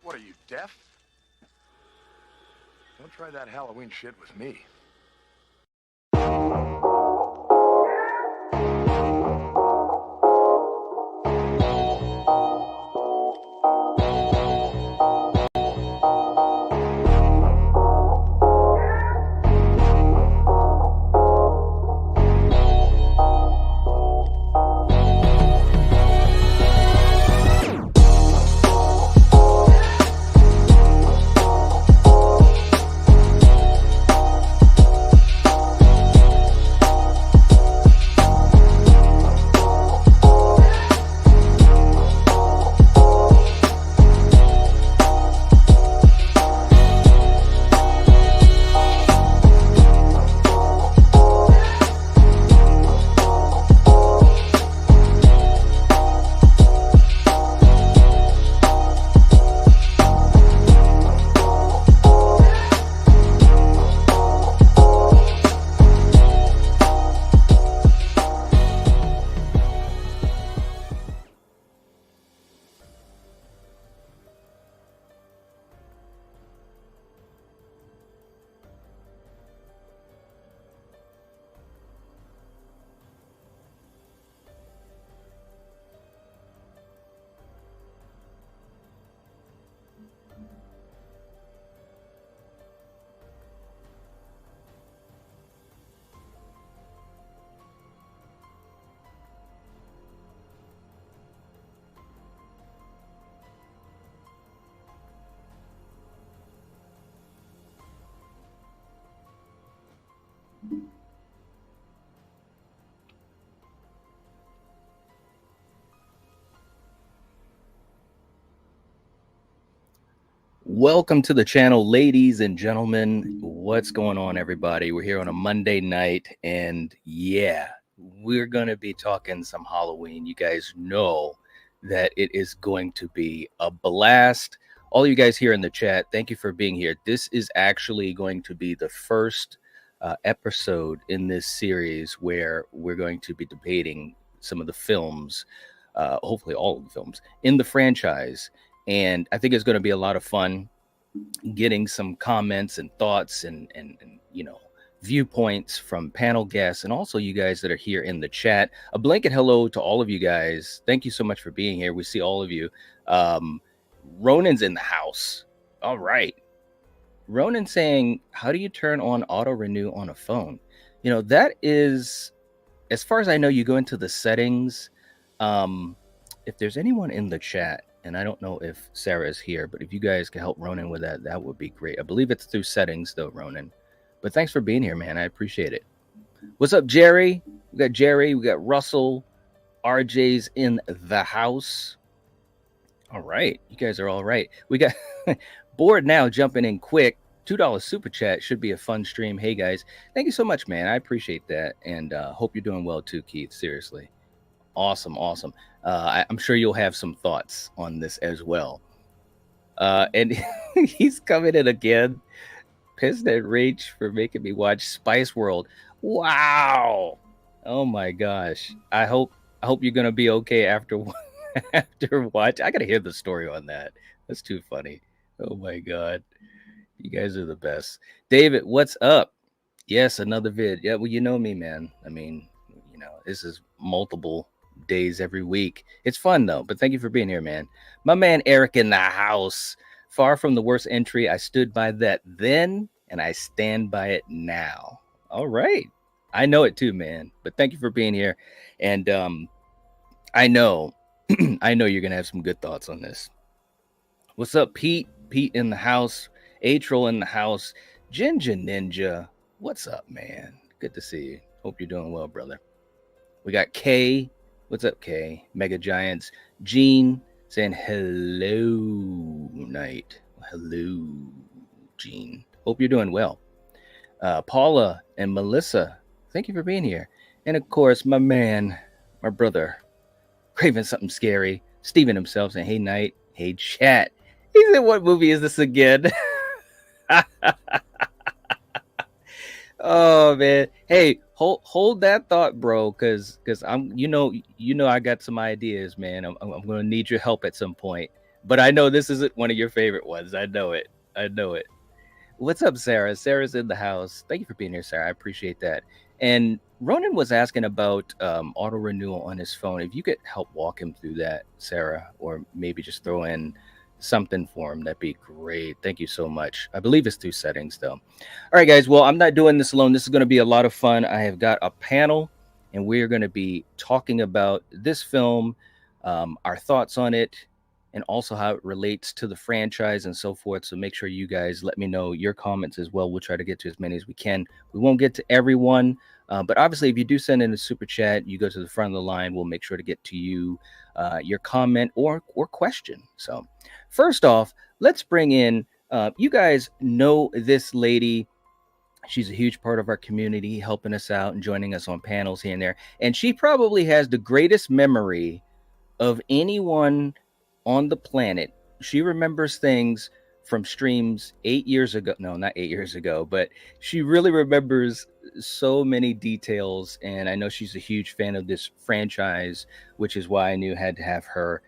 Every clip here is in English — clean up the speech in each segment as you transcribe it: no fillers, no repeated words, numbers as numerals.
What are you, deaf? Don't try that Halloween shit with me. Welcome to the channel, ladies and gentlemen. What's going on, everybody? We're here on a Monday night, and yeah, we're going to be talking some Halloween. You guys know that it is going to be a blast. All you guys here in the chat, thank you for being here. This is actually going to be the first episode in this series where we're going to be debating some of the films, hopefully all of the films in the franchise. And I think it's going to be a lot of fun getting some comments and thoughts and viewpoints from panel guests and also you guys that are here in the chat. A blanket hello to all of you guys. Thank you so much for being here. We see all of you. Ronan's in the house. All right. Ronan saying, how do you turn on auto renew on a phone? You know, that is, as far as I know, you go into the settings. If there's anyone in the chat, and I don't know if Sarah is here, but if you guys can help Ronan with that, that would be great. I believe it's through settings, though, Ronan. But thanks for being here, man. I appreciate it. What's up, Jerry? We got Russell. RJ's in the house. All right. You guys are all right. We got Bored now jumping in quick. $2 super chat. Should be a fun stream. Hey, guys. Thank you so much, man. I appreciate that. And hope you're doing well, too, Keith. Seriously. Awesome. I'm sure you'll have some thoughts on this as well. And he's coming in again. Pissed at Rach for making me watch Spice World. Wow. Oh my gosh. I hope you're gonna be okay after watch. I gotta hear the story on that. That's too funny. Oh my god. You guys are the best. David, what's up? Yes, another vid. Yeah, well, you know me, man. I mean, this is multiple days every week. It's fun though, but thank you for being here, man. My man Eric in the house. Far from the worst entry. I stood by that then and I stand by it now. All right. I know it too, man. But thank you for being here. And I know I know you're gonna have some good thoughts on this. What's up, Pete? Pete in the house. Atrol in the house. Ginger Ninja. What's up, man? Good to see you. Hope you're doing well, brother. We got Kay. What's up, Kay? Mega Giants. Gene saying hello, Night. Hello, Gene. Hope you're doing well. Paula and Melissa, thank you for being here. And of course, my man, my brother, craving something scary. Steven himself saying, hey, Night. Hey, chat. He said, what movie is this again? Oh man, hey, hold that thought, bro, because I'm I got some ideas, man. I'm gonna need your help at some point. but I know this isn't one of your favorite ones. I know it. I know it. What's up, Sarah? Sarah's in the house. Thank you for being here, Sarah. I appreciate that. And Ronan was asking about auto renewal on his phone. If you could help walk him through that, Sarah, or maybe just throw in something for him, that'd be great. Thank you so much. I believe it's through settings, though. All right, guys. Well, I'm not doing this alone. This is going to be a lot of fun. I have got a panel, and we're going to be talking about this film, our thoughts on it, and also how it relates to the franchise and so forth. So make sure you guys let me know your comments as well. We'll try to get to as many as we can. We won't get to everyone, but obviously, if you do send in a super chat, you go to the front of the line. We'll make sure to get to you, your comment or question. So first off, let's bring in. You guys know this lady. She's a huge part of our community, helping us out and joining us on panels here and there. And she probably has the greatest memory of anyone on the planet. She remembers things from streams 8 years ago. No, not 8 years ago, but she really remembers so many details. And I know she's a huge fan of this franchise, which is why I knew I had to have her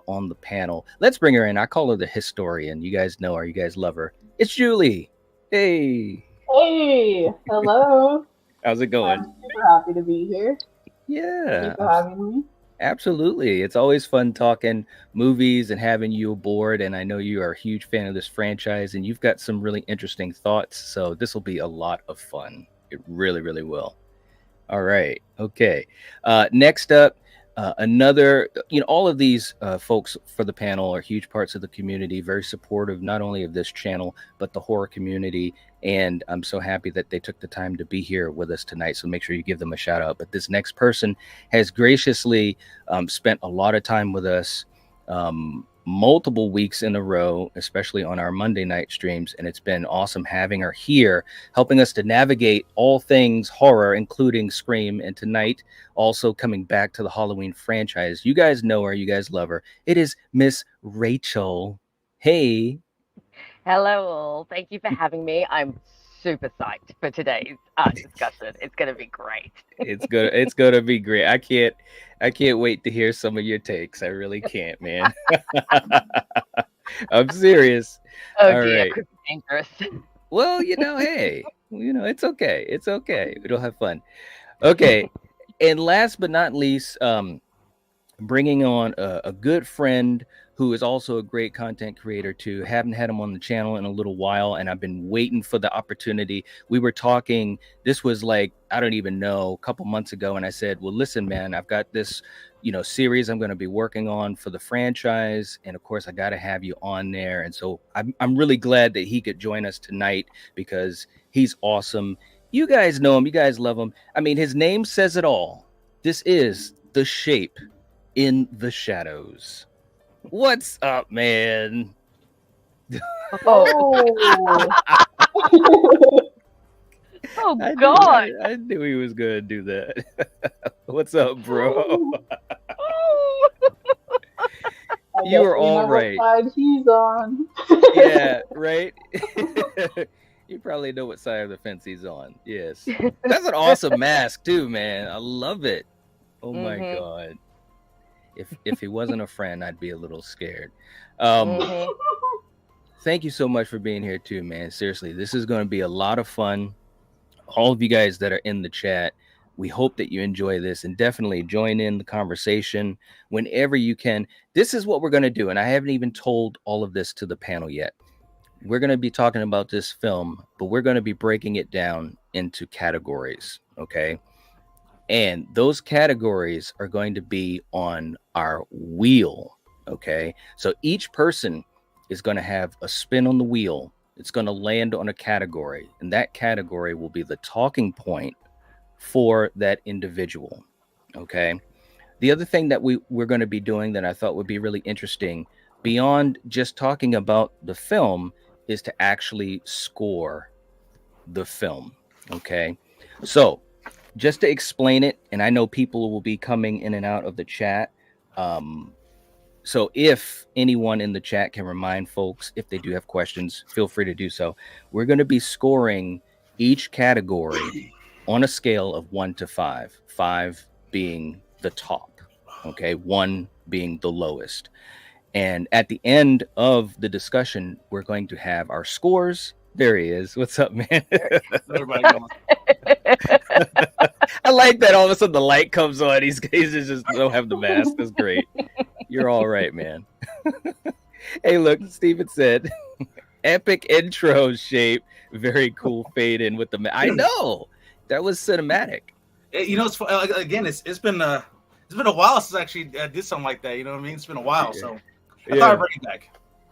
on the panel. Let's bring her in. I call her the historian. You guys know her. You guys love her. It's Julie. Hey. Hey, hello. How's it going? I'm super happy to be here. Yeah. Thank you for having me. Absolutely. It's always fun talking movies and having you aboard. And I know you are a huge fan of this franchise and you've got some really interesting thoughts. So this will be a lot of fun. It really, really will. All right. Okay. Next up, another, all of these folks for the panel are huge parts of the community, very supportive, not only of this channel, but the horror community. And I'm so happy that they took the time to be here with us tonight. So make sure you give them a shout out. But this next person has graciously spent a lot of time with us, multiple weeks in a row, especially on our Monday night streams. And it's been awesome having her here, helping us to navigate all things horror, including Scream. And tonight, also coming back to the Halloween franchise. You guys know her. You guys love her. It is Miss Rachel. Hey. Hello all. Thank you for having me. I'm super psyched for today's discussion. It's going to be great. It's gonna be great. I can't wait to hear some of your takes. I really can't, man. I'm serious. Oh All dear, right. could be dangerous. Well, hey, it's okay. It's okay. We'll have fun. Okay. And last but not least, bringing on a good friend who is also a great content creator too. Haven't had him on the channel in a little while, and I've been waiting for the opportunity. We were talking, this was like, I don't even know, a couple months ago, and I said, well, listen, man, I've got this, series I'm going to be working on for the franchise, and of course, I got to have you on there. And so I'm really glad that he could join us tonight because he's awesome. You guys know him. You guys love him. I mean, his name says it all. This is the Shape in the Shadows. What's up, man? Oh, Oh God. I knew he was gonna do that. What's up, bro? Oh. You are all right. What side he's on. Yeah, right. You probably know what side of the fence he's on. Yes, that's an awesome mask too, man. I love it. Oh my God. If he wasn't a friend, I'd be a little scared. Thank you so much for being here too, man. Seriously, this is going to be a lot of fun. All of you guys that are in the chat, we hope that you enjoy this and definitely join in the conversation whenever you can. This is what we're going to do, and I haven't even told all of this to the panel yet. We're going to be talking about this film, but we're going to be breaking it down into categories, okay? And those categories are going to be on our wheel, okay? So each person is going to have a spin on the wheel. It's going to land on a category, and that category will be the talking point for that individual, okay? The other thing that we're going to be doing that I thought would be really interesting, beyond just talking about the film, is to actually score the film, okay? So just to explain it, and I know people will be coming in and out of the chat. So if anyone in the chat can remind folks, if they do have questions, feel free to do so. We're going to be scoring each category on a scale of 1 to 5, 5 being the top, okay, 1 being the lowest. And at the end of the discussion, we're going to have our scores. There he is. What's up, man? Everybody going. I like that all of a sudden the light comes on. He's just don't have the mask. That's great. You're all right, man. Hey, look, Steven said, epic intro shape. Very cool fade in with the I know. That was cinematic. You know, it's again, it's been a while since I actually did something like that. You know what I mean? It's been a while, so I thought I'd bring it back.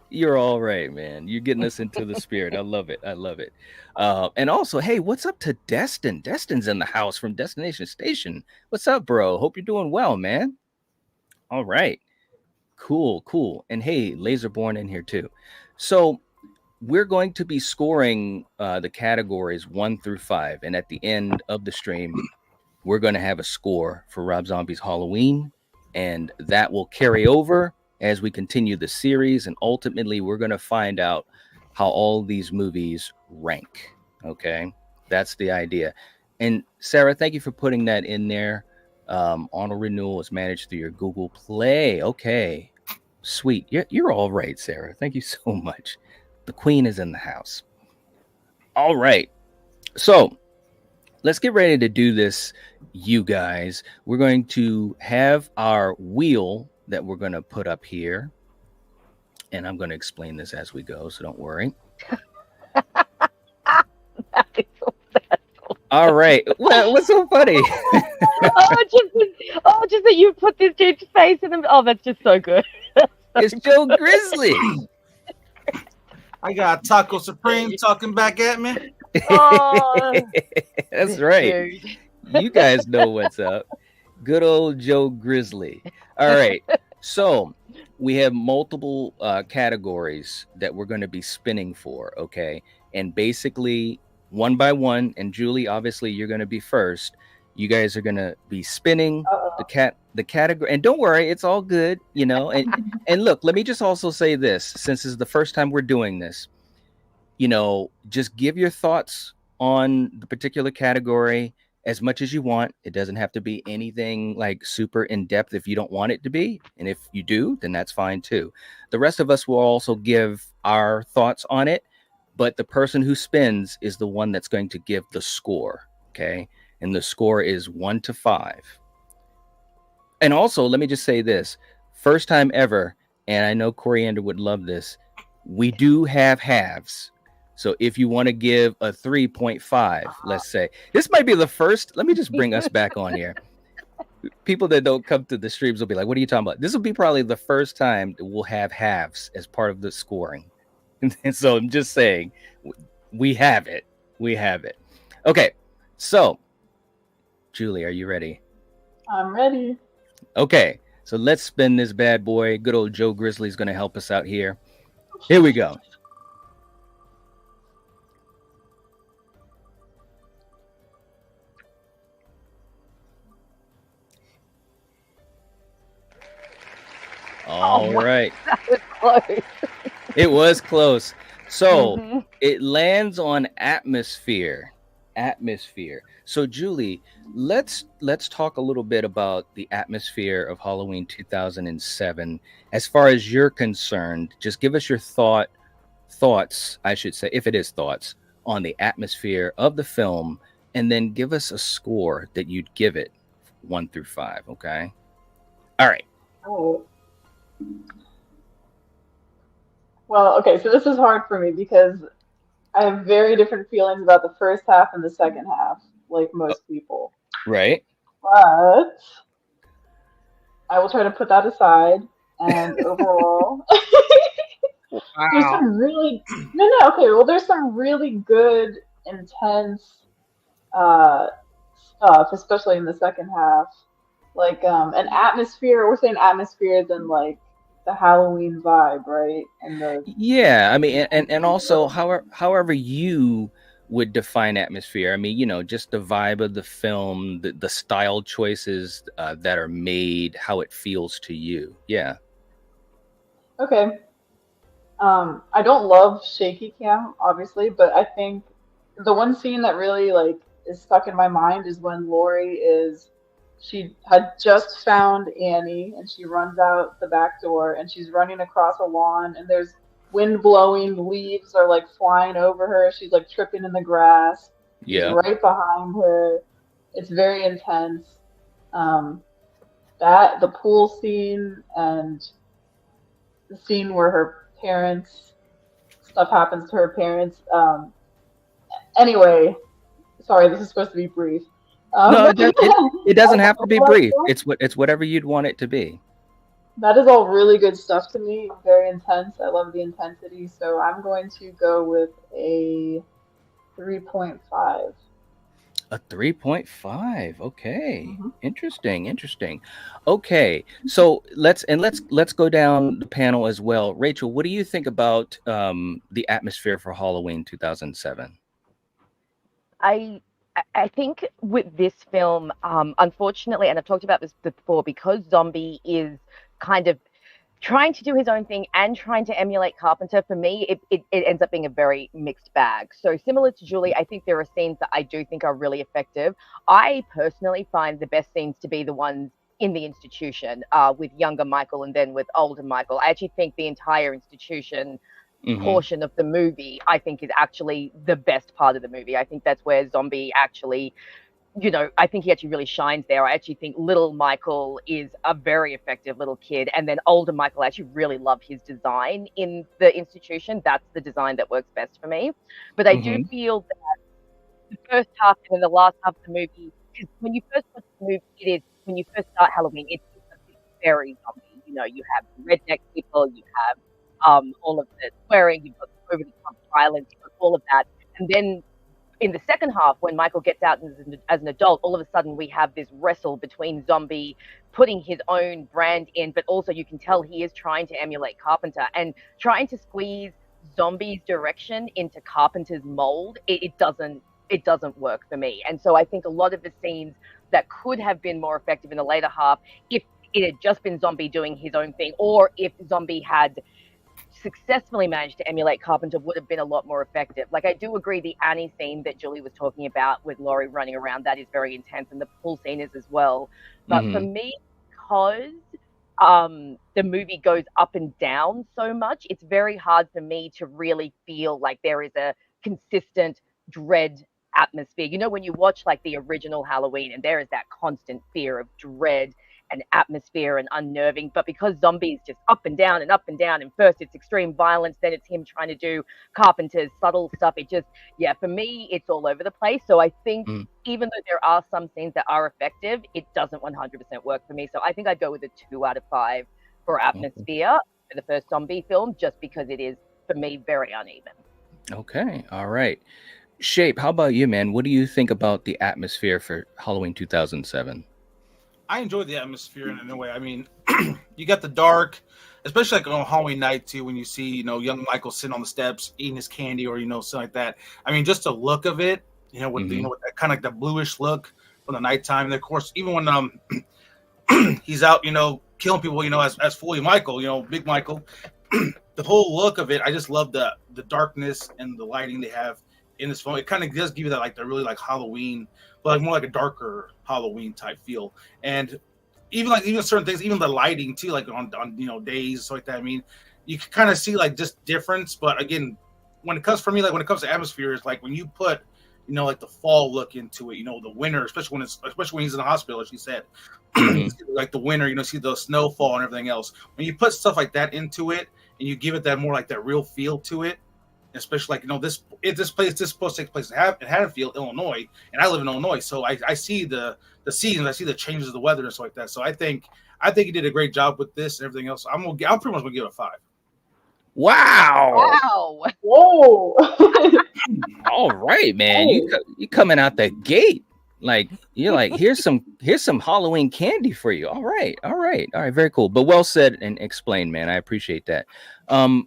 You're all right, man. You're getting us into the spirit. I love it. I love it. And also, hey, what's up to Destin? Destin's in the house from Destination Station. What's up, bro? Hope you're doing well, man. All right. Cool. And hey, Laserborn in here too. So we're going to be scoring the categories 1 through 5. And at the end of the stream, we're going to have a score for Rob Zombie's Halloween. And that will carry over as we continue the series, and ultimately we're going to find out how all these movies rank. Okay, that's the idea. And Sarah, thank you for putting that in there. Auto renewal is managed through your Google Play. Okay, sweet. You're all right, Sarah. Thank you so much. The queen is in the house. All right, so let's get ready to do this, you guys. We're going to have our wheel that we're going to put up here, and I'm going to explain this as we go, so don't worry. All right. What's so funny? just that you put this dude's face in them. Oh, that's just so good. It's Joe Grizzly. I got Taco Supreme talking back at me. Oh, that's right. Dude. You guys know what's up. Good old Joe Grizzly. All right. So we have multiple categories that we're going to be spinning for. Okay. And basically, one by one, and Julie, obviously, you're going to be first. You guys are going to be spinning the category. And don't worry, it's all good, you know. And look, let me just also say this, since it's the first time we're doing this, you know, just give your thoughts on the particular category as much as you want. It doesn't have to be anything like super in depth if you don't want it to be. And if you do, then that's fine too. The rest of us will also give our thoughts on it, but the person who spins is the one that's going to give the score. Okay. And the score is 1 to 5. And also, let me just say this, first time ever, and I know Coriander would love this, we do have halves. So if you want to give a 3.5, let's say, this might be the first, let me just bring us back on here. People that don't come to the streams will be like, what are you talking about? This will be probably the first time that we'll have halves as part of the scoring. And so I'm just saying, we have it. We have it. Okay, so Julie, are you ready? I'm ready. Okay, so let's spin this bad boy. Good old Joe Grizzly's going to help us out here. Here we go. All right. That was close. It was close. So it lands on atmosphere. So Julie, let's talk a little bit about the atmosphere of Halloween 2007. As far as you're concerned, just give us your thoughts, I should say, if it is thoughts, on the atmosphere of the film, and then give us a score that you'd give it 1 through 5. Okay. All right. Oh. Well, okay, so this is hard for me because I have very different feelings about the first half and the second half, like most people. Right. But I will try to put that aside. And overall, there's some really okay. Well, there's some really good, intense stuff, especially in the second half. Like an atmosphere. We're saying atmosphere than like the Halloween vibe, right? And the I mean, and also however you would define atmosphere. I mean, you know, just the vibe of the film, the style choices that are made, how it feels to you. Yeah. Okay. I don't love shaky cam, obviously, but I think the one scene that really like is stuck in my mind is when Laurie is She had just found Annie, and she runs out the back door, and she's running across a lawn, and there's wind blowing, leaves are like flying over her. She's like tripping in the grass. He's Yeah. right behind her. It's very intense. That the pool scene and the scene where her parents stuff happens to her parents. Anyway, sorry, this is supposed to be brief. No, it doesn't have to be brief. That It's whatever you'd want it to be. is all really good stuff to me. Very intense. I love the intensity. So I'm going to go with a 3.5. A 3.5. Okay. Mm-hmm. Interesting. Okay. So let's go down the panel as well. Rachel, what do you think about the atmosphere for Halloween 2007? I think with this film, unfortunately, and I've talked about this before, because Zombie is kind of trying to do his own thing and trying to emulate Carpenter, for me, it ends up being a very mixed bag. So similar to Julie, I think there are scenes that I do think are really effective. I personally find the best scenes to be the ones in the institution with younger Michael and then with older Michael. I actually think the entire institution portion of the movie, I think, is actually the best part of the movie. I think that's where Zombie actually, I think he actually really shines there. I actually think little Michael is a very effective little kid. And then older Michael, I actually really love his design in the institution. That's the design that works best for me. But I do feel that the first half and then the last half of the movie, because when you first watch the movie, when you first start Halloween, it's very zombie. You have redneck people, you have all of the swearing, you've got over the top violence, you've got all of that. And then in the second half, when Michael gets out as an adult, all of a sudden we have this wrestle between Zombie putting his own brand in, but also you can tell he is trying to emulate Carpenter and trying to squeeze Zombie's direction into Carpenter's mold. It doesn't work for me. And so I think a lot of the scenes that could have been more effective in the later half, if it had just been Zombie doing his own thing, or if Zombie had successfully managed to emulate Carpenter, would have been a lot more effective. Like, I do agree the Annie scene that Julie was talking about with Laurie running around, that is very intense, and the pool scene is as well. But for me, because the movie goes up and down so much, it's very hard for me to really feel like there is a consistent dread atmosphere. When you watch like the original Halloween, and there is that constant fear of dread and atmosphere and unnerving, but because Zombie's just up and down, and first it's extreme violence, then it's him trying to do Carpenter's subtle stuff, for me, it's all over the place. So I think even though there are some scenes that are effective, it doesn't 100% work for me. So I think I'd go with a 2 out of 5 for atmosphere for the first Zombie film, just because it is, for me, very uneven. Okay. All right. Shape, how about you, man? What do you think about the atmosphere for Halloween 2007? I enjoy the atmosphere in a way. I mean, you got the dark, especially like on Halloween night too, when you see, young Michael sitting on the steps eating his candy or, something like that. I mean, just the look of it, with with that kind of like the bluish look from the nighttime. And of course, even when he's out, killing people, as fully Michael, big Michael, the whole look of it, I just love the darkness and the lighting they have in this film. It kind of does give you that like the really like Halloween, but like more like a darker Halloween type feel. And even certain things, even the lighting too, like on days like that. I mean, you can kind of see like just difference. But again, when it comes to atmosphere, it's like when you put like the fall look into it, the winter, especially when he's in the hospital, as she said, like the winter, see the snowfall and everything else. When you put stuff like that into it and you give it that more like that real feel to it, especially like this supposed to take place in Haddonfield, Illinois, and I live in Illinois, so I see the seasons, I see the changes of the weather and stuff like that. So I think he did a great job with this and everything else. I'm pretty much gonna give it a 5. Wow! Whoa! All right, man, you coming out the gate like you're like here's some Halloween candy for you. All right, very cool, but well said and explained, man. I appreciate that.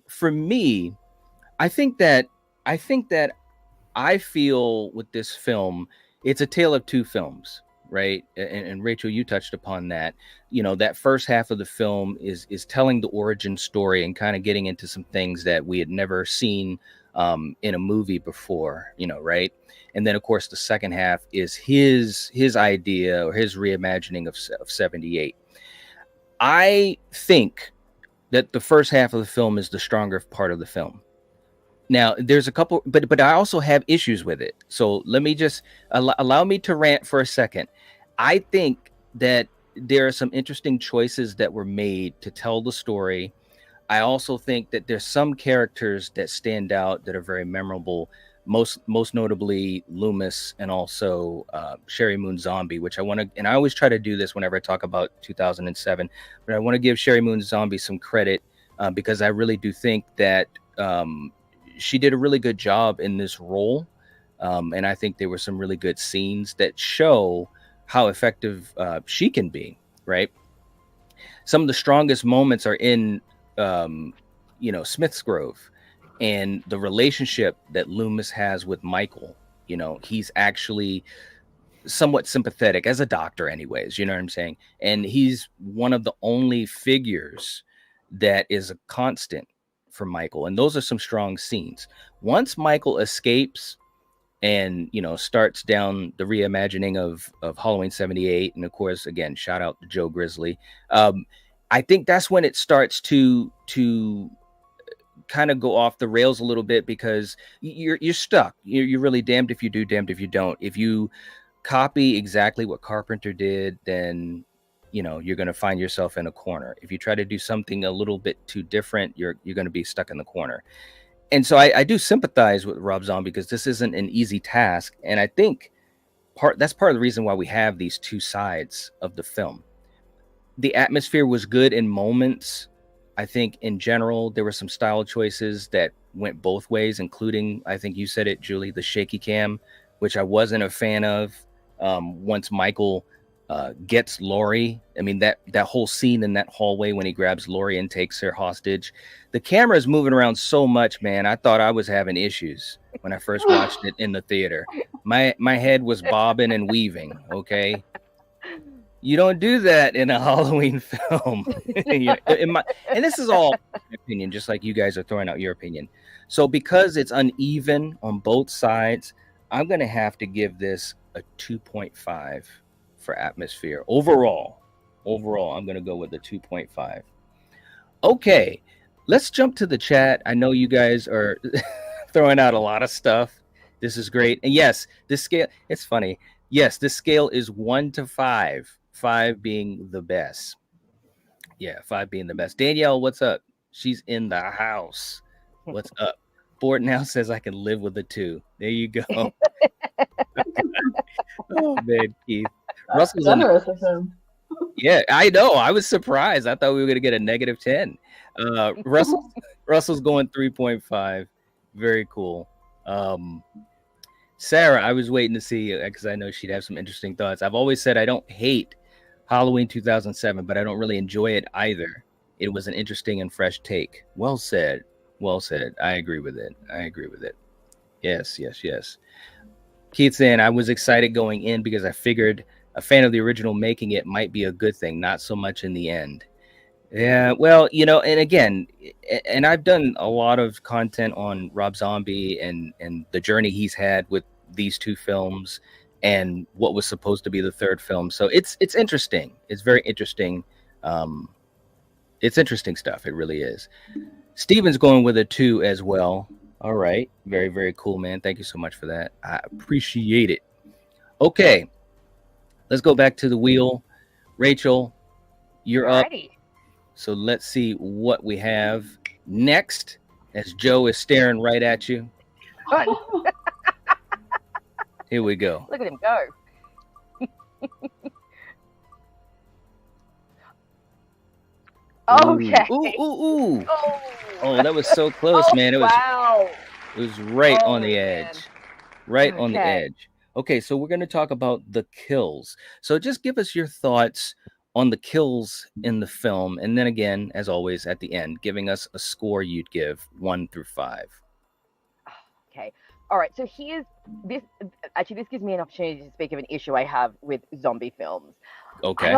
For me, I think that I feel with this film, it's a tale of two films, right? And Rachel, you touched upon that. That first half of the film is telling the origin story and kind of getting into some things that we had never seen in a movie before, right? And then, of course, the second half is his idea or his reimagining of 78. I think that the first half of the film is the stronger part of the film. Now, there's a couple, but I also have issues with it. So let me just allow me to rant for a second. I think that there are some interesting choices that were made to tell the story. I also think that there's some characters that stand out that are very memorable. Most notably Loomis and also Sherry Moon Zombie, which I want to, and I always try to do this whenever I talk about 2007, but I want to give Sherry Moon Zombie some credit because I really do think that she did a really good job in this role. And I think there were some really good scenes that show how effective she can be, right? Some of the strongest moments are in, Smith's Grove. And the relationship that Loomis has with Michael, he's actually somewhat sympathetic as a doctor anyways, you know what I'm saying? And he's one of the only figures that is a constant for Michael. And those are some strong scenes. Once Michael escapes and, starts down the reimagining of Halloween 78, and of course, again, shout out to Joe Grizzly. I think that's when it starts to kind of go off the rails a little bit, because you're stuck. You're really damned if you do, damned if you don't. If you copy exactly what Carpenter did, then you're going to find yourself in a corner. If you try to do something a little bit too different, you're going to be stuck in the corner. And so I do sympathize with Rob Zombie, because this isn't an easy task, and I think that's part of the reason why we have these two sides of the film. The atmosphere was good in moments. I think in general, there were some style choices that went both ways, including, I think you said it, Julie, the shaky cam, which I wasn't a fan of. Once Michael gets Laurie, I mean, that whole scene in that hallway when he grabs Laurie and takes her hostage, the camera is moving around so much, man. I thought I was having issues when I first watched it in the theater. My head was bobbing and weaving, okay? You don't do that in a Halloween film. And this is all my opinion, just like you guys are throwing out your opinion. So because it's uneven on both sides, I'm going to have to give this a 2.5 for atmosphere. Overall, I'm going to go with a 2.5. Okay, let's jump to the chat. I know you guys are throwing out a lot of stuff. This is great. And yes, this scale, it's funny. Yes, this scale is 1 to 5. 5 being the best. Yeah, 5 being the best. Danielle, what's up? She's in the house. What's up? Ford now says I can live with a 2. There you go. Oh man, Keith. Russell's generous of him. Yeah, I know. I was surprised. I thought we were gonna get a -10. Russell's going 3.5. Very cool. Sarah, I was waiting to see, because I know she'd have some interesting thoughts. I've always said I don't hate Halloween 2007, but I don't really enjoy it either. It was an interesting and fresh take. Well said. Well said. I agree with it. Yes. Keith saying, I was excited going in because I figured a fan of the original making it might be a good thing, not so much in the end. Yeah, well, and again, and I've done a lot of content on Rob Zombie and the journey he's had with these two films and what was supposed to be the third film. So it's interesting. It's very interesting. It's interesting stuff. It really is. Steven's going with a 2 as well. All right. Very, very cool, man. Thank you so much for that. I appreciate it. Okay. Let's go back to the wheel. Rachel, you're Alrighty. up. So let's see what we have next, as Joe is staring right at you. Fun. Here we go. Look at him go. Okay. Ooh. Oh, that was so close, man. It was wow. It was right on the man. edge. Right on the edge. Okay, so we're going to talk about the kills. So just give us your thoughts on the kills in the film, and then again, as always, at the end, giving us a score you'd give 1 through 5. Okay. All right. So here's this. Actually, this gives me an opportunity to speak of an issue I have with zombie films. Okay.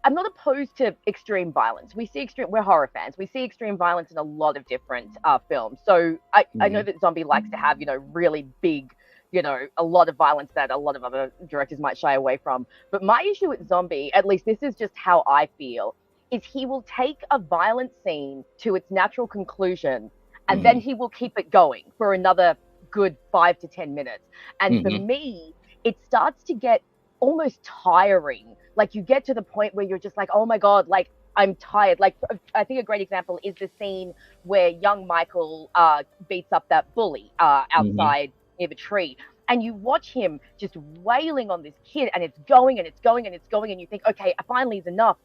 I'm not opposed to extreme violence. We're horror fans. We see extreme violence in a lot of different films. So I know that zombie likes to have, really big you know, a lot of violence that a lot of other directors might shy away from. But my issue with Zombie, at least this is just how I feel, is he will take a violent scene to its natural conclusion, and then he will keep it going for another good 5 to 10 minutes. And for me, it starts to get almost tiring. Like, you get to the point where you're just like, oh my God, like, I'm tired. Like, I think a great example is the scene where young Michael beats up that bully outside near the tree. And you watch him just wailing on this kid, and it's going and it's going and it's going. And you think, okay, finally is enough.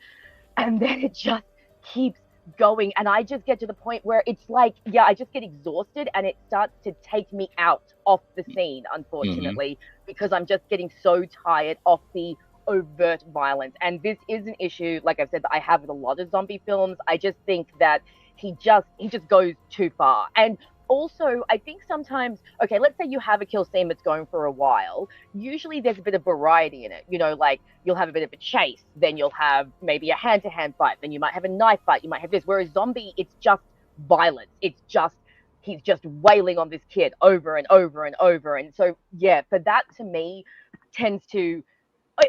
And then it just keeps going. And I just get to the point where it's like, yeah, I just get exhausted, and it starts to take me out of the scene, unfortunately, because I'm just getting so tired of the overt violence. And this is an issue, like I've said, that I have with a lot of zombie films. I just think that he just goes too far. And also, I think sometimes, okay, let's say you have a kill scene that's going for a while. Usually there's a bit of variety in it. You know, like, you'll have a bit of a chase, then you'll have maybe a hand-to-hand fight, then you might have a knife fight, you might have this. Whereas Zombie, it's just violence. It's just, he's just wailing on this kid over and over and over. And so, yeah, for that, to me, tends to,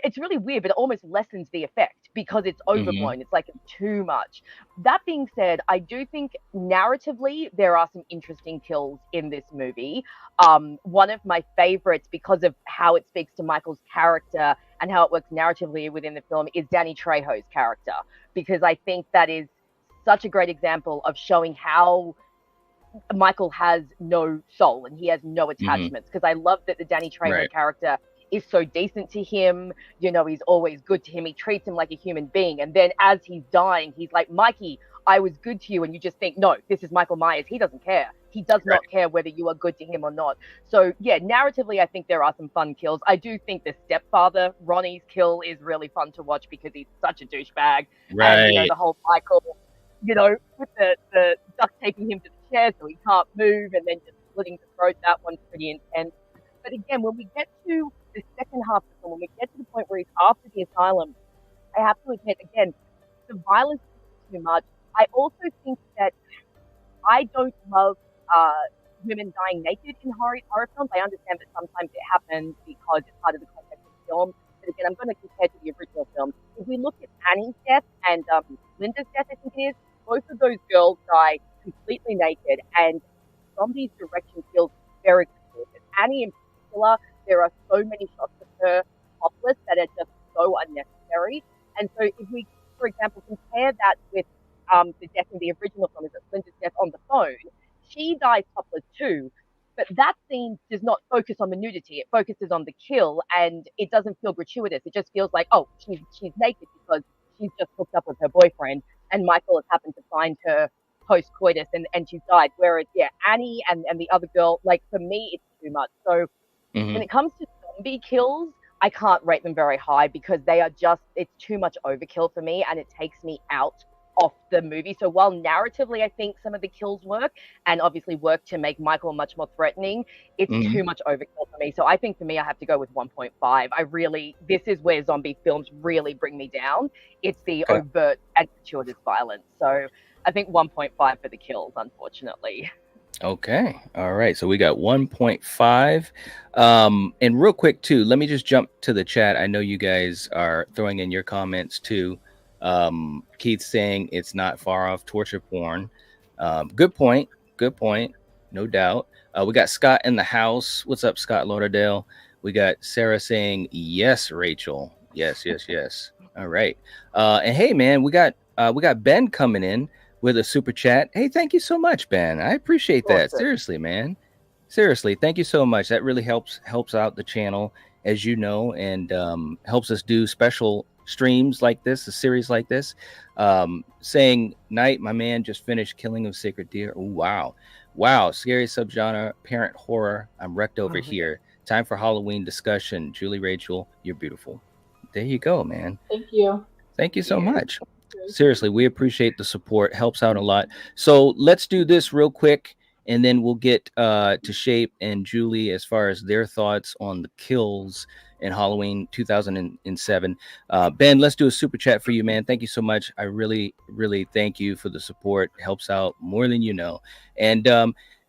it's really weird, but it almost lessens the effect because it's overblown. It's like too much. That being said, I do think narratively there are some interesting kills in this movie. One of my favorites, because of how it speaks to Michael's character and how it works narratively within the film, is Danny Trejo's character, because I think that is such a great example of showing how Michael has no soul and he has no attachments. Because I love that the Danny Trejo character is so decent to him. You know, he's always good to him. He treats him like a human being. And then as he's dying, he's like, Mikey, I was good to you. And you just think, no, this is Michael Myers. He doesn't care. He does not care whether you are good to him or not. So yeah, narratively, I think there are some fun kills. I do think the stepfather, Ronnie's kill, is really fun to watch because he's such a douchebag. And, you know, the whole Michael, you know, with the duct taping him to the chair so he can't move and then just splitting the throat, that one's pretty intense. But again, when we get to the second half of the film, when we get to the point where he's after the asylum, I have to admit, again, the violence is too much. I also think that I don't love women dying naked in horror films. I understand that sometimes it happens because it's part of the context of the film. But again, I'm going to compare to the original film. If we look at Annie's death and Linda's death, I think it is, both of those girls die completely naked, and Zombie's direction feels very good. Annie in particular, there are so many shots of her topless that are just so unnecessary. And so if we, for example, compare that with the death in the original film, is it Linda's death on the phone, she dies topless too, but that scene does not focus on the nudity. It focuses on the kill, and it doesn't feel gratuitous. It just feels like, oh, she's naked because she's just hooked up with her boyfriend, and Michael has happened to find her post-coitus, and she's died. Whereas, yeah, Annie and the other girl, like, for me, it's too much. So when it comes to zombie kills, I can't rate them very high because they are just, it's too much overkill for me, and it takes me out of the movie. So while narratively I think some of the kills work and obviously work to make Michael much more threatening, it's too much overkill for me. So I think for me I have to go with 1.5. I really, this is where zombie films really bring me down. It's the overt and gratuitous violence. So I think 1.5 for the kills, unfortunately. Okay. All right. So we got 1.5. And real quick too, let me just jump to the chat. I know you guys are throwing in your comments too. Keith saying it's not far off torture porn. Good point. Good point. No doubt. We got Scott in the house. What's up, Scott Lauderdale? We got Sarah saying, yes, Rachel. Yes, yes, yes. All right. And hey, man, we got Ben coming in with a super chat. Hey, thank you so much, Ben. I appreciate that. Seriously, man. Seriously, thank you so much. That really helps out the channel, as you know, and helps us do special streams like this, a series like this. Saying, Night, my man just finished Killing of Sacred Deer. Ooh, wow, scary subgenre, parent horror. I'm wrecked over here. Time for Halloween discussion. Julie, Rachel, you're beautiful. There you go, man. Thank you. Thank you so much. Seriously, we appreciate the support. Helps out a lot. So let's do this real quick, and then we'll get to Shape and Julie as far as their thoughts on the kills in Halloween 2007. Ben, let's do a super chat for you, man. Thank you so much. I really, really thank you for the support. Helps out more than you know. And,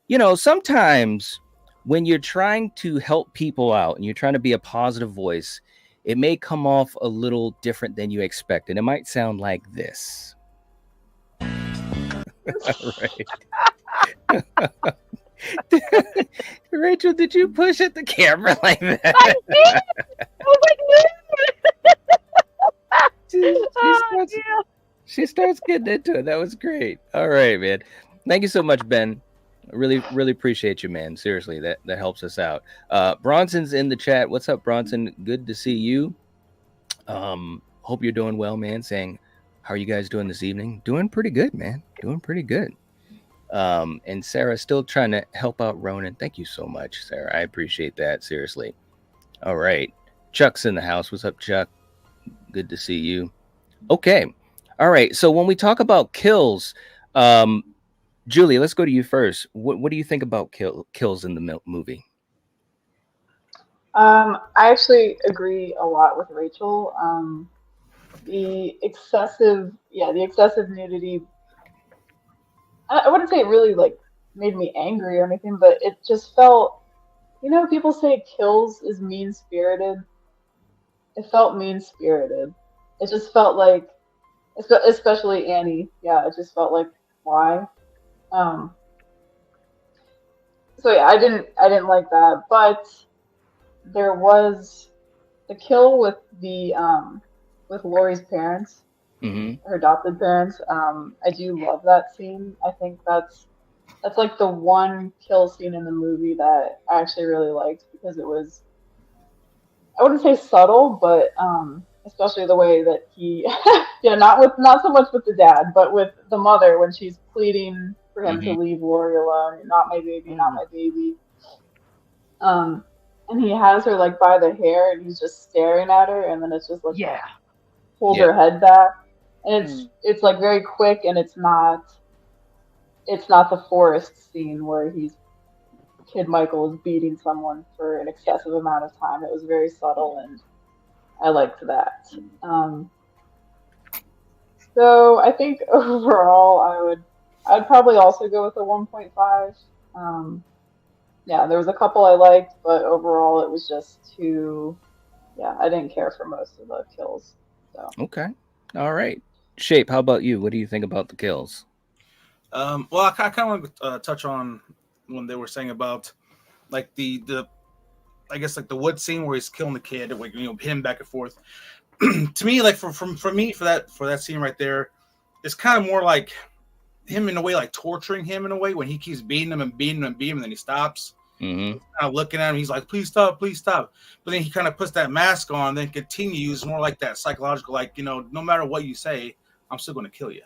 you know, sometimes when you're trying to help people out and you're trying to be a positive voice, it may come off a little different than you expect. And it might sound like this. Right. Rachel, did you push at the camera like that? I did. Oh my god! She starts getting into it. That was great. All right, man. Thank you so much, Ben. I really appreciate you, man. Seriously, that helps us out. Bronson's in the chat. What's up, Bronson? Good to see you. Hope you're doing well, man. Saying, how are you guys doing this evening? Doing pretty good, man. Doing pretty good. And Sarah still trying to help out Ronan. Thank you so much, Sarah. I appreciate that. Seriously. All right. Chuck's in the house. What's up, Chuck? Good to see you. Okay. All right. So when we talk about kills, Julie, let's go to you first. What do you think about kills in the movie? I actually agree a lot with Rachel. The excessive nudity. I wouldn't say it really like made me angry or anything, but it just felt, people say kills is mean-spirited. It felt mean-spirited. It just felt like, especially Annie. Yeah, it just felt like, why? So yeah, I didn't like that, but there was the kill with with Laurie's parents, her adopted parents. I do love that scene. I think that's like the one kill scene in the movie that I actually really liked because it was, I wouldn't say subtle, but especially the way that he, not so much with the dad, but with the mother when she's pleading for him to leave Laurie alone. Not my baby, not my baby. And he has her like by the hair, and he's just staring at her, and then it's just like hold her head back, and it's like very quick, and it's not the forest scene where Kid Michael is beating someone for an excessive amount of time. It was very subtle, and I liked that. So I think overall, I'd probably also go with a 1.5. Yeah, there was a couple I liked, but overall it was just too. Yeah, I didn't care for most of the kills. So. Okay, all right. Shape, how about you? What do you think about the kills? Well, I kind of want to touch on when they were saying about like the I guess like the wood scene where he's killing the kid, like him back and forth. To me, like for me for that scene right there, it's kind of more like him in a way, like torturing him in a way when he keeps beating him and beating him and beating him, and then he stops. Kind of looking at him, he's like, please stop. But then he kind of puts that mask on, and then continues more like that psychological, like, no matter what you say, I'm still going to kill you.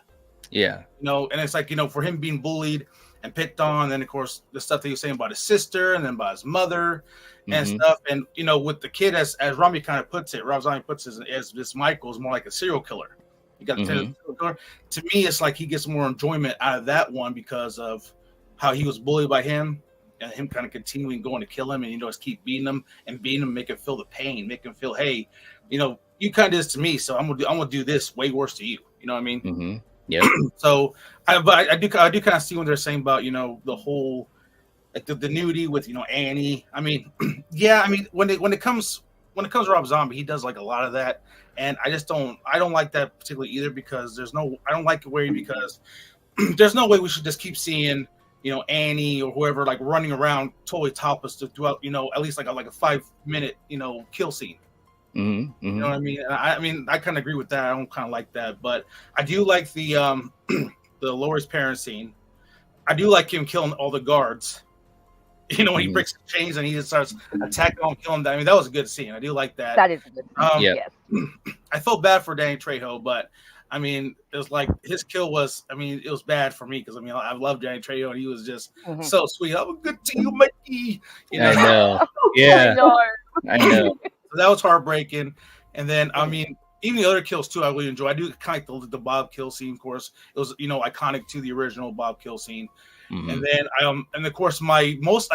Yeah. And it's like, for him being bullied and picked on, and then of course the stuff that he was saying about his sister and then about his mother and stuff. And, with the kid, as Rami kind of puts it, Rob Zombie puts it as this Michael is more like a serial killer. You got to me, it's like he gets more enjoyment out of that one because of how he was bullied by him and him kind of continuing going to kill him, and just keep beating him, make him feel the pain, make him feel, hey, you kind of did this to me, so I'm gonna do this way worse to you. You know what I mean? Yeah. So I do kind of see what they're saying about the whole like the nudity with Annie. I mean, yeah. I mean when it comes to Rob Zombie, he does like a lot of that. And I don't like that particularly either because I don't like it because there's no way we should just keep seeing, Annie or whoever like running around totally topless throughout, at least like a 5-minute, kill scene. You know what I mean? And I kind of agree with that. I don't kind of like that, but I do like the Laurie's parents scene. I do like him killing all the guards. When he breaks the chains and he just starts attacking them, killing them. I mean, that was a good scene. I do like that. That is a good scene. Yes. I felt bad for Danny Trejo, but I mean, it was like his kill was. I mean, it was bad for me because I love Danny Trejo and he was just so sweet. I'm a good to you, Mikey. I know. Yeah. I know. So that was heartbreaking. And then I mean, even the other kills too, I really enjoy. I do kind of like the Bob kill scene. Of course, it was iconic to the original Bob kill scene. And then and of course my most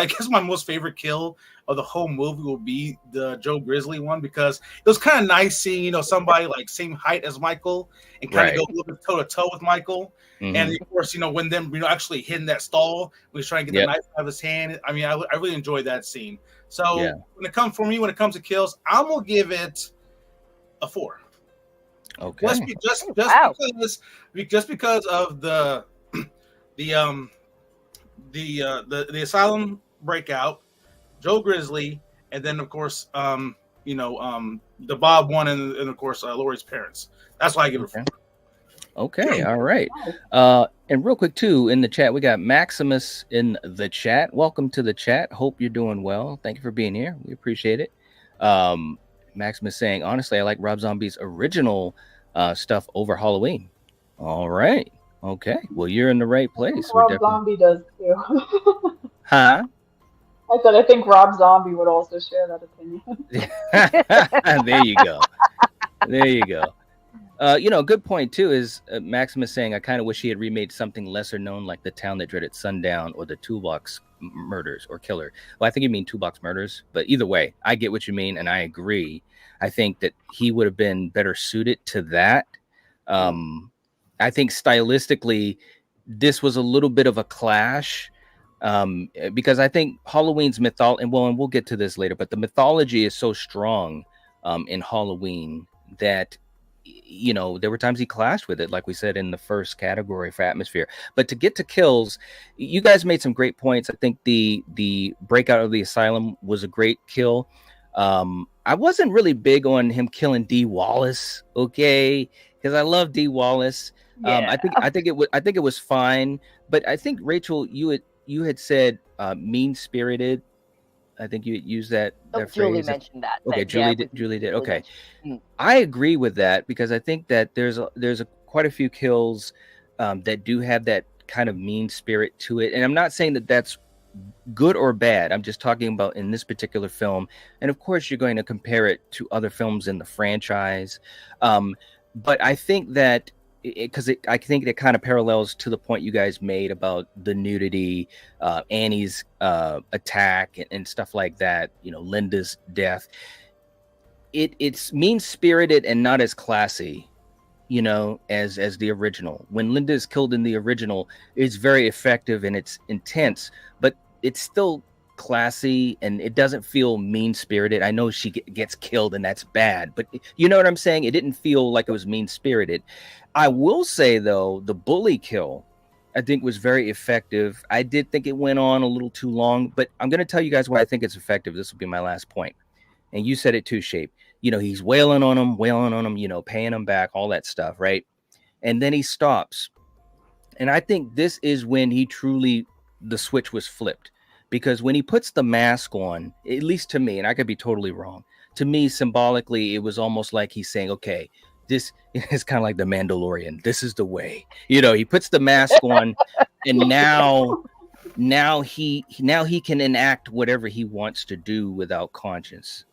favorite kill of the whole movie will be the Joe Grizzly one, because it was kind of nice seeing somebody like same height as Michael and kind of go a little bit toe to toe with Michael. And of course when them actually hitting that stall when he's trying to get the knife out of his hand. I mean, I really enjoyed that scene. So when it comes to kills, I'm gonna give it a 4. Okay. Just because of the asylum breakout, Joe Grizzly, and then of course the Bob one, and of course Lori's parents. That's why I give it a 4. Okay, all right. And real quick too, in the chat, we got Maximus in the chat. Welcome to the chat. Hope you're doing well. Thank you for being here. We appreciate it. Maximus saying, honestly, I like Rob Zombie's original stuff over Halloween. All right. Okay. Well, you're in the right place. Rob Zombie does too. Huh? I said I think Rob Zombie would also share that opinion. There you go. There you go. Good point too is Maximus saying, I kind of wish he had remade something lesser known like The Town That Dreaded Sundown or The Toolbox Murders or Killer. Well, I think you mean Toolbox Murders, but either way, I get what you mean and I agree. I think that he would have been better suited to that. I think stylistically, this was a little bit of a clash because I think Halloween's mythology, and we'll get to this later, but the mythology is so strong in Halloween that there were times he clashed with it, like we said in the first category for atmosphere. But to get to kills, you guys made some great points. I think the breakout of the asylum was a great kill. I wasn't really big on him killing Dee Wallace, okay, because I love Dee Wallace. I think it was fine, but I think Rachel, you had said mean spirited. I think you used that Julie phrase. mentioned that. Okay, Julie did. Okay, I agree with that because I think that there's quite a few kills that do have that kind of mean spirit to it, and I'm not saying that that's good or bad. I'm just talking about in this particular film, and of course you're going to compare it to other films in the franchise, but I think that I think it kind of parallels to the point you guys made about the nudity, Annie's attack and stuff like that, Linda's death. It's mean-spirited and not as classy, as the original. When Linda is killed in the original, it's very effective and it's intense, but it's still classy and it doesn't feel mean-spirited. I know she gets killed and that's bad, but you know what I'm saying? It didn't feel like it was mean-spirited. I will say though, the bully kill I think was very effective. I did think it went on a little too long, but I'm going to tell you guys why I think it's effective. This will be my last point. And you said it too, Shape. He's wailing on him, paying him back, all that stuff, right? And then he stops. And I think this is when the switch was flipped. Because when he puts the mask on, at least to me, and I could be totally wrong, to me, symbolically, it was almost like he's saying, okay, this is kind of like the Mandalorian. This is the way. He puts the mask on, and now he can enact whatever he wants to do without conscience,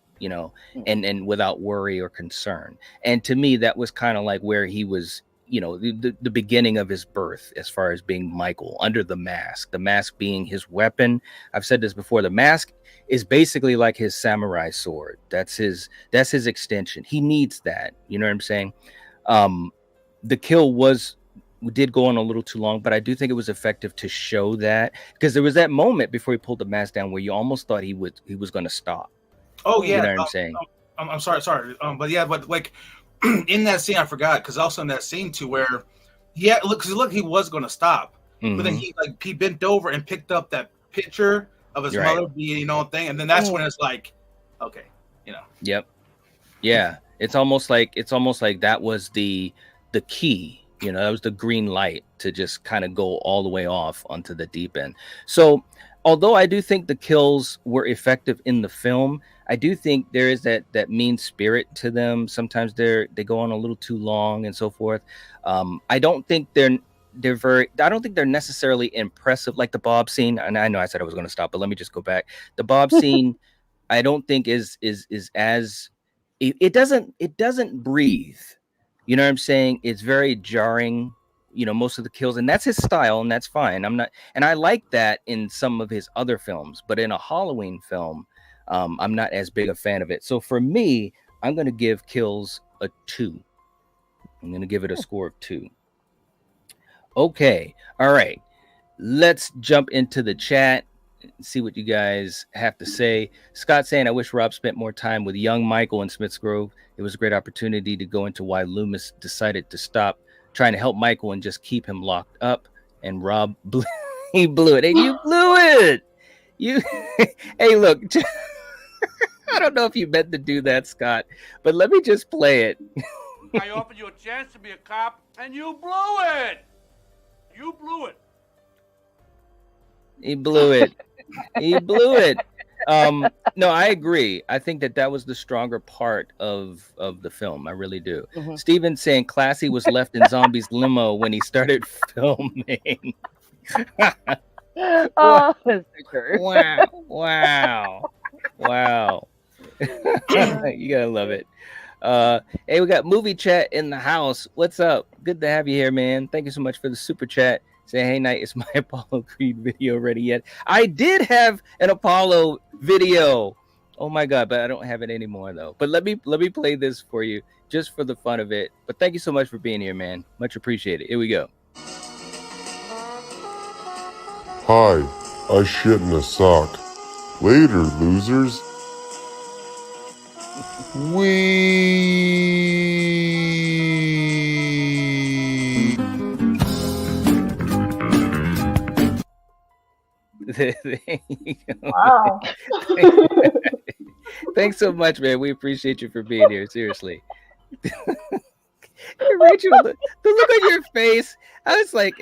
and without worry or concern. And to me, that was kind of like where he was, the beginning of his birth as far as being Michael under the mask being his weapon. I've said this before. The mask is basically like his samurai sword. That's his extension. He needs that. You know what I'm saying? The kill did go on a little too long, but I do think it was effective to show that, because there was that moment before he pulled the mask down where you almost thought he was going to stop. Oh yeah. You know what I'm saying? I'm sorry. But like in that scene, I forgot, because also in that scene too, where he was going to stop, but then he bent over and picked up that picture of his mother being, thing, and then that's when it's like, okay, Yep. Yeah. It's almost like that was the key, that was the green light to just kind of go all the way off onto the deep end. So although I do think the kills were effective in the film, I do think there is that mean spirit to them. Sometimes they go on a little too long and so forth. I don't think they're necessarily impressive, like the Bob scene. And I know I said I was going to stop, but let me just go back. The Bob scene, I don't think is as it doesn't breathe. You know what I'm saying? It's very jarring most of the kills, and that's his style, and that's fine. And I like that in some of his other films, but in a Halloween film, I'm not as big a fan of it. So for me, I'm going to give Kills a 2. I'm going to give it a score of 2. Okay. All right. Let's jump into the chat and see what you guys have to say. Scott saying, I wish Rob spent more time with young Michael in Smith's Grove. It was a great opportunity to go into why Loomis decided to stop trying to help Michael and just keep him locked up. And Rob, he blew it. And you blew it. Hey, look. I don't know if you meant to do that, Scott, but let me just play it. I offered you a chance to be a cop, and you blew it. You blew it. He blew it. He blew it. No, I agree. I think that was the stronger part of the film. I really do. Mm-hmm. Steven saying Classy was left in Zombie's limo when he started filming. Oh, that's so true. Wow. You gotta love it. Hey, we got movie chat in the house. What's up? Good to have you here, man. Thank you so much for the super chat. Say, hey, Night, is my Apollo Creed video ready yet? I did have an Apollo video. Oh my God, but I don't have it anymore though. But let me play this for you just for the fun of it. But thank you so much for being here, man. Much appreciated. Here we go. Hi, I shit in a sock. Later, losers. Wow. Thanks so much, man. We appreciate you for being here. Seriously. Rachel, the look on your face. I was like,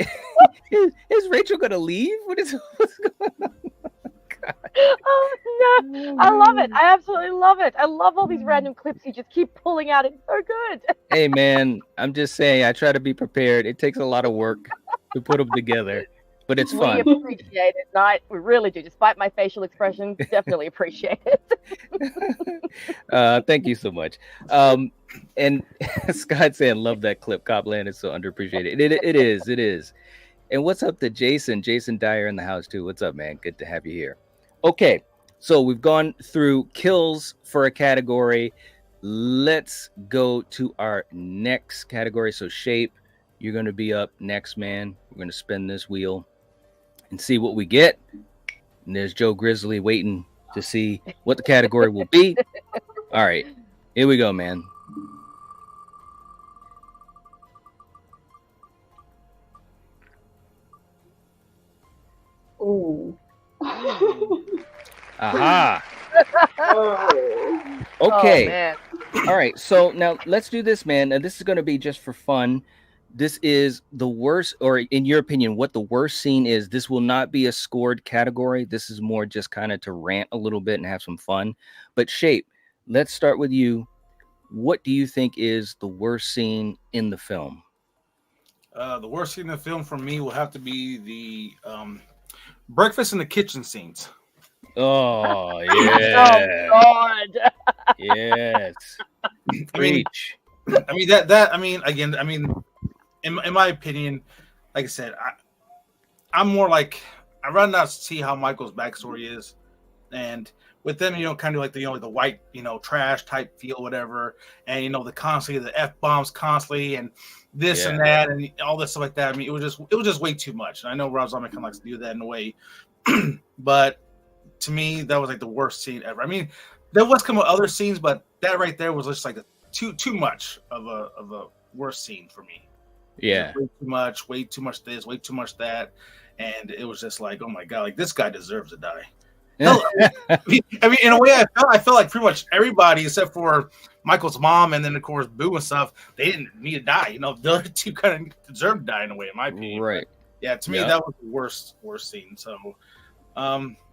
is Rachel gonna leave? What's going on? God. Oh no, I love it. I absolutely love it. I love all these random clips you just keep pulling out. It's so good. Hey man, I'm just saying, I try to be prepared. It takes a lot of work to put them together, but it's fun. We appreciate it, Night. We really do. Despite my facial expressions, definitely appreciate it. Thank you so much. And Scott saying, love that clip. Copland is so underappreciated. It is. And what's up to Jason? Jason Dyer in the house too. What's up, man? Good to have you here. Okay, so we've gone through kills for a category. Let's go to our next category. So Shape, you're going to be up next, man. We're going to spin this wheel and see what we get. And there's Joe Grizzly waiting to see what the category will be. All right, here we go, man. Ooh. Aha. Oh. Okay. Oh, all right. So now let's do this, man. And this is going to be just for fun. This is the worst, or in your opinion, what the worst scene is. This will not be a scored category. This is more just kind of to rant a little bit and have some fun. But Shape, let's start with you. What do you think is the worst scene in the film? The worst scene in the film for me will have to be the breakfast in the kitchen scenes. Oh, yeah. Oh, God. Yes. Preach. In my opinion, like I said, I'm more like, I'd rather not see how Michael's backstory is. And with them, kind of like the white, trash type feel, whatever. And, the F-bombs constantly and this and that and all this stuff like that. I mean, it was just way too much. And I know Rob Zombie kind of likes to do that in a way. But to me, that was like the worst scene ever. I mean, there was some other scenes, but that right there was just like too much of a worst scene for me. Yeah. Way too much this, way too much that. And it was just like, oh my God, like this guy deserves to die. I mean, in a way, I felt like pretty much everybody except for Michael's mom and then of course Boo and stuff, they didn't need to die. The other two kind of deserved to die in a way, in my opinion. Right. But yeah, to me that was the worst scene. So,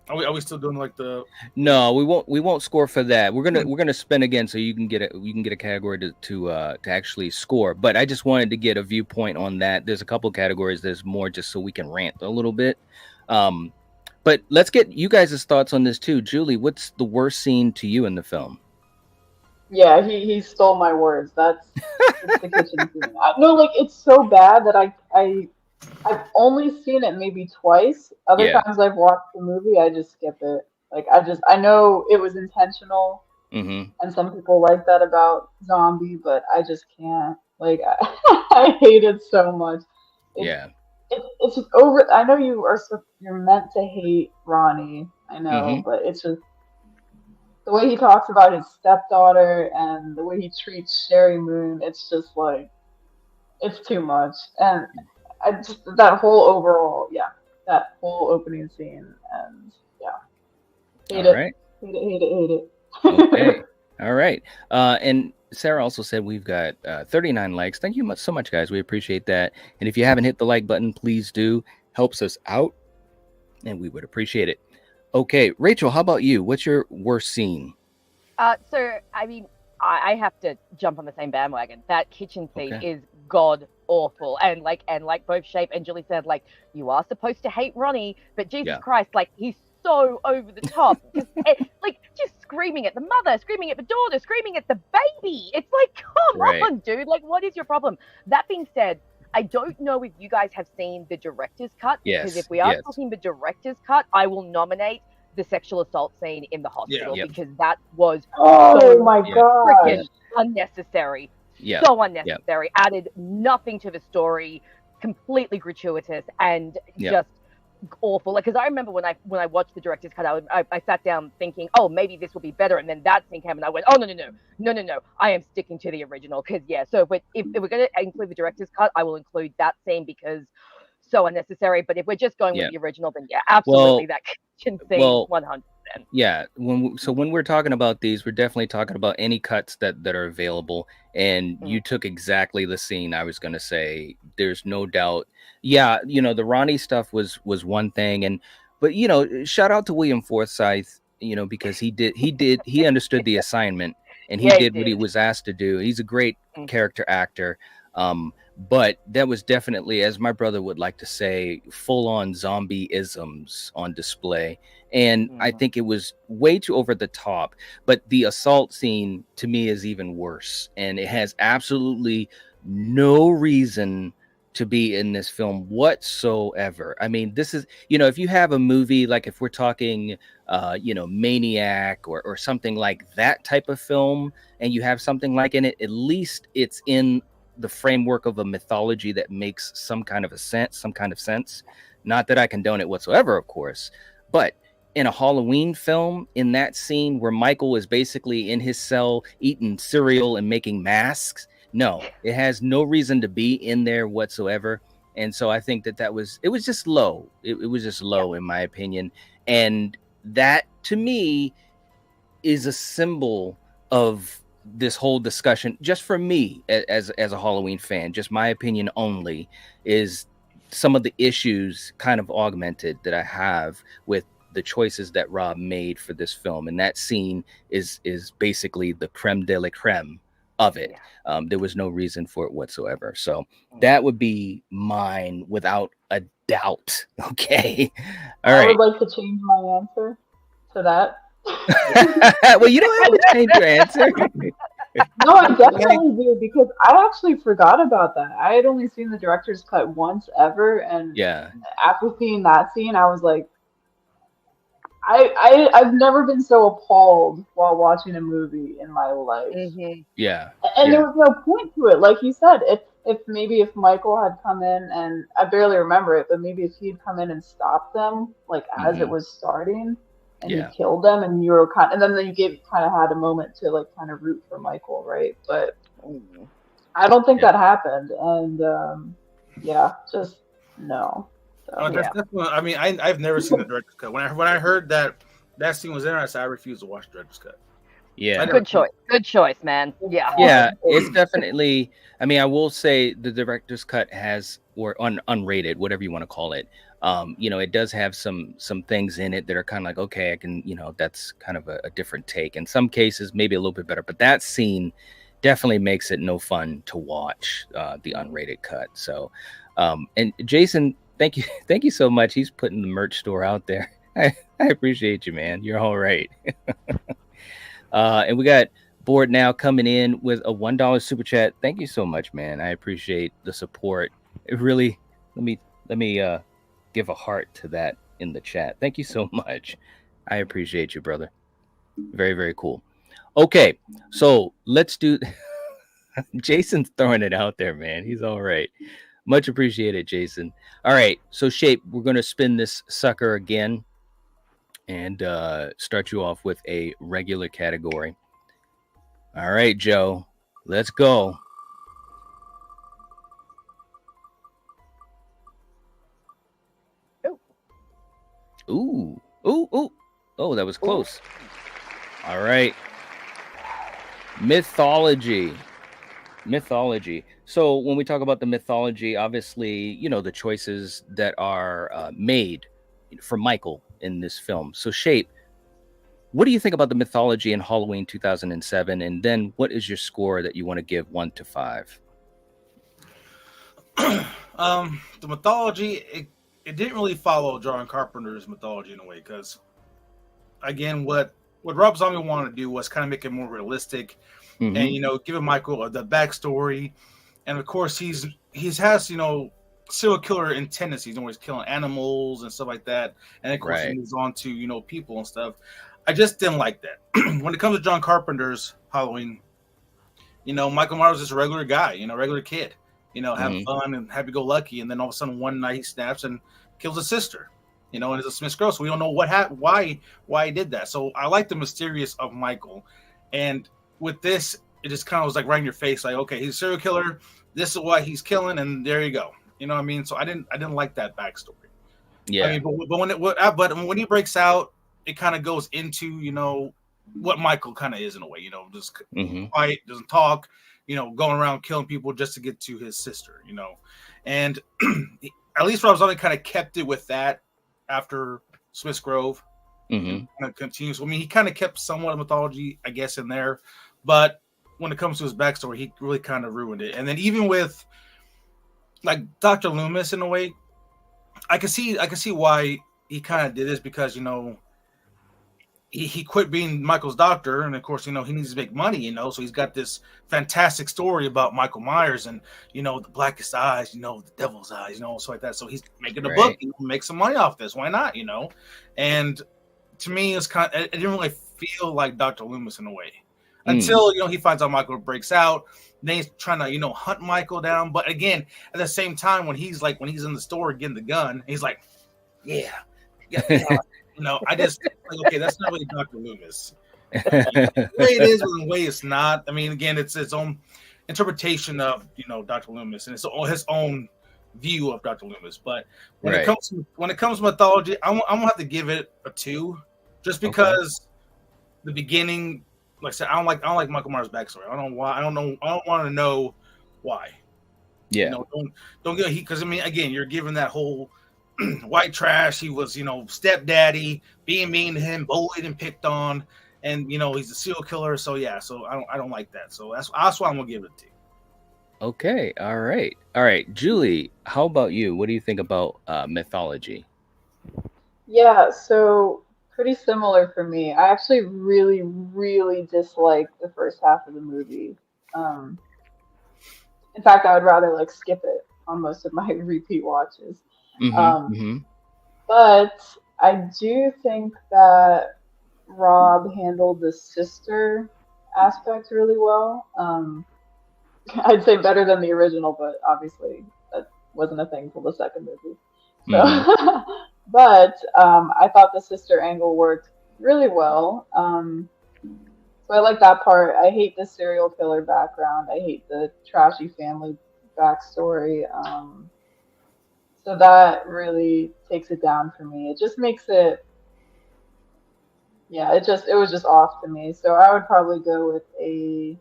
are we still doing like the? No, we won't score for that. We're gonna spin again so you can get a category to actually score. But I just wanted to get a viewpoint on that. There's a couple categories. There's more just so we can rant a little bit. But let's get you guys' thoughts on this too. Julie, what's the worst scene to you in the film? Yeah, he stole my words. That's the kitchen scene. No, like it's so bad that I I've only seen it maybe twice. Other Yeah. times I've watched the movie, I just skip it. Like I know it was intentional, Mm-hmm. and some people like that about Zombie, but I just can't. Like I hate it so much. It, Yeah. it's over. I know you're meant to hate Ronnie. I Mm-hmm. know, but it's just the way he talks about his stepdaughter and the way he treats Sherry Moon. It's just like it's too much, and I just that whole overall, yeah, that whole opening scene, and yeah, hate All it, right. hate it, hate it, hate it. Okay. All right. And Sarah also said we've got 39 likes. Thank you so much, guys. We appreciate that. And if you haven't hit the like button, please do. Helps us out, and we would appreciate it. Okay, Rachel, how about you? What's your worst scene? So I mean, I have to jump on the same bandwagon. That kitchen scene Okay. is god awful, and like both Shape and Julie said, like you are supposed to hate Ronnie, but Jesus Yeah. Christ, like he's so over the top, just just screaming at the mother, screaming at the daughter, screaming at the baby. It's like, come Right. on, dude. Like, what is your problem? That being said, I don't know if you guys have seen the director's cut, because Yes. if we are Yes. talking the director's cut, I will nominate the sexual assault scene in the hospital, Yep. because that was Oh so my Yeah. god! freaking unnecessary. Yeah. So unnecessary. Added nothing to the story. Completely gratuitous and Yeah. just awful. Like, because I remember when I watched the director's cut, I sat down thinking, oh, maybe this will be better, and then that scene came, and I went, oh no, I am sticking to the original. Because yeah, so if we're going to include the director's cut, I will include that scene because so unnecessary. But if we're just going with the original, then yeah, absolutely that kitchen scene, 100%. Yeah, when we're talking about these, we're definitely talking about any cuts that are available. And you took exactly the scene I was going to say. There's no doubt. Yeah, the Ronnie stuff was one thing, but shout out to William Forsythe, because he understood the assignment, and he Yeah, did what he was asked to do. He's a great character actor. But that was definitely, as my brother would like to say, full-on zombie-isms on display. And I think it was way too over the top. But the assault scene, to me, is even worse. And it has absolutely no reason to be in this film whatsoever. I mean, this is, if you have a movie, like if we're talking, Maniac or something like that type of film, and you have something like in it, at least it's in the framework of a mythology that makes some kind of sense. Not that I condone it whatsoever, of course, but in a Halloween film, in that scene where Michael is basically in his cell eating cereal and making masks, no, it has no reason to be in there whatsoever. And so I think it was just low. It was just low, in my opinion. And that, to me, is a symbol of this whole discussion. Just for me, as a Halloween fan, just my opinion only, is some of the issues kind of augmented that I have with the choices that Rob made for this film. And that scene is basically the creme de la creme of it. There was no reason for it whatsoever. So that would be mine without a doubt. Okay. All right. I would like to change my answer to that. Well, you don't have to change your answer. No, I definitely do, because I actually forgot about that. I had only seen the director's cut once ever, and after seeing that scene, I was like, I've never been so appalled while watching a movie in my life. Yeah. And there was no point to it. Like you said, if Michael had come in, and I barely remember it, but maybe if he'd come in and stopped them, like as it was starting, and he killed them, and you were and then you kind of had a moment to like kind of root for Michael, right? But I don't think that happened, and just no. So, I mean, I've never seen the director's cut. When I heard that scene was there, I said I refuse to watch the director's cut. Yeah, good choice, man. Yeah, it's definitely. I mean, I will say the director's cut has, or unrated, whatever you want to call it. It does have some things in it that are kind of like, okay, I can, that's kind of a different take. In some cases, maybe a little bit better, but that scene definitely makes it no fun to watch the unrated cut. So, and Jason, thank you so much. He's putting the merch store out there. I appreciate you, man. You're all right. And we got Board now coming in with a $1 super chat. Thank you so much, man. I appreciate the support. It really Let me give a heart to that in the chat. Thank you so much. I appreciate you, brother. Very, very cool. Okay, so let's do. Jason's throwing it out there, man. He's all right. Much appreciated, Jason. All right, so Shape, we're gonna spin this sucker again and start you off with a regular category. All right, Joe, let's go. Ooh, ooh, ooh. Oh, that was close. Ooh. All right. Mythology. So when we talk about the mythology, obviously, the choices that are made for Michael in this film. So Shape, what do you think about the mythology in Halloween 2007? And then what is your score that you want to give 1 to 5? The mythology, it didn't really follow John Carpenter's mythology in a way, because again, what Rob Zombie wanted to do was kind of make it more realistic, and give Michael the backstory, and of course he has serial killer tendencies, always killing animals and stuff like that, and of course he moves on to people and stuff. I just didn't like that. When it comes to John Carpenter's Halloween, Michael Myers is a regular guy, regular kid. Have fun and happy-go-lucky, and then all of a sudden one night he snaps and kills his sister, and it's a Smith's girl, so we don't know why he did that. So I like the mysterious of Michael, and with this, it just kind of was like right in your face, like, okay, he's a serial killer, this is why he's killing, and there you go. You know what I mean? So I didn't like that backstory. Yeah. I mean, but when he breaks out, it kind of goes into what Michael kind of is in a way. Just quiet, doesn't talk. Going around killing people just to get to his sister, and at least Rob Zombie kind of kept it with that after Smith's Grove. Kind of continues. I mean, he kind of kept somewhat of mythology, I guess, in there, but when it comes to his backstory, he really kind of ruined it. And then even with like Dr. Loomis, in a way, I can see why he kind of did this, because he quit being Michael's doctor, and of course, he needs to make money, so he's got this fantastic story about Michael Myers and, the blackest eyes, the devil's eyes, so like that. So he's making a book, make some money off this. Why not, And to me, it didn't really feel like Dr. Loomis in a way until, he finds out Michael breaks out. Then he's trying to, hunt Michael down. But again, at the same time, when he's in the store getting the gun, he's like, yeah. I just like, okay, that's not really Dr. Loomis. The way it is, and the way it's not. I mean, again, it's its own interpretation of Dr. Loomis, and it's his own view of Dr. Loomis. But when it comes to mythology, I'm gonna have to give it a 2, just because the beginning, like I said, I don't like Michael Myers' backstory. I don't know why. I don't want to know why. Yeah. Don't get because I mean, again, you're given that whole white trash. He was, stepdaddy, being mean to him, bullied and picked on, and he's a serial killer. So yeah, so I don't like that. So that's why I'm gonna give it a 2. Okay, all right, Julie, how about you? What do you think about mythology? Yeah, so pretty similar for me. I actually really, really dislike the first half of the movie. In fact, I would rather skip it on most of my repeat watches. But I do think that Rob handled the sister aspect really well. I'd say better than the original, but obviously that wasn't a thing till the second movie. So, but I thought the sister angle worked really well. So I like that part. I hate the serial killer background. I hate the trashy family backstory. So that really takes it down for me. It just makes it, yeah, it was just off to me. So I would probably go with I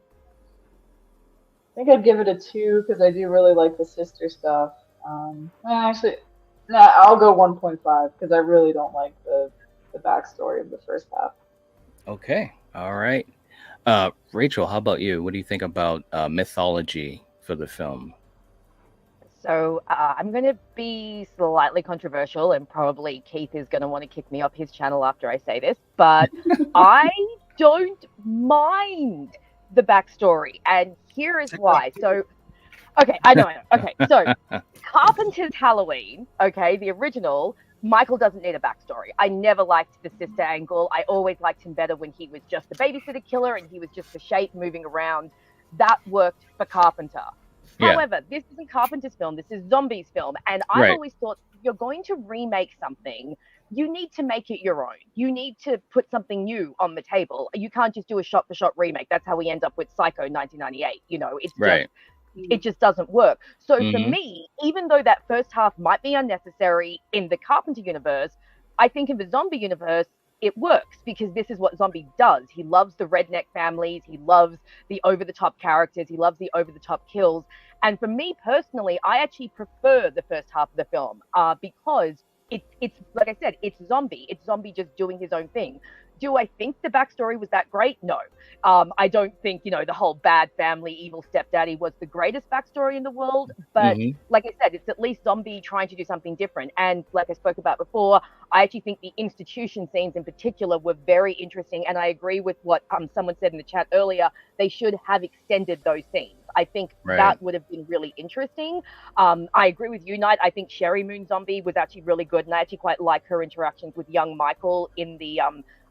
think I'd give it a 2 because I do really like the sister stuff. Actually, I'll go 1.5 because I really don't like the backstory of the first half. Okay, all right. Rachel, how about you? What do you think about mythology for the film? So I'm going to be slightly controversial, and probably Keith is going to want to kick me off his channel after I say this, but I don't mind the backstory, and here is why. So Okay, I know. Okay, so Carpenter's Halloween, okay, the original, Michael doesn't need a backstory. I never liked the sister angle. I always liked him better when he was just the babysitter killer and he was just the shape moving around. That worked for Carpenter. Yeah. However, this isn't Carpenter's film, this is Zombie's film. And I've Right. always thought if you're going to remake something, you need to make it your own. You need to put something new on the table. You can't just do a shot-for-shot remake. That's how we end up with Psycho 1998. You know, it's Right. it just doesn't work. So for Mhm. me, even though that first half might be unnecessary in the Carpenter universe, I think in the zombie universe, it works because this is what Zombie does. He loves the redneck families. He loves the over-the-top characters. He loves the over-the-top kills. And for me personally, I actually prefer the first half of the film because it's like I said, it's Zombie. It's Zombie just doing his own thing. Do I think the backstory was that great? No. I don't think, you know, the whole bad family, evil stepdaddy was the greatest backstory in the world. But Mhm. like I said, it's at least Zombie trying to do something different. And like I spoke about before, I actually think the institution scenes in particular were very interesting. And I agree with what someone said in the chat earlier. They should have extended those scenes. I think Right. that would have been really interesting. I agree with you, Knight. I think Sherry Moon Zombie was actually really good. And I actually quite like her interactions with young Michael in the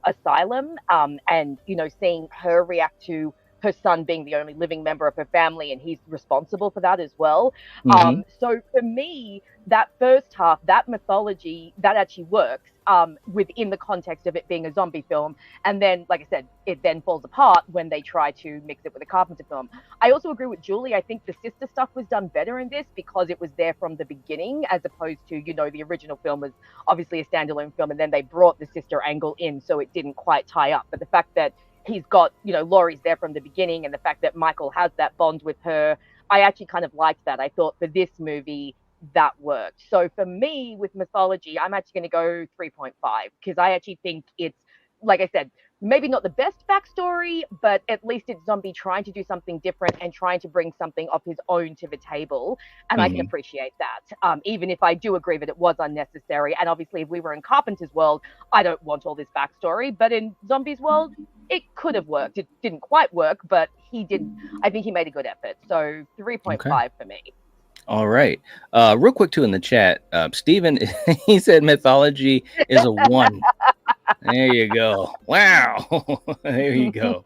asylum, and you know, seeing her react to her son being the only living member of her family and he's responsible for that as well. Mhm. So for me, that first half, that mythology, that actually works within the context of it being a zombie film. And then, like I said, it then falls apart when they try to mix it with a Carpenter film. I also agree with Julie. I think the sister stuff was done better in this because it was there from the beginning, as opposed to, you know, the original film was obviously a standalone film and then they brought the sister angle in, so it didn't quite tie up. But the fact that he's got, you know, Laurie's there from the beginning and the fact that Michael has that bond with her, I actually kind of liked that. I thought for this movie, that worked. So for me, with Mythology, I'm actually going to go 3.5 because I actually think it's, like I said, maybe not the best backstory, but at least it's Zombie trying to do something different and trying to bring something of his own to the table. And I can Mhm. appreciate that, even if I do agree that it was unnecessary. And obviously, if we were in Carpenter's world, I don't want all this backstory. But in Zombie's world, it could have worked. It didn't quite work, but he did. I think he made a good effort. So 3.5 for me. All right. Real quick too in the chat, Steven, he said Mythology is a 1. There you go. Wow. There you go.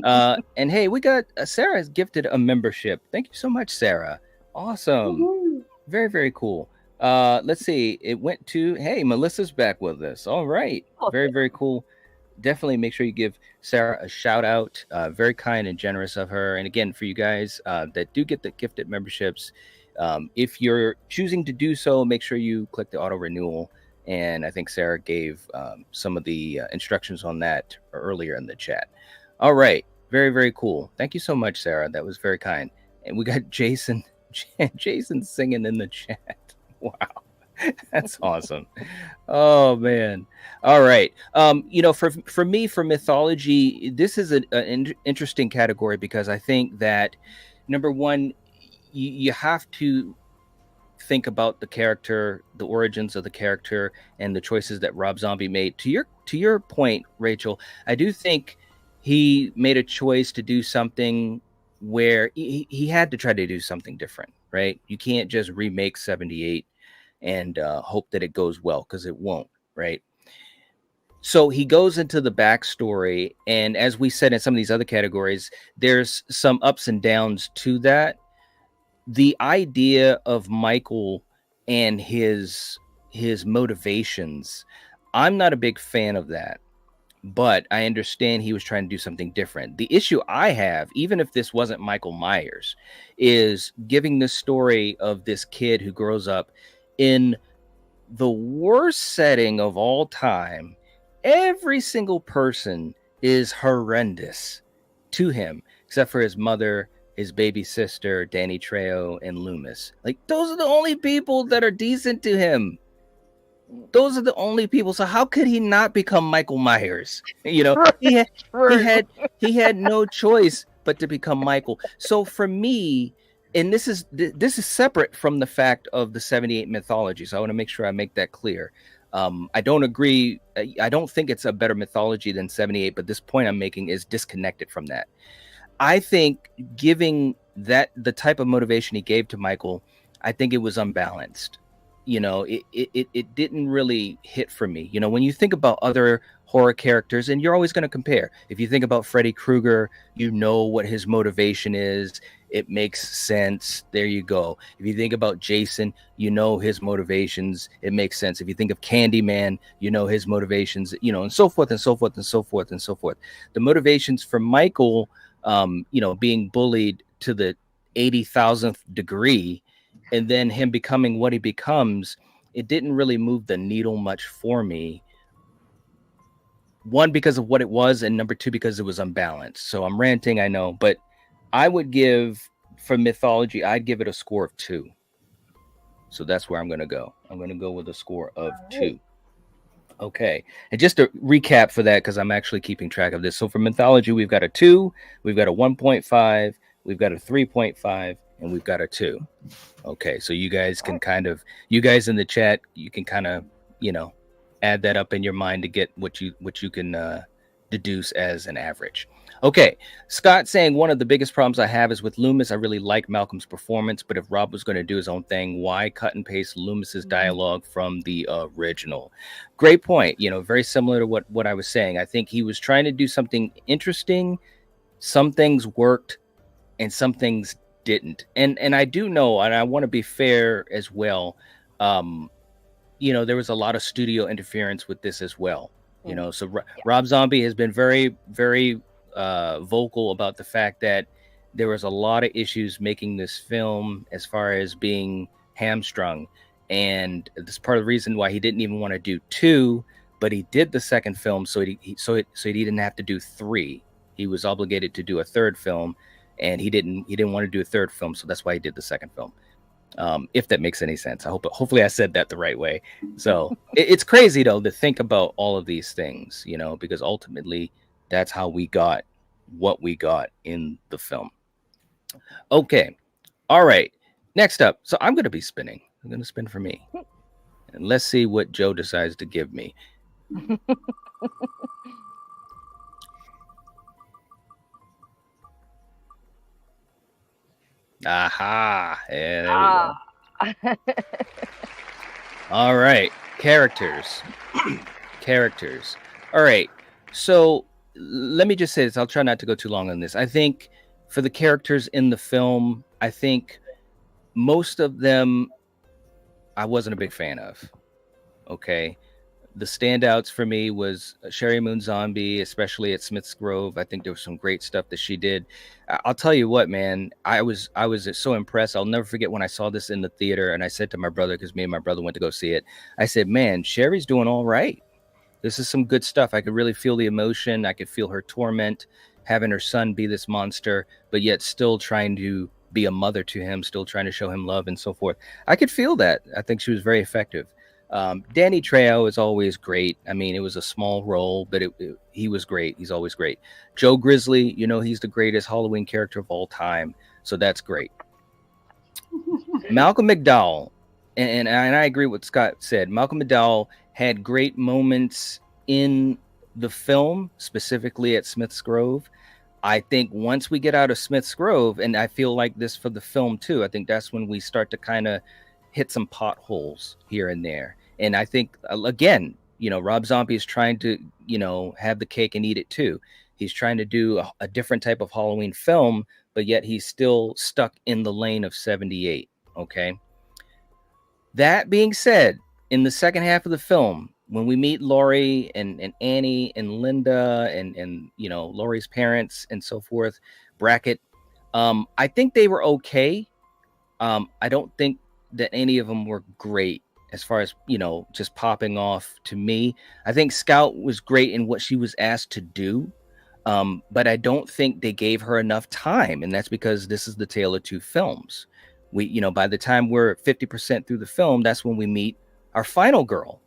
And hey, we got Sarah has gifted a membership. Thank you so much, Sarah. Awesome. Woohoo. Very, very cool. Let's see. It went to, hey, Melissa's back with us. All right. Very, very cool. Definitely make sure you give Sarah a shout out. Very kind and generous of her. And again, for you guys that do get the gifted memberships, if you're choosing to do so, make sure you click the auto renewal. And I think Sarah gave some of the instructions on that earlier in the chat. All right. Very, very cool. Thank you so much, Sarah. That was very kind. And we got Jason singing in the chat. Wow. That's awesome. Oh man. All right. You know, for me, for Mythology, this is an interesting category because I think that number one, you have to think about the character, the origins of the character, and the choices that Rob Zombie made. To your point, Rachel, I do think he made a choice to do something where he had to try to do something different, right? You can't just remake 78 and hope that it goes well, because it won't, right? So he goes into the backstory, and as we said in some of these other categories, there's some ups and downs to that. The idea of Michael and his motivations, I'm not a big fan of that, but I understand he was trying to do something different. The issue I have, even if this wasn't Michael Myers, is giving the story of this kid who grows up in the worst setting of all time. Every single person is horrendous to him, except for his mother, his baby sister, Danny Trejo, and Loomis. Like, those are the only people that are decent to him. Those are the only people. So how could he not become Michael Myers? You know, he had no choice but to become Michael. So for me, and this is separate from the fact of the 78 mythology. So I want to make sure I make that clear. I don't agree. I don't think it's a better mythology than 78, but this point I'm making is disconnected from that. I think giving that the type of motivation he gave to Michael, I think it was unbalanced. It didn't really hit for me. When you think about other horror characters, and you're always going to compare. If you think about Freddy Krueger, what his motivation is. It makes sense. There you go. If you think about Jason, his motivations. It makes sense. If you think of Candyman, his motivations, and so forth and so forth and so forth and so forth. The motivations for Michael, being bullied to the 80,000th degree, and then him becoming what he becomes, it didn't really move the needle much for me. One, because of what it was, and number two, because it was unbalanced. So I'm ranting, I know, but I would give, for Mythology, I'd give it a score of 2. So that's where I'm going to go. I'm going to go with a score of 2. Okay. And just to recap for that, because I'm actually keeping track of this. So for Mythology, we've got a 2, we've got a 1.5, we've got a 3.5, and we've got a 2. Okay. So you guys can you guys in the chat, you can kind of, add that up in your mind to get what you can deduce as an average. Okay, Scott saying, one of the biggest problems I have is with Loomis. I really like Malcolm's performance, but if Rob was going to do his own thing, why cut and paste Loomis's dialogue from the original? Great point. Very similar to what I was saying. I think he was trying to do something interesting. Some things worked and some things didn't. And I do know, and I want to be fair as well, there was a lot of studio interference with this as well. So Rob Zombie has been very, very vocal about the fact that there was a lot of issues making this film as far as being hamstrung, and this is part of the reason why he didn't even want to do 2, but he did the second film so he didn't have to do 3. He was obligated to do a third film, and he didn't want to do a third film, so that's why he did the second film. If that makes any sense. Hopefully I said that the right way. So it's crazy though to think about all of these things, because ultimately that's how we got what we got in the film. Okay. All right. Next up. So I'm going to be spinning. I'm going to spin for me. And let's see what Joe decides to give me. Aha. Yeah, there we go. All right. Characters. All right. So let me just say this. I'll try not to go too long on this. I think for the characters in the film, I think most of them I wasn't a big fan of. Okay. The standouts for me was Sherry Moon Zombie, especially at Smith's Grove. I think there was some great stuff that she did. I'll tell you what, man, I was so impressed. I'll never forget when I saw this in the theater, and I said to my brother, because me and my brother went to go see it, I said, man, Sherry's doing all right. This is some good stuff. I could really feel the emotion. I could feel her torment, having her son be this monster, but yet still trying to be a mother to him, still trying to show him love and so forth. I could feel that. I think she was very effective. Danny Trejo is always great. I mean, it was a small role, but he was great. He's always great. Joe Grizzly, he's the greatest Halloween character of all time. So that's great. Malcolm McDowell, and I agree with what Scott said. Malcolm McDowell had great moments in the film, specifically at Smith's Grove. I think once we get out of Smith's Grove, and I feel like this for the film too, I think that's when we start to kind of hit some potholes here and there. And I think, again, Rob Zombie is trying to, have the cake and eat it too. He's trying to do a different type of Halloween film, but yet he's still stuck in the lane of 78. Okay. That being said, in the second half of the film, when we meet Laurie and Annie and Linda and Laurie's parents and so forth, Brackett, I think they were okay. I don't think that any of them were great as far as, just popping off to me. I think Scout was great in what she was asked to do. But I don't think they gave her enough time. And that's because this is the tale of two films. By the time we're 50% through the film, that's when we meet our final girl,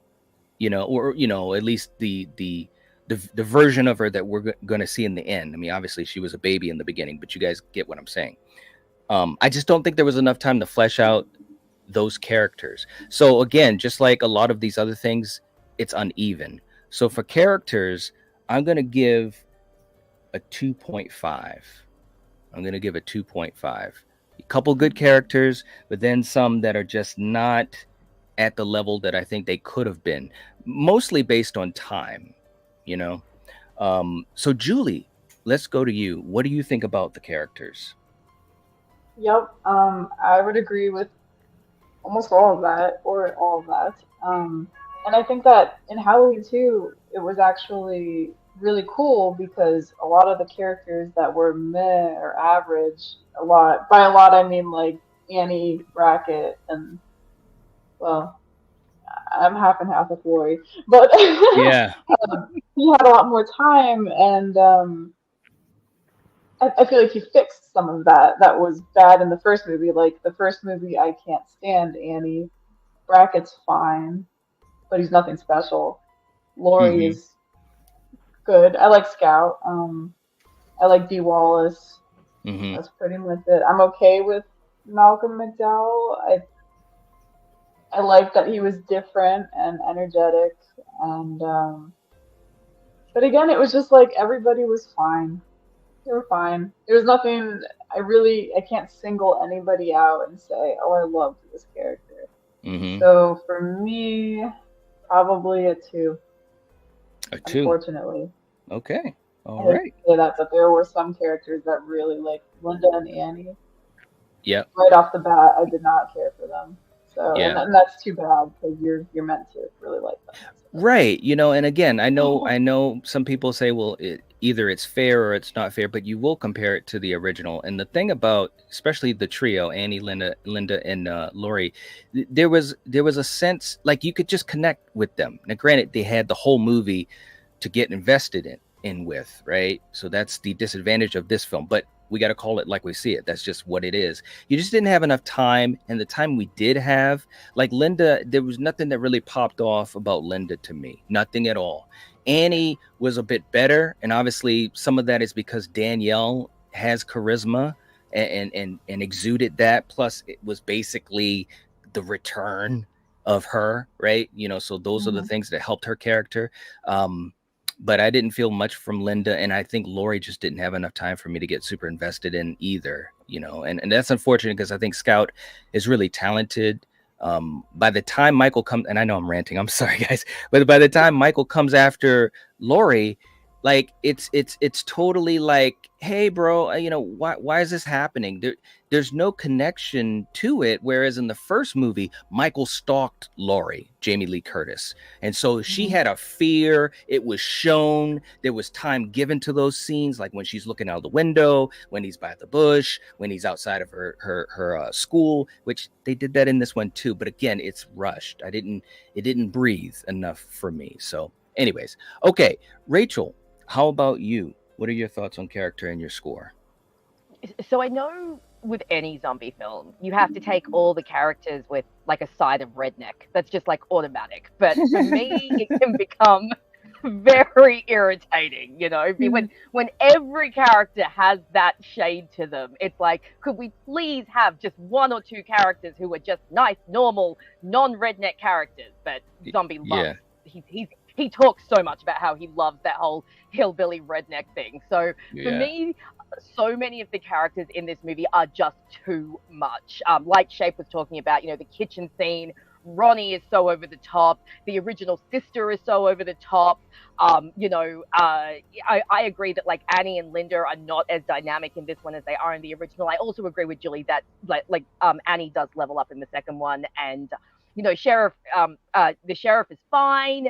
or at least the version of her that we're going to see in the end. I mean, obviously she was a baby in the beginning, but you guys get what I'm saying. I just don't think there was enough time to flesh out those characters. So again, just like a lot of these other things, it's uneven. So for characters, I'm going to give a 2.5. I'm going to give it 2.5. A couple good characters, but then some that are just not at the level that I think they could have been, mostly based on time, you know? So Julie, let's go to you. What do you think about the characters? Yep. I would agree with almost all of that, or all of that. And I think that in Halloween 2, it was actually really cool because a lot of the characters that were meh or average, a lot, by a lot I mean like Annie, Brackett, and, well, I'm half and half with Lori, but Yeah. he had a lot more time, and I feel like he fixed some of that that was bad in the first movie. Like the first movie, I can't stand Annie. Brackett's fine, but he's nothing special. Lori Mm-hmm. is good. I like Scout. I like Dee Wallace. Mm-hmm. That's pretty much it. I'm okay with Malcolm McDowell. I like that he was different and energetic, and but again, it was just like everybody was fine. They were fine. There was nothing. I can't single anybody out and say, "Oh, I loved this character." Mm-hmm. So for me, probably a 2. A 2. Unfortunately. Okay. All I hate right. to say that, but there were some characters that really, like Linda and Annie, Yep. right off the bat, I did not care for them. So, Yeah. and that's too bad because you're meant to really like them. So. Right. And again, I know some people say, well, either it's fair or it's not fair, but you will compare it to the original. And the thing about, especially the trio, Annie, Linda, and Lori, there was a sense like you could just connect with them. Now, granted, they had the whole movie to get invested in with, right? So that's the disadvantage of this film, but we got to call it like we see it. That's just what it is. You just didn't have enough time, and the time we did have, like Linda, there was nothing that really popped off about Linda to me. Nothing at all. Annie was a bit better, and obviously some of that is because Danielle has charisma and exuded that. Plus, it was basically the return of her, right? So those are the things that helped her character. But I didn't feel much from Linda, and I think Lori just didn't have enough time for me to get super invested in either, and that's unfortunate because I think Scout is really talented. By the time Michael comes, and I know I'm ranting, I'm sorry guys, but by the time Michael comes after Lori, like it's totally like, hey bro, why is this happening? There's no connection to it, whereas in the first movie Michael stalked Lori, Jamie Lee Curtis, and so she had a fear. It was shown. There was time given to those scenes, like when she's looking out the window, when he's by the bush, when he's outside of her school, which they did that in this one too, but again, it's rushed. It didn't breathe enough for me. So anyways, okay, Rachel, how about you? What are your thoughts on character and your score? So I know with any zombie film, you have to take all the characters with like a side of redneck. That's just like automatic. But for me, it can become very irritating, when every character has that shade to them. It's like, could we please have just 1 or 2 characters who are just nice, normal, non-redneck characters? But zombie loves. He talks so much about how he loves that whole hillbilly redneck thing. So for me, so many of the characters in this movie are just too much. Like Shape was talking about, the kitchen scene. Ronnie is so over the top. The original sister is so over the top. I agree that like Annie and Linda are not as dynamic in this one as they are in the original. I also agree with Julie that Annie does level up in the second one, and sheriff, the sheriff is fine.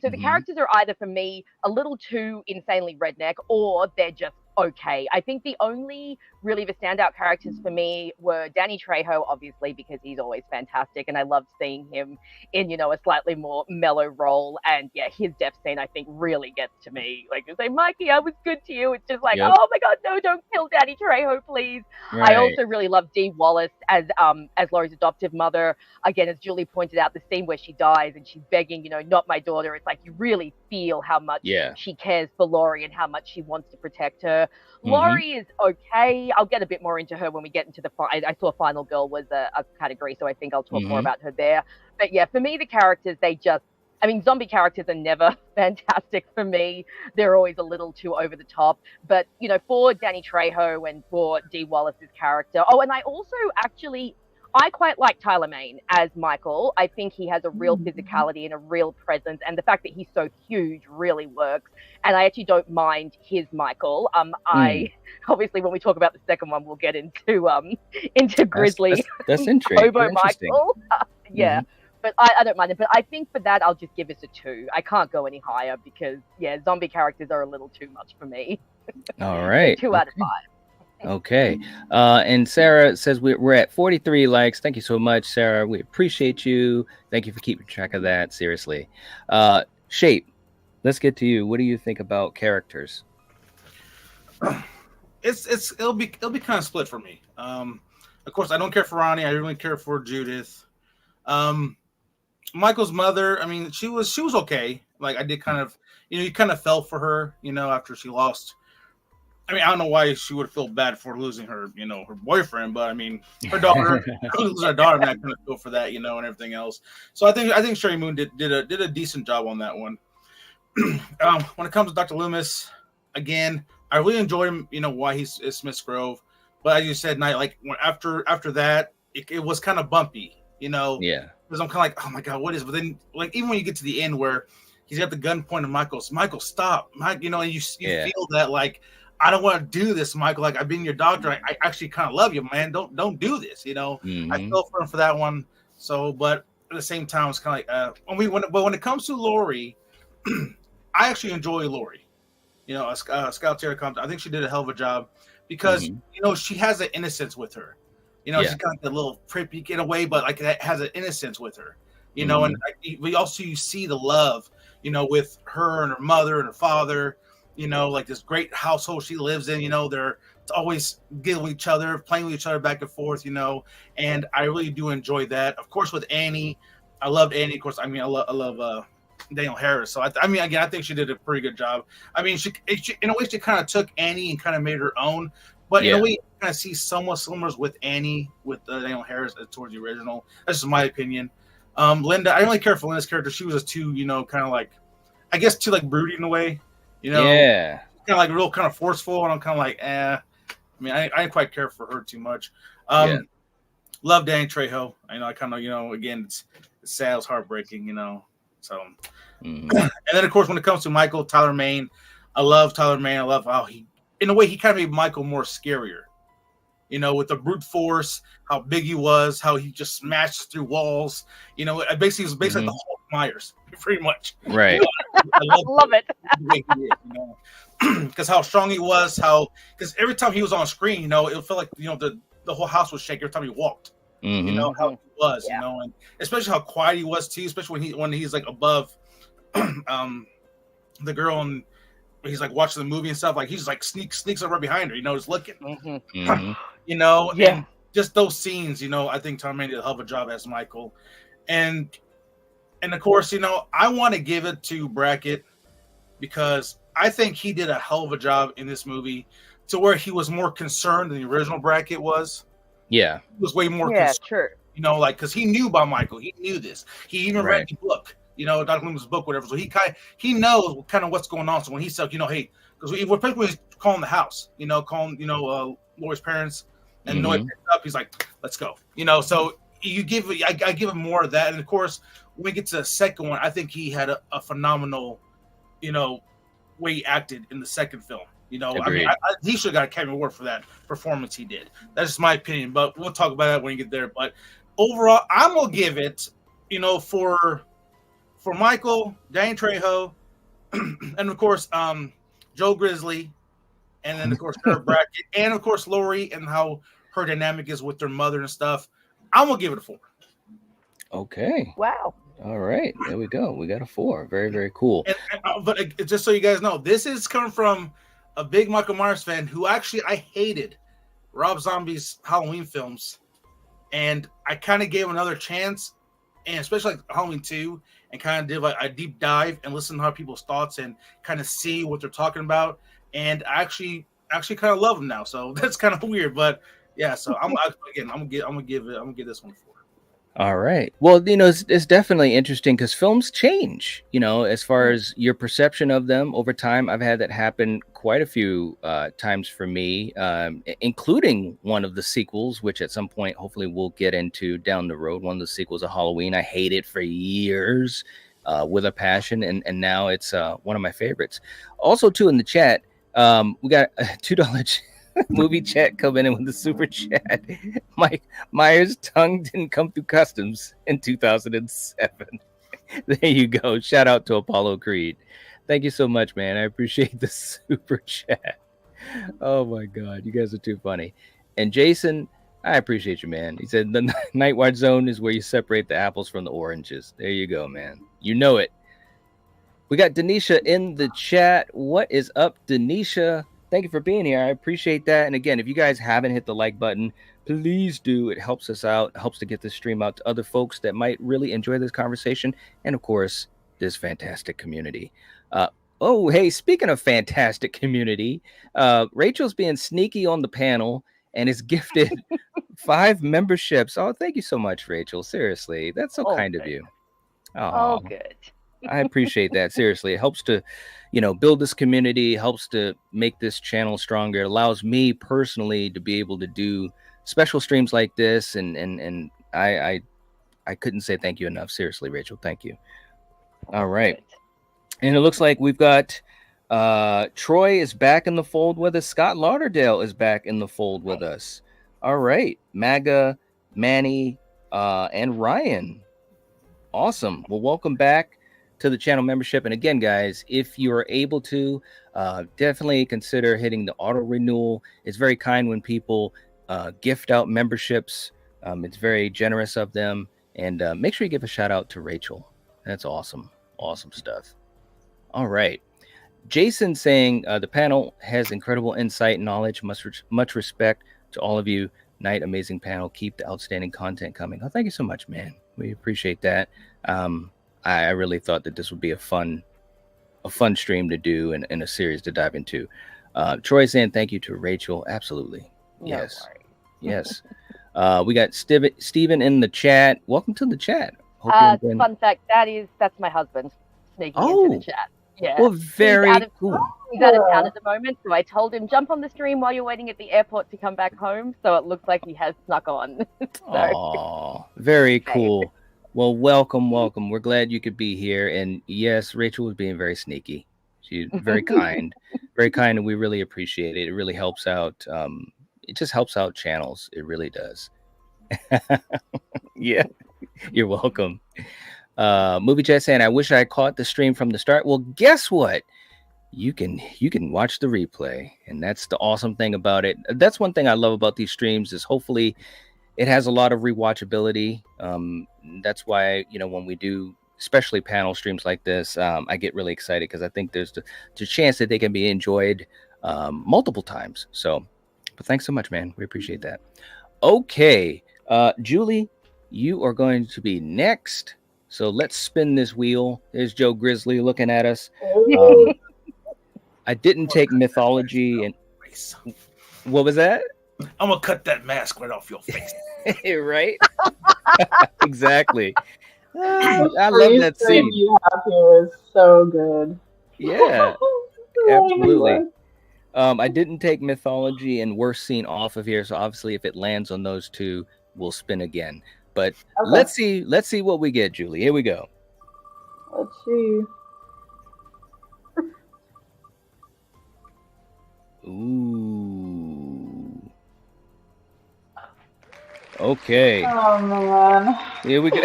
So the characters are either for me a little too insanely redneck, or they're just okay. I think the only really the standout characters for me were Danny Trejo, obviously, because he's always fantastic, and I loved seeing him in, a slightly more mellow role. And yeah, his death scene I think really gets to me. Like, you say, Mikey, I was good to you. It's just like, oh my God, no, don't kill Danny Trejo, please. Right. I also really love Dee Wallace as Laurie's adoptive mother. Again, as Julie pointed out, the scene where she dies and she's begging, not my daughter. It's like you really feel how much she cares for Laurie and how much she wants to protect her. Laurie is okay. I'll get a bit more into her when we get into I saw Final Girl was a category, so I think I'll talk more about her there. But yeah, for me, the characters, they just I mean, zombie characters are never fantastic for me. They're always a little too over the top. But, you know, for Danny Trejo and for Dee Wallace's character. Oh, and I also I quite like Tyler Mane as Michael. I think he has a real physicality and a real presence. And the fact that he's so huge really works. And I actually don't mind his Michael. I obviously, when we talk about the second one, we'll get into Grizzly. That's interesting. Hobo Michael. Yeah. But I don't mind it. But I think for that, I'll just give this a 2. I can't go any higher because, yeah, zombie characters are a little too much for me. All right. 2 out of 5. Okay. And Sarah says we're at 43 likes. Thank you so much, Sarah. We appreciate you. Thank you for keeping track of that. Seriously. Shape, let's get to you. What do you think about characters? It'll be kind of split for me. Of course, I don't care for Ronnie. I really care for Judith. Michael's mother, I mean, she was okay. Like, I did kind of, you kind of felt for her, after she lost. I mean, I don't know why she would feel bad for losing her, her boyfriend, but I mean, her daughter, losing her daughter, and I kind of feel for that, and everything else. So I think Sherry Moon did a decent job on that one. When it comes to Dr. Loomis, again, I really enjoyed him, why he's Smith's Grove. But as you said, after that, it was kind of bumpy, Yeah. Because I'm kind of like, oh my God, what is? But then, even when you get to the end where he's got the gun pointed at Michael, stop, Mike, and you feel that I don't want to do this, Michael. Like, I've been your doctor. I actually kind of love you, man. Don't do this, I felt for him for that one. So, but at the same time, it's kind of like when it comes to Lori, I actually enjoy Lori. Scout Terra Compton. I think she did a hell of a job because she has an innocence with her. She's kind of like a little trippy in a way, but that has an innocence with her. And we also see the love, with her and her mother and her father. This great household she lives in. They're always giggling each other, playing with each other back and forth. And I really do enjoy that. Of course, with Annie, I loved Annie. Of course, I mean I love Daniel Harris. So I think she did a pretty good job. I mean, she in a way she kind of took Annie and kind of made her own. But in a way, you kind of see somewhat similars with Annie, with Daniel Harris towards the original. That's just my opinion. Linda, I didn't really care for Linda's character. She was just too, kind of like, I guess too broody in a way. Yeah. Kind of real kind of forceful. And I'm kind of like, I mean, I didn't quite care for her too much. Love Danny Trejo. I kind of, again, it's sad, it's heartbreaking, So, and then of course, when it comes to Michael, Tyler Mane, I love Tyler Mane. I love how in a way, he kind of made Michael more scarier, with the brute force, how big he was, how he just smashed through walls. It was basically like the Hulk Myers, pretty much. Right. I love it. Because how strong he was, because every time he was on screen, it felt like, the whole house was shaking every time he walked. How he was, and especially how quiet he was too, especially when he's above the girl and he's watching the movie and stuff, he's sneaks up right behind her, just looking. And just those scenes, I think Tom Mann did a hell of a job as Michael. And of course, I want to give it to Brackett because I think he did a hell of a job in this movie to where he was more concerned than the original Brackett was. Yeah. He was way more concerned. True. Because he knew about Michael. He knew this. He even read the book. Dr. Loomis' book, whatever. So he knows kind of what's going on. So when he said, hey, because we're basically calling the house, calling, Lori's parents, and Noe picked up. He's like, let's go. So I give him more of that. And of course, when we get to the second one, I think he had a phenomenal, way he acted in the second film. Agreed. He should have got a Academy Award for that performance he did. That's just my opinion, but we'll talk about that when you get there. But overall, I'm gonna give it, for Michael, Danny Trejo, and of course, Joe Grizzly, and then of course Kurt Brackett, and of course Lori, and how her dynamic is with their mother and stuff. I'm gonna give it a 4. Okay. Wow. All right, there we go. We got a 4. Very, very cool. But just so you guys know, this is coming from a big Michael Myers fan who actually I hated Rob Zombie's Halloween films, and I kind of gave him another chance, and especially Halloween 2, and kind of did a deep dive and listen to how people's thoughts and kind of see what they're talking about. And I actually kind of love him now. So that's kind of weird, but yeah. So I'm gonna give this one a 4. All right. Well, it's definitely interesting because films change, as far as your perception of them over time. I've had that happen quite a few times for me, including one of the sequels, which at some point, hopefully, we'll get into down the road. One of the sequels of Halloween. I hated for years with a passion, and now it's one of my favorites. Also, too, in the chat, we got a $2 movie chat coming in with the super chat. Mike Myers' tongue didn't come through customs in 2007. There you go. Shout out to Apollo Creed. Thank you so much, man. I appreciate the super chat. Oh my God, you guys are too funny. And Jason, I appreciate you, man. He said the Night Watch zone is where you separate the apples from the oranges. There you go, man. You know it. We got Denisha in the chat. What is up, Denisha? Thank you for being here. I appreciate that. And again, if you guys haven't hit the like button, please do. It helps us out. It helps to get this stream out to other folks that might really enjoy this conversation. And of course, this fantastic community. Oh, hey, speaking of fantastic community, Rachel's being sneaky on the panel and is gifted 5 memberships. Oh, thank you so much, Rachel. Seriously, that's so kind of you. Oh, good. I appreciate that. Seriously, it helps to, build this community, helps to make this channel stronger. It allows me personally to be able to do special streams like this, and I couldn't say thank you enough. Seriously, Rachel, thank you. All right, and it looks like we've got Troy is back in the fold with us. Scott Lauderdale is back in the fold with us. All right, Maga, Manny, and Ryan. Awesome. Well, welcome back to the channel membership. And again, guys, if you are able to, definitely consider hitting the auto renewal. It's very kind when people gift out memberships. It's very generous of them. And make sure you give a shout out to Rachel. That's awesome. Awesome stuff. All right. Jason saying the panel has incredible insight and knowledge. Much respect to all of you. Night, amazing panel. Keep the outstanding content coming. Oh, thank you so much, man. We appreciate that. I really thought that this would be a fun stream to do and a series to dive into. Troy saying thank you to Rachel. Absolutely. Yes. Yes. We got Steven in the chat. Welcome to the chat. Fun fact, that's my husband sneaking into the chat. Yeah. Well, very cool. He's out of town at the moment, so I told him jump on the stream while you're waiting at the airport to come back home. So it looks like he has snuck on. Oh, very cool. Well, welcome. We're glad you could be here. And yes, Rachel was being very sneaky. She's very kind, and we really appreciate it. It really helps out. It just helps out channels. It really does. Yeah, you're welcome. Movie chat saying, I wish I caught the stream from the start. Well, guess what? You can watch the replay, and that's the awesome thing about it. That's one thing I love about these streams is hopefully it has a lot of rewatchability. That's why, when we do especially panel streams like this, I get really excited because I think there's the chance that they can be enjoyed multiple times. So, but thanks so much, man. We appreciate that. Okay, Julie, you are going to be next. So let's spin this wheel. There's Joe Grizzly looking at us. I didn't take mythology and what was that? I'm gonna cut that mask right off your face. Right? Exactly. I love that scene. You have here is so good. Yeah, absolutely. I didn't take mythology and worst scene off of here, so obviously if it lands on those two, we'll spin again. But okay. Let's see what we get, Julie. Here we go. Let's see. Ooh. Okay. Oh man. Here we go.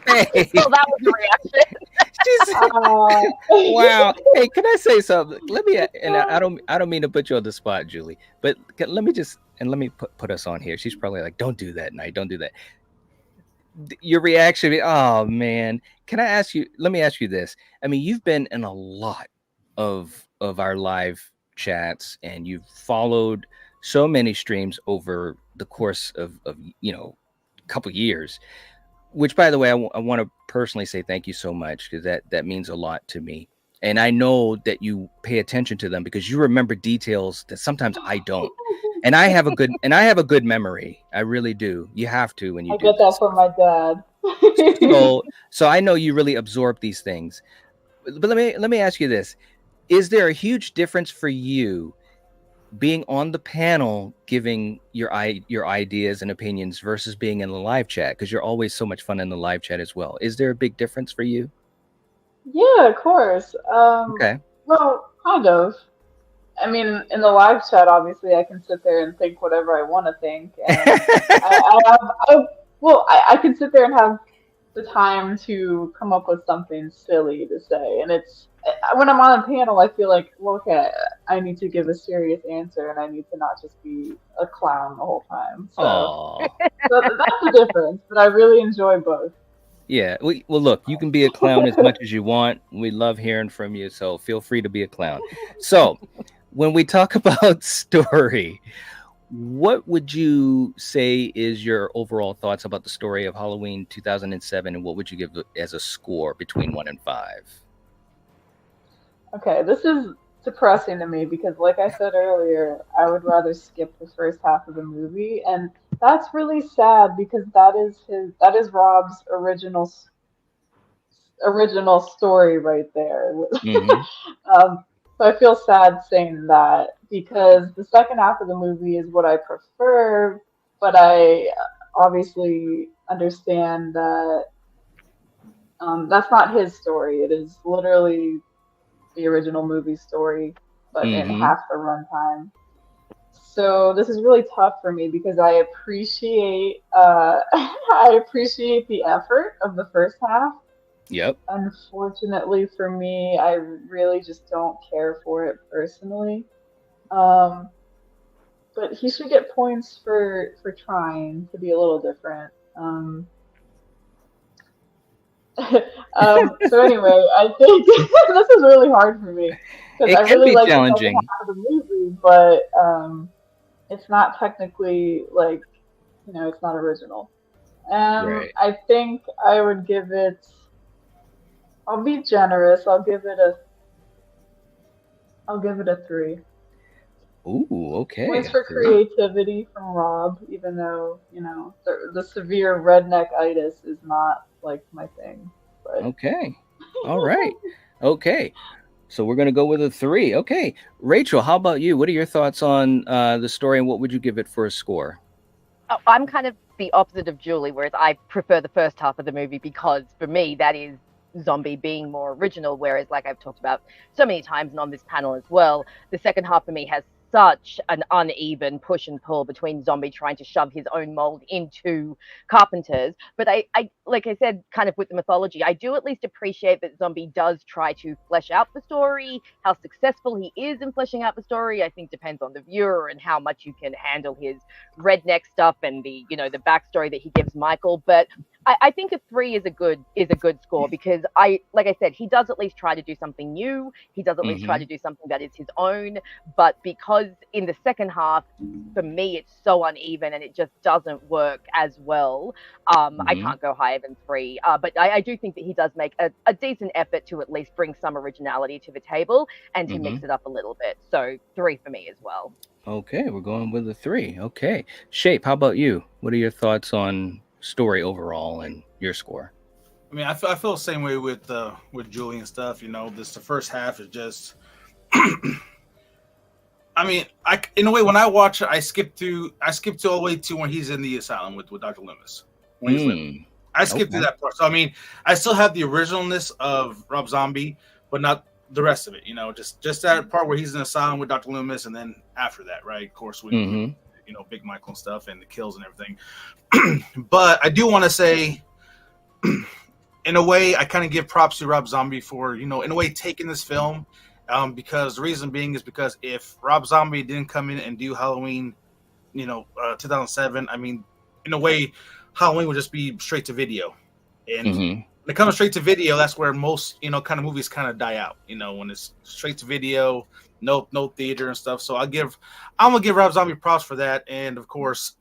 Hey. Well, that was a reaction. Wow. Hey, can I say something? Let me. And I don't mean to put you on the spot, Julie. But let me put us on here. She's probably like, "Don't do that, Night. Don't do that." Your reaction. Oh man. Can I ask you? Let me ask you this. I mean, you've been in a lot of our live chats, and you've followed so many streams over the course of a couple years. Which, by the way, I want to personally say thank you so much because that means a lot to me. And I know that you pay attention to them because you remember details that sometimes I don't. And I have a good memory. I really do. You have to when you do get that this. from my dad. So I know you really absorb these things. But let me ask you this. Is there a huge difference for you being on the panel giving your ideas and opinions versus being in the live chat? Because you're always so much fun in the live chat as well. Is there a big difference for you? Yeah, of course. Okay. Well, kind of. I mean, in the live chat, obviously, I can sit there and think whatever I want to think, and I can sit there and have the time to come up with something silly to say. And it's when I'm on a panel, I feel like, well, okay, I need to give a serious answer, and I need to not just be a clown the whole time. So, so that's the difference. But I really enjoy both. Yeah. Well, look, you can be a clown as much as you want. We love hearing from you, so feel free to be a clown. So, when we talk about story, what would you say is your overall thoughts about the story of Halloween 2007, and what would you give as a score between 1 and 5? Okay, this is depressing to me because, like I said earlier, I would rather skip the first half of the movie, and that's really sad because that is Rob's original story right there. Mm-hmm. So I feel sad saying that because the second half of the movie is what I prefer, but I obviously understand that that's not his story. It is literally the original movie story, but in Mm-hmm. half the runtime. So this is really tough for me because I appreciate I appreciate the effort of the first half. Yep. Unfortunately for me, I really just don't care for it personally. Um, but he should get points for trying to be a little different. So anyway, I think this is really hard for me because I It can really be like the second challenging. half of the movie, but it's not technically like it's not original. Right. I think I would give it. I'll be generous. I'll give it a 3. Ooh, okay. Points A for 3. creativity from Rob, even though the severe redneck-itis is not like my thing. But Okay. All right. Okay. So we're gonna go with a 3. Okay. Rachel, how about you? What are your thoughts on the story, and what would you give it for a score? I'm kind of the opposite of Julie, whereas I prefer the first half of the movie because for me that is Zombie being more original, whereas like I've talked about so many times and on this panel as well, the second half for me has such an uneven push and pull between Zombie trying to shove his own mold into Carpenter's. But I like I said, kind of with the mythology, I do at least appreciate that Zombie does try to flesh out the story. How successful he is in fleshing out the story, I think depends on the viewer and how much you can handle his redneck stuff and the the backstory that he gives Michael. But I think a 3 is a good score because like I said, he does at least try to do something new. He does at least try to do something that is his own. But because in the second half, for me, it's so uneven and it just doesn't work as well. I can't go higher than 3. But I do think that he does make a decent effort to at least bring some originality to the table and to mix it up a little bit. So 3 for me as well. Okay, we're going with a 3. Okay. Shape, how about you? What are your thoughts on story overall and your score? I mean, I feel the same way with Julie and stuff. The first half is just. I mean, in a way, when I watch it, I skip to all the way to when he's in the asylum with Dr. Loomis when he's living. I skipped through that part. So I mean, I still have the originalness of Rob Zombie, but not the rest of it. Just that part where he's in the asylum with Dr. Loomis, and then after that, right? Of course, with Big Michael and stuff, and the kills and everything. But I do want to say, in a way, I kind of give props to Rob Zombie for in a way taking this film. Because the reason being is because if Rob Zombie didn't come in and do Halloween, 2007, I mean, in a way, Halloween would just be straight to video. And when it comes straight to video, that's where most, kind of movies kind of die out, when it's straight to video, no theater and stuff. So I'm going to give Rob Zombie props for that. And of course,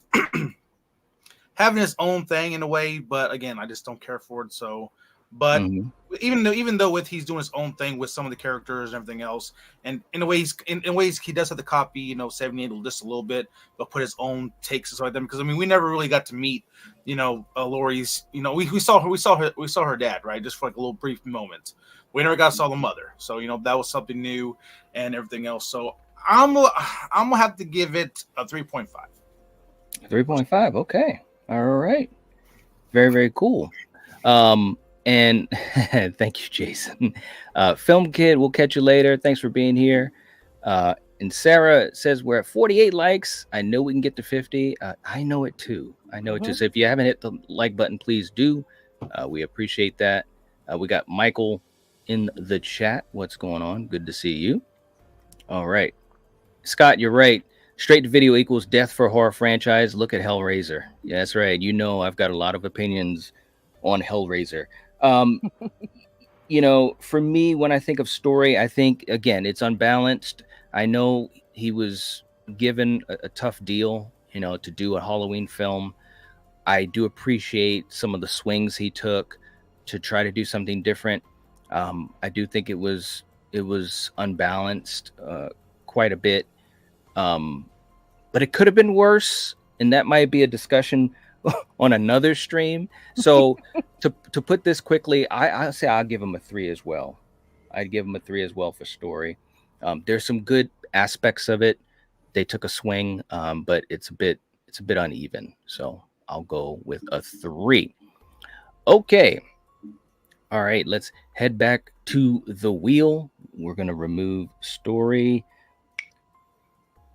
having his own thing in a way, but again, I just don't care for it. So But Mhm. even though with he's doing his own thing with some of the characters and everything else, and in ways he does have to copy 78 just a little bit, but put his own takes and stuff like that. Because I mean, we never really got to meet Laurie's. We saw her dad, right, just for like a little brief moment. We never got to saw the mother, so that was something new and everything else. So I'm gonna have to give it a 3.5. 3.5. Okay. All right. Very, very cool. And thank you, Jason. Film Kid, we'll catch you later. Thanks for being here. And Sarah says we're at 48 likes. I know we can get to 50. I know it too. So if you haven't hit the like button, please do. We appreciate that. We got Michael in the chat. What's going on? Good to see you. All right. Scott, you're right. Straight to video equals death for a horror franchise. Look at Hellraiser. Yeah, that's right. I've got a lot of opinions on Hellraiser. For me, when I think of story, I think, again, it's unbalanced. I know he was given a tough deal, to do a Halloween film. I do appreciate some of the swings he took to try to do something different. I do think it was unbalanced quite a bit. But it could have been worse, and that might be a discussion on another stream. So to put this quickly, I'll say I'll give him a 3 as well. I'd give him a 3 as well for story. There's some good aspects of it. They took a swing, but it's a bit uneven. So I'll go with a 3. Okay. All right, let's head back to the wheel. We're going to remove story.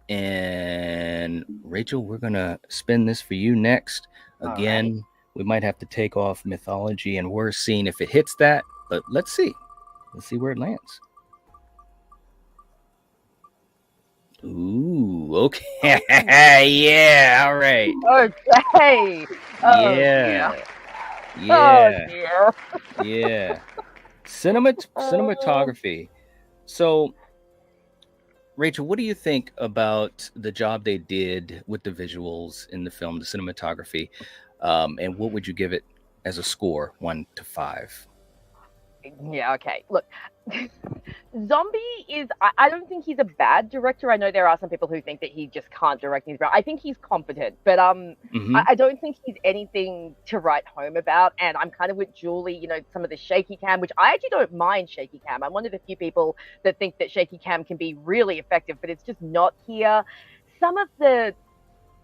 And Rachel, we're going to spin this for you next. Again, we might have to take off mythology and worst scene if it hits that, but let's see. Let's see where it lands. Ooh, okay. Yeah, all right. Okay. Oh, Yeah. dear. Yeah. Oh, dear. Yeah. Cinematography. So, Rachel, what do you think about the job they did with the visuals in the film, the cinematography? And what would you give it as a score, 1 to 5? Yeah, okay. Look, Zombie is, I don't think he's a bad director. I know there are some people who think that he just can't direct. I think he's competent, but I don't think he's anything to write home about. And I'm kind of with Julie, some of the shaky cam, which I actually don't mind shaky cam. I'm one of the few people that think that shaky cam can be really effective, but it's just not here. Some of the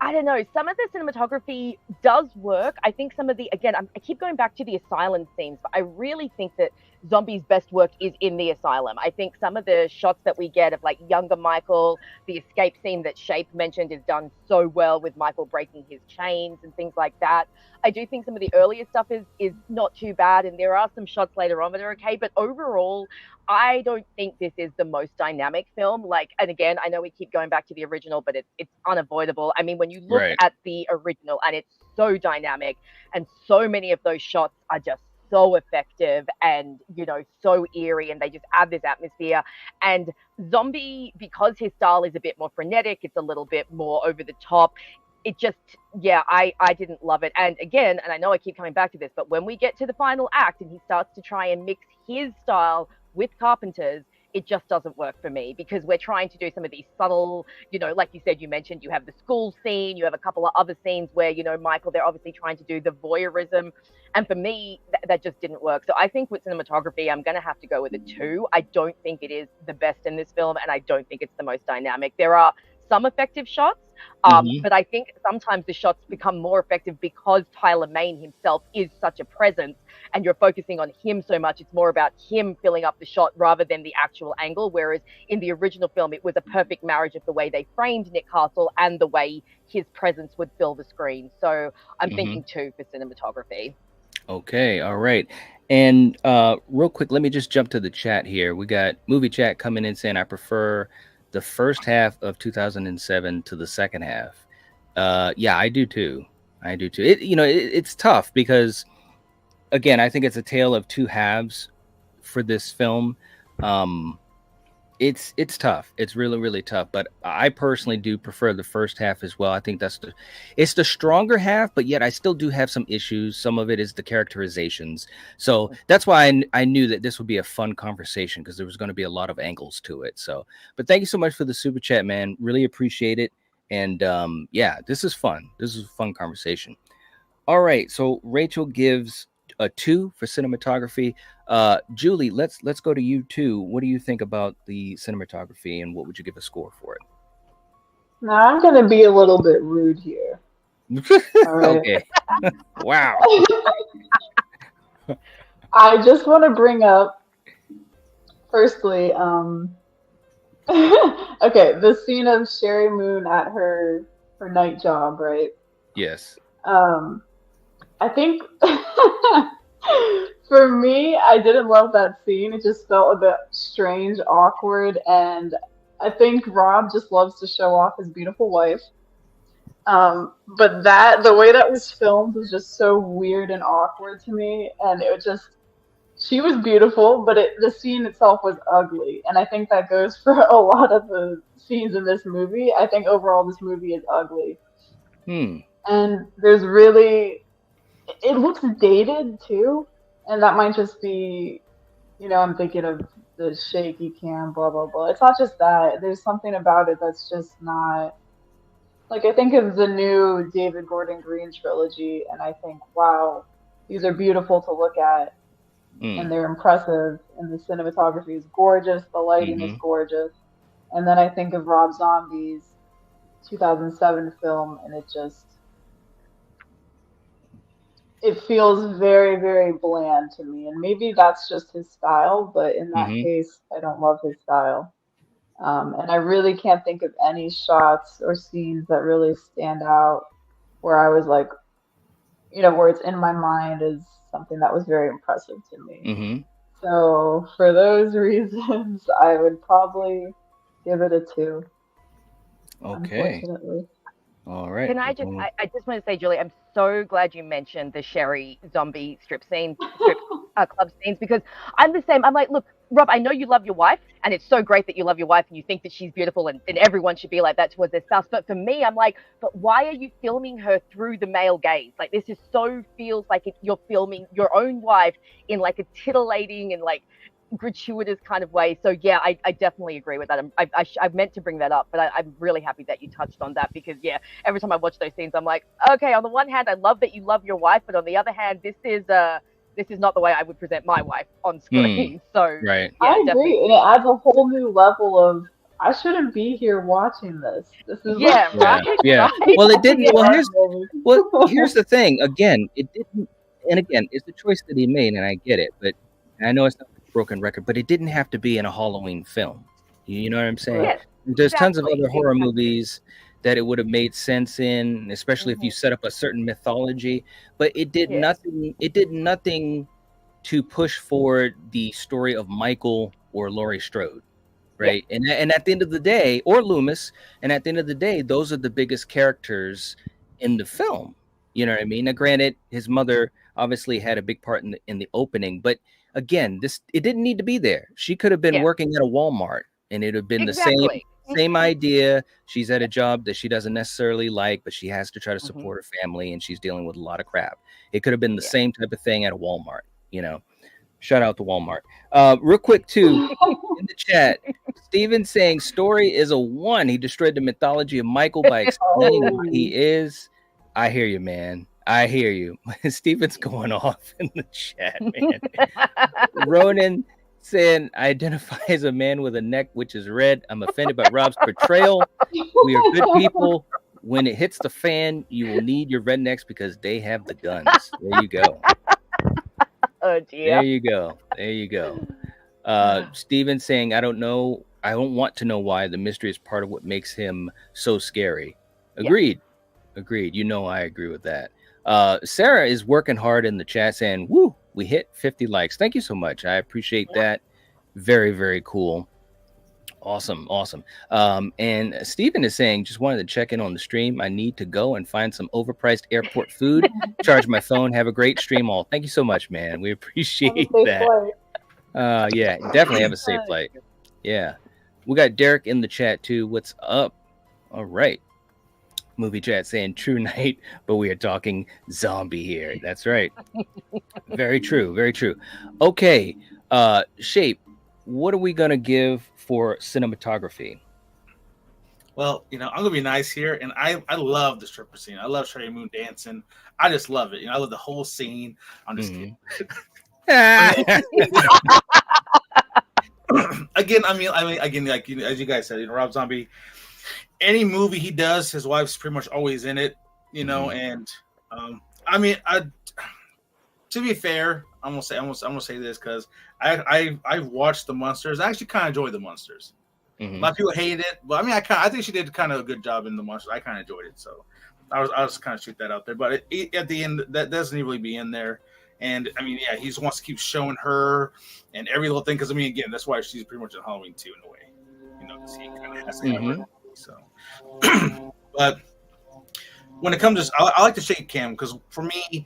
cinematography does work. I think some of the, again, I keep going back to the asylum scenes, but I really think that Zombie's best work is in the asylum. I think some of the shots that we get of like younger Michael, the escape scene that Shape mentioned is done so well with Michael breaking his chains and things like that. I do think some of the earlier stuff is not too bad, and there are some shots later on that are okay, but overall, I don't think this is the most dynamic film. And again, I know we keep going back to the original, but it's unavoidable. I mean, when you look at the original, and it's so dynamic, and so many of those shots are just so effective and so eerie, and they just add this atmosphere. And Zombie, because his style is a bit more frenetic, it's a little bit more over the top. It just, I didn't love it. And again, and I know I keep coming back to this, but when we get to the final act and he starts to try and mix his style with Carpenter's, it just doesn't work for me, because we're trying to do some of these subtle, like you said, you mentioned you have the school scene, you have a couple of other scenes where, Michael, they're obviously trying to do the voyeurism. And for me, that just didn't work. So I think with cinematography, I'm going to have to go with a 2. I don't think it is the best in this film, and I don't think it's the most dynamic. There are some effective shots, but I think sometimes the shots become more effective because Tyler Mane himself is such a presence, and you're focusing on him so much. It's more about him filling up the shot rather than the actual angle. Whereas in the original film, it was a perfect marriage of the way they framed Nick Castle and the way his presence would fill the screen. So I'm thinking 2 for cinematography. Okay, all right. And real quick, let me just jump to the chat here. We got Movie Chat coming in saying, I prefer the first half of 2007 to the second half. Yeah, I do too. It's tough because, again, I think it's a tale of two halves for this film. It's tough. It's really tough. But I personally do prefer the first half as well. I think it's the stronger half, but yet I still do have some issues. Some of it is the characterizations. So that's why I knew that this would be a fun conversation, because there was going to be a lot of angles to it. So, but thank you so much for the super chat, man. Really appreciate it. And yeah, this is fun. This is a fun conversation. All right. So Rachel gives a 2 for cinematography. Julie, let's go to you too. What do you think about the cinematography, and what would you give a score for it? Now I'm gonna be a little bit rude here. All right. Okay. Wow. I just want to bring up, firstly, okay, the scene of Sherry Moon at her night job, right? Yes. I think for me, I didn't love that scene. It just felt a bit strange, awkward, and I think Rob just loves to show off his beautiful wife. But the way that was filmed was just so weird and awkward to me, and she was beautiful, but the scene itself was ugly, and I think that goes for a lot of the scenes in this movie. I think overall this movie is ugly. And there's really, it looks dated too, and that might just be, I'm thinking of the shaky cam, blah blah blah. It's not just that. There's something about it that's just not, like, I think of the new David Gordon Green trilogy, and I think, wow, these are beautiful to look at, and they're impressive, and the cinematography is gorgeous, the lighting is gorgeous. And then I think of Rob Zombie's 2007 film, and it feels very, very bland to me. And maybe that's just his style, but in that case, I don't love his style. And I really can't think of any shots or scenes that really stand out where I was like, where it's in my mind as something that was very impressive to me. So for those reasons, I would probably give it a 2. Okay. Unfortunately. All right. Can I just want to say, Julie, I'm so glad you mentioned the Sherry zombie club scenes, because I'm the same. I'm like, look, Rob, I know you love your wife, and it's so great that you love your wife and you think that she's beautiful, and everyone should be like that towards their spouse. But for me, I'm like, but why are you filming her through the male gaze? Like, this feels like you're filming your own wife in like a titillating and like gratuitous kind of way. So yeah, I definitely agree with that. I meant to bring that up, but I'm really happy that you touched on that, because yeah, every time I watch those scenes, I'm like, okay, on the one hand, I love that you love your wife, but on the other hand, this is not the way I would present my wife on screen. So right. Yeah, I agree, definitely. And it adds a whole new level of, I shouldn't be here watching this. This is right. Well, it didn't. Well, here's the thing. Again, it didn't. And again, it's the choice that he made, and I get it. But I know it's not a broken record, but it didn't have to be in a Halloween film. You know what I'm saying? Yes, there's tons of other horror movies that it would have made sense in, especially if you set up a certain mythology. But it did nothing. It did nothing to push forward the story of Michael or Laurie Strode, right? And at the end of the day, or Loomis, and at the end of the day, those are the biggest characters in the film. You know what I mean? Now, granted, his mother obviously had a big part in the opening, but again, it didn't need to be there. She could have been working at a Walmart, and it would have been the same idea. She's at a job that she doesn't necessarily like, but she has to try to support her family, and she's dealing with a lot of crap. It could have been the same type of thing at a Walmart. Shout out to Walmart. Real quick too, in the chat, Steven saying story is a 1. He destroyed the mythology of Michael by explaining who he is. I hear you, man. I hear you. Steven's going off in the chat, man. Ronan saying, I identify as a man with a neck which is red. I'm offended by Rob's portrayal. We are good people. When it hits the fan, you will need your rednecks because they have the guns. There you go. Oh dear. There you go. There you go. Steven saying, I don't know. I don't want to know why. The mystery is part of what makes him so scary. Agreed. Agreed. I agree with that. Sarah is working hard in the chat saying, woo, we hit 50 likes. Thank you so much. I appreciate that. Very, very cool. Awesome. And Steven is saying, just wanted to check in on the stream. I need to go and find some overpriced airport food, charge my phone, have a great stream all. Thank you so much, man. We appreciate that. Yeah, definitely have a safe flight. Yeah. We got Derek in the chat too. What's up? All right. Movie chat saying true night, but we are talking zombie here. That's right. Very true. Very true. Okay. Shape, what are we gonna give for cinematography? Well, I'm gonna be nice here, and I love the stripper scene. I love Sherry Moon dancing. I just love it. I love the whole scene. I'm just kidding. Again, like as you guys said, Rob Zombie. Any movie he does, his wife's pretty much always in it. And to be fair, I'm gonna say this because I've watched the Monsters. I actually kind of enjoyed the Monsters. A lot of people hated it, but I think she did kind of a good job in the Monsters. I kind of enjoyed it, so I was kind of shoot that out there. But at the end, that doesn't really be in there. And he just wants to keep showing her and every little thing because again, that's why she's pretty much in Halloween 2 in a way. Because he kind of has to have her. So, but when it comes to, I like the shake cam because for me,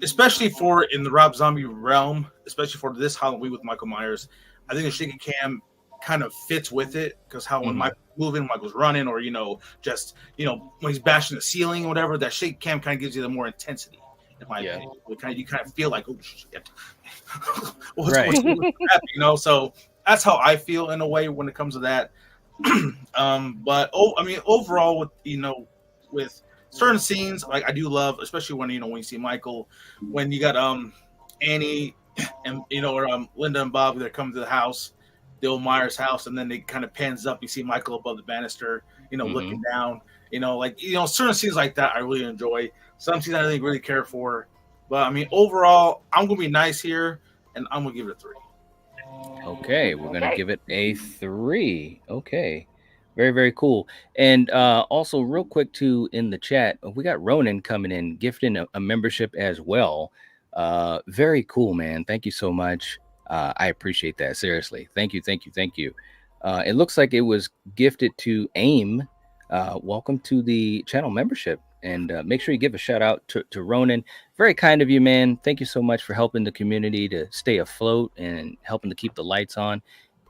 especially for in the Rob Zombie realm, especially for this Halloween with Michael Myers, I think the shaky cam kind of fits with it because how when Michael's moving, Michael's running, or just when he's bashing the ceiling or whatever, that shake cam kind of gives you the more intensity. In my opinion, you kind of feel like, oh shit, what's happening, So that's how I feel in a way when it comes to that. But overall, with certain scenes, like I do love, especially when when you see Michael, when you got Annie and or Linda and Bob, they're coming to the house, the old Myers house, and then they kind of pans up. You see Michael above the banister, looking down. Certain scenes like that I really enjoy. Some scenes I didn't really care for, but overall, I'm gonna be nice here, and I'm gonna give it a 3. Okay, we're gonna give it a 3. Okay, very, very cool. And also, real quick too, in the chat, we got Ronan coming in, gifting a membership as well. Very cool, man. Thank you so much. I appreciate that. Seriously, thank you. It looks like it was gifted to AIM. Welcome to the channel membership. And make sure you give a shout out to Ronan. Very kind of you, man. Thank you so much for helping the community to stay afloat and helping to keep the lights on.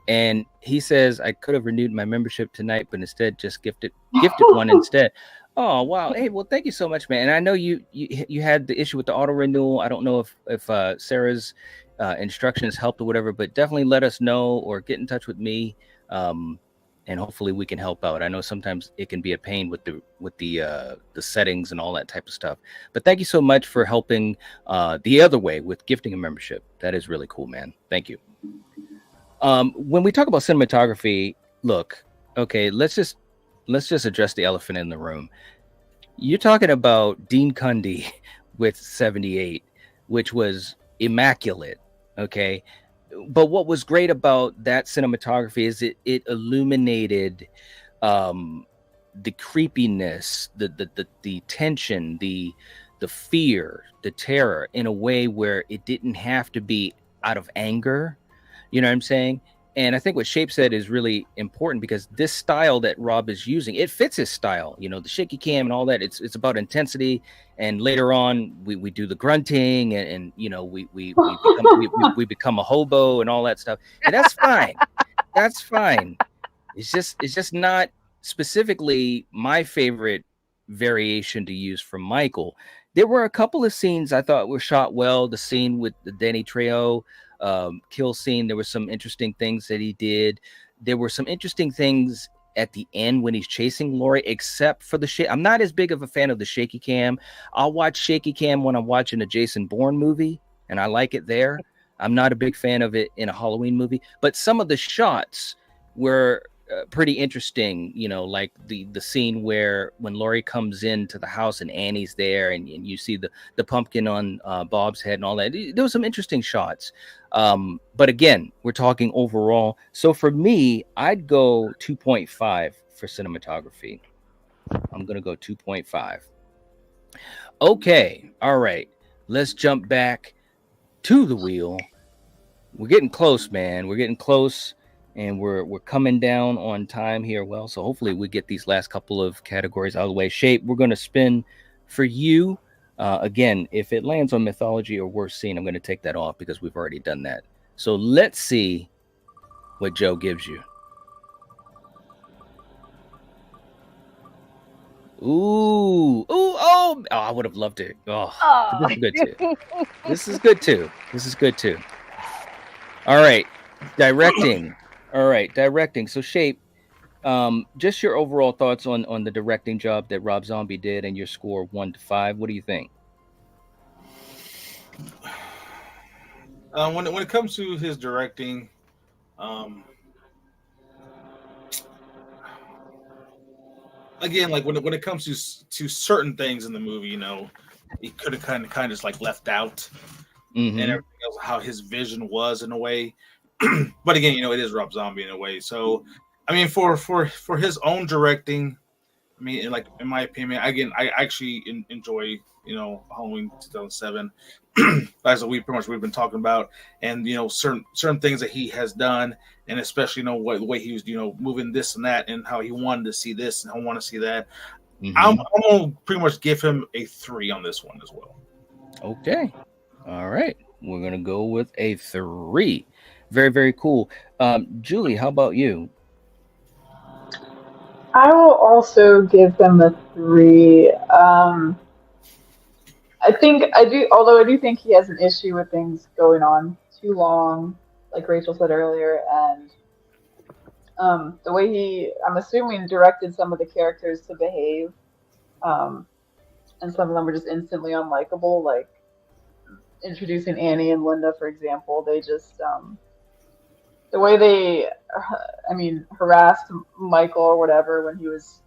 And he says, I could have renewed my membership tonight, but instead just gifted one instead. Oh, wow. Hey, well, thank you so much, man. And I know you had the issue with the auto renewal. I don't know if Sarah's instructions helped or whatever, but definitely let us know or get in touch with me. And hopefully we can help out. I know sometimes it can be a pain with the settings and all that type of stuff. But thank you so much for helping the other way with gifting a membership. That is really cool, man. Thank you. When we talk about cinematography, look, okay, let's just address the elephant in the room. You're talking about Dean Cundey with 78, which was immaculate, okay? But what was great about that cinematography is it illuminated the creepiness, the tension, the fear, the terror in a way where it didn't have to be out of anger. You know what I'm saying? And I think what Shape said is really important because this style that Rob is using, it fits his style. The shaky cam and all that. It's about intensity. And later on, we do the grunting and we become a hobo and all that stuff. And that's fine. That's fine. It's just not specifically my favorite variation to use from Michael. There were a couple of scenes I thought were shot well. The scene with the Danny Trejo kill scene, there were some interesting things that he did. There were some interesting things at the end when he's chasing Laurie, except for the shit. I'm not as big of a fan of the shaky cam. I'll watch shaky cam when I'm watching a Jason Bourne movie, and I like it there. I'm not a big fan of it in a Halloween movie, but some of the shots were pretty interesting, like the scene where when Laurie comes into the house and Annie's there and you see the pumpkin on Bob's head and all that. There was some interesting shots. But again, we're talking overall. So for me, I'd go 2.5 for cinematography. I'm going to go 2.5. Okay. All right. Let's jump back to the wheel. We're getting close, man. We're getting close. And we're coming down on time here. Well, so hopefully we get these last couple of categories out of the way. Shape, we're going to spin for you. Again, if it lands on mythology or worst scene, I'm going to take that off because we've already done that. So let's see what Joe gives you. I would have loved it. Oh, Oh. this is good too. This is good too. This is good too. All right, directing. All right, directing. So, Shape, just your overall thoughts on the directing job that Rob Zombie did, and your score 1 to 5. What do you think? When it comes to his directing, again, like when it comes to certain things in the movie, you know, he could have kind of just like left out and everything else, how his vision was in a way. But again, you know, it is Rob Zombie in a way. So, I mean, for his own directing, I mean, like in my opinion, again, I actually enjoy, you know, Halloween 2007. As we've been talking about, and you know, certain things that he has done, and especially, you know, the way he was, you know, moving this and that, and how he wanted to see this and I want to see that. I'm gonna pretty much give him a 3 on this one as well. Okay, all right, we're gonna go with a 3. Very, very cool. Julie, how about you? I will also give him a 3. I think I do, although I do think he has an issue with things going on too long, like Rachel said earlier, and the way I'm assuming, directed some of the characters to behave, and some of them were just instantly unlikable, like introducing Annie and Linda, for example. They just, the way they, harassed Michael or whatever when he was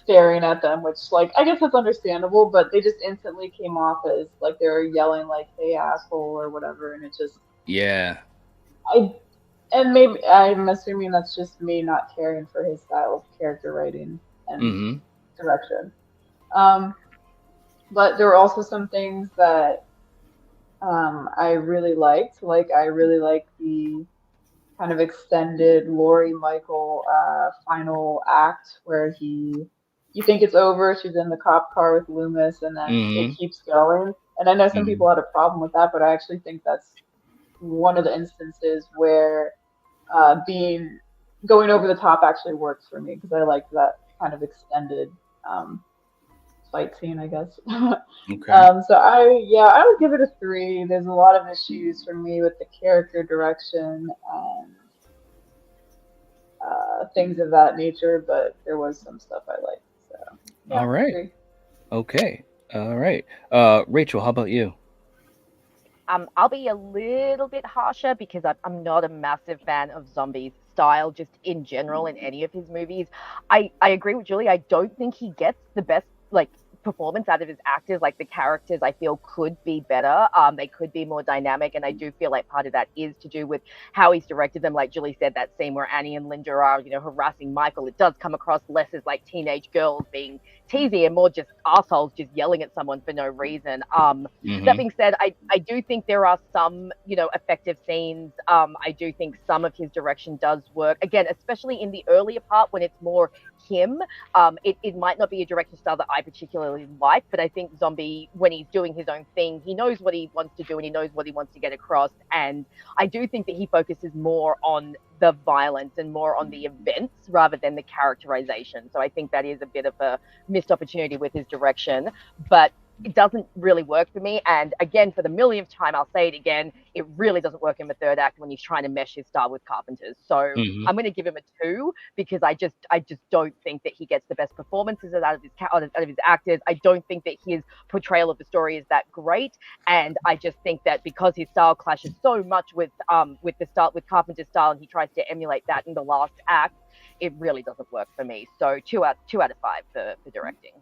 staring at them, which, like, I guess that's understandable, but they just instantly came off as like they were yelling like, "Hey, asshole," or whatever, and it just, Yeah. And maybe I'm assuming that's just me not caring for his style of character writing and direction. But there were also some things that I really liked. Like, I really liked the kind of extended Laurie Michael final act where you think it's over, she's in the cop car with Loomis, and then it keeps going. And I know some people had a problem with that, but I actually think that's one of the instances where going over the top actually works for me, because I like that kind of extended fight scene, I guess. Okay. So I would give it a 3. There's a lot of issues for me with the character direction and things of that nature, but there was some stuff I liked. So yeah, all right. 3. Okay. All right. Rachel, how about you? I'll be a little bit harsher because I'm not a massive fan of Zombie's style, just in general, in any of his movies. I agree with Julie. I don't think he gets the best, like, performance out of his actors. Like, the characters, I feel, could be better. They could be more dynamic, and I do feel like part of that is to do with how he's directed them. Like Julie said, that scene where Annie and Linda are, you know, harassing Michael, it does come across less as like teenage girls being teasy and more just assholes just yelling at someone for no reason. That being said, I do think there are some, you know, effective scenes. I do think some of his direction does work, again, especially in the earlier part when it's more him. It might not be a direction style that I particularly like, but I think Zombie, when he's doing his own thing, he knows what he wants to do and he knows what he wants to get across. And I do think that he focuses more on the violence and more on the events rather than the characterization. So I think that is a bit of a missed opportunity with his direction, but it doesn't really work for me. And again, for the millionth time, I'll say it again, it really doesn't work in the third act when he's trying to mesh his style with Carpenter's. So I'm going to give him a 2 because I just don't think that he gets the best performances out of his actors. I don't think that his portrayal of the story is that great, and I just think that because his style clashes so much with Carpenter's style, and he tries to emulate that in the last act, it really doesn't work for me. So 2 out of 5 for directing.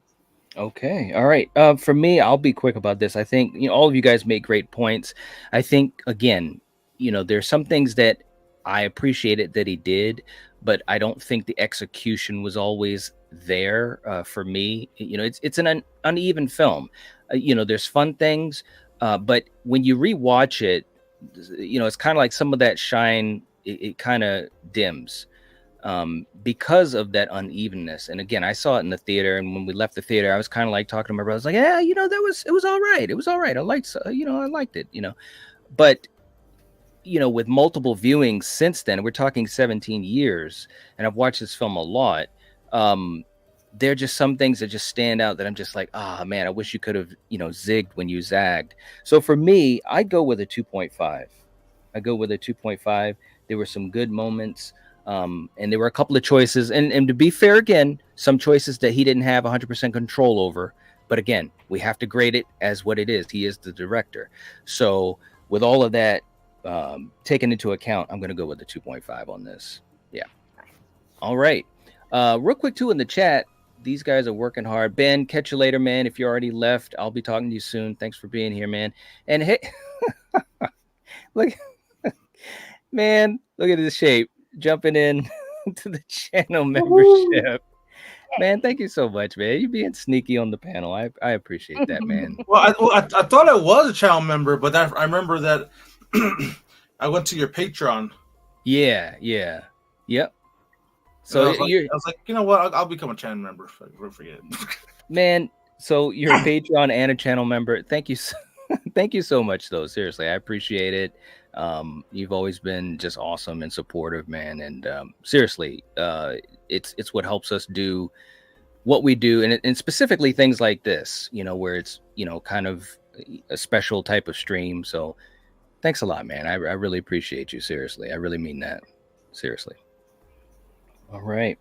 Okay. All right. For me, I'll be quick about this. I think, you know, all of you guys make great points. I think, again, you know, there's some things that I appreciated that he did, but I don't think the execution was always there for me. You know, it's an uneven film. You know, there's fun things, but when you rewatch it, you know, it's kind of like some of that shine, it kind of dims. Because of that unevenness. And again, I saw it in the theater, and when we left the theater, I was kind of like talking to my brother. I was like, yeah, you know, it was all right. It was all right. I liked it, you know, but you know, with multiple viewings since then, we're talking 17 years, and I've watched this film a lot. there are just some things that just stand out that I'm just like, ah, man, I wish you could have, zigged when you zagged. So for me, I go with a 2.5. I go with a 2.5. There were some good moments. And there were a couple of choices. And to be fair, again, some choices that he didn't have 100% control over. But again, we have to grade it as what it is. He is the director. So with all of that taken into account, I'm going to go with the 2.5 on this. Yeah. All right. Real quick, too, in the chat, these guys are working hard. Ben, catch you later, man. If you already left, I'll be talking to you soon. Thanks for being here, man. And hey, look, man, look at this shape. Jumping in to the channel membership. Man, thank you so much, man. You being sneaky on the panel. I appreciate that, man. Well, I thought I was a channel member, but I remember that I went to your Patreon. Yeah. Yep. So I was like, you know what? I'll become a channel member. Forget it. Man, so you're a Patreon and a channel member. Thank you. Thank you so much, though. Seriously, I appreciate it. You've always been just awesome and supportive, man. And seriously, it's what helps us do what we do, and specifically things like this, where it's kind of a special type of stream. So thanks a lot, man. I really appreciate you. Seriously, I really mean that. Seriously. All right.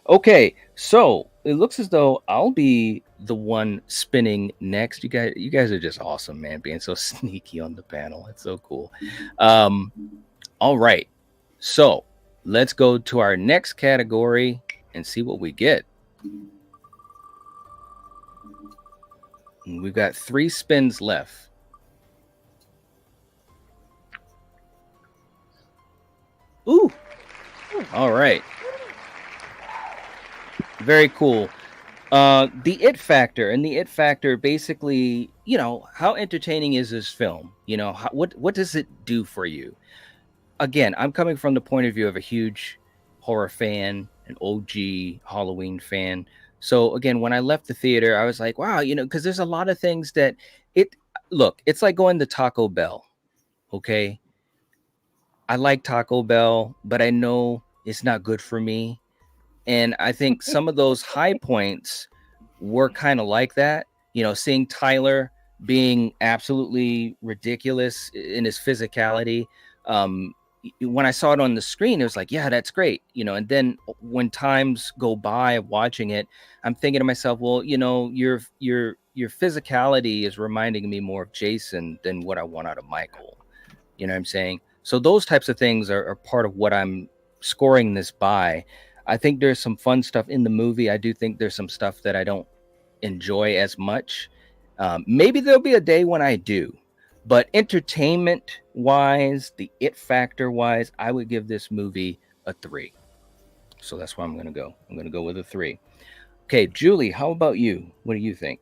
Okay, so it looks as though I'll be the one spinning next. You guys are just awesome, man, being so sneaky on the panel. It's so cool. All right, so let's go to our next category and see what we get. And we've got 3 spins left. Ooh. All right. Very cool. The It Factor, and the It Factor basically, how entertaining is this film? What does it do for you? Again, I'm coming from the point of view of a huge horror fan, an OG Halloween fan. So again, when I left the theater, I was like, wow, because there's a lot of things that it's like going to Taco Bell. Okay. I like Taco Bell, but I know it's not good for me. And I think some of those high points were kind of like that, seeing Tyler being absolutely ridiculous in his physicality. When I saw it on the screen, it was like, yeah, that's great. And then when times go by watching it, I'm thinking to myself, well, your physicality is reminding me more of Jason than what I want out of Michael. You know what I'm saying? So those types of things are part of what I'm scoring this by. I think there's some fun stuff in the movie. I do think there's some stuff that I don't enjoy as much. Maybe there'll be a day when I do. But entertainment wise, the It Factor wise, I would give this movie a 3. So that's where I'm going to go. I'm going to go with a 3. Okay, Julie, how about you? What do you think?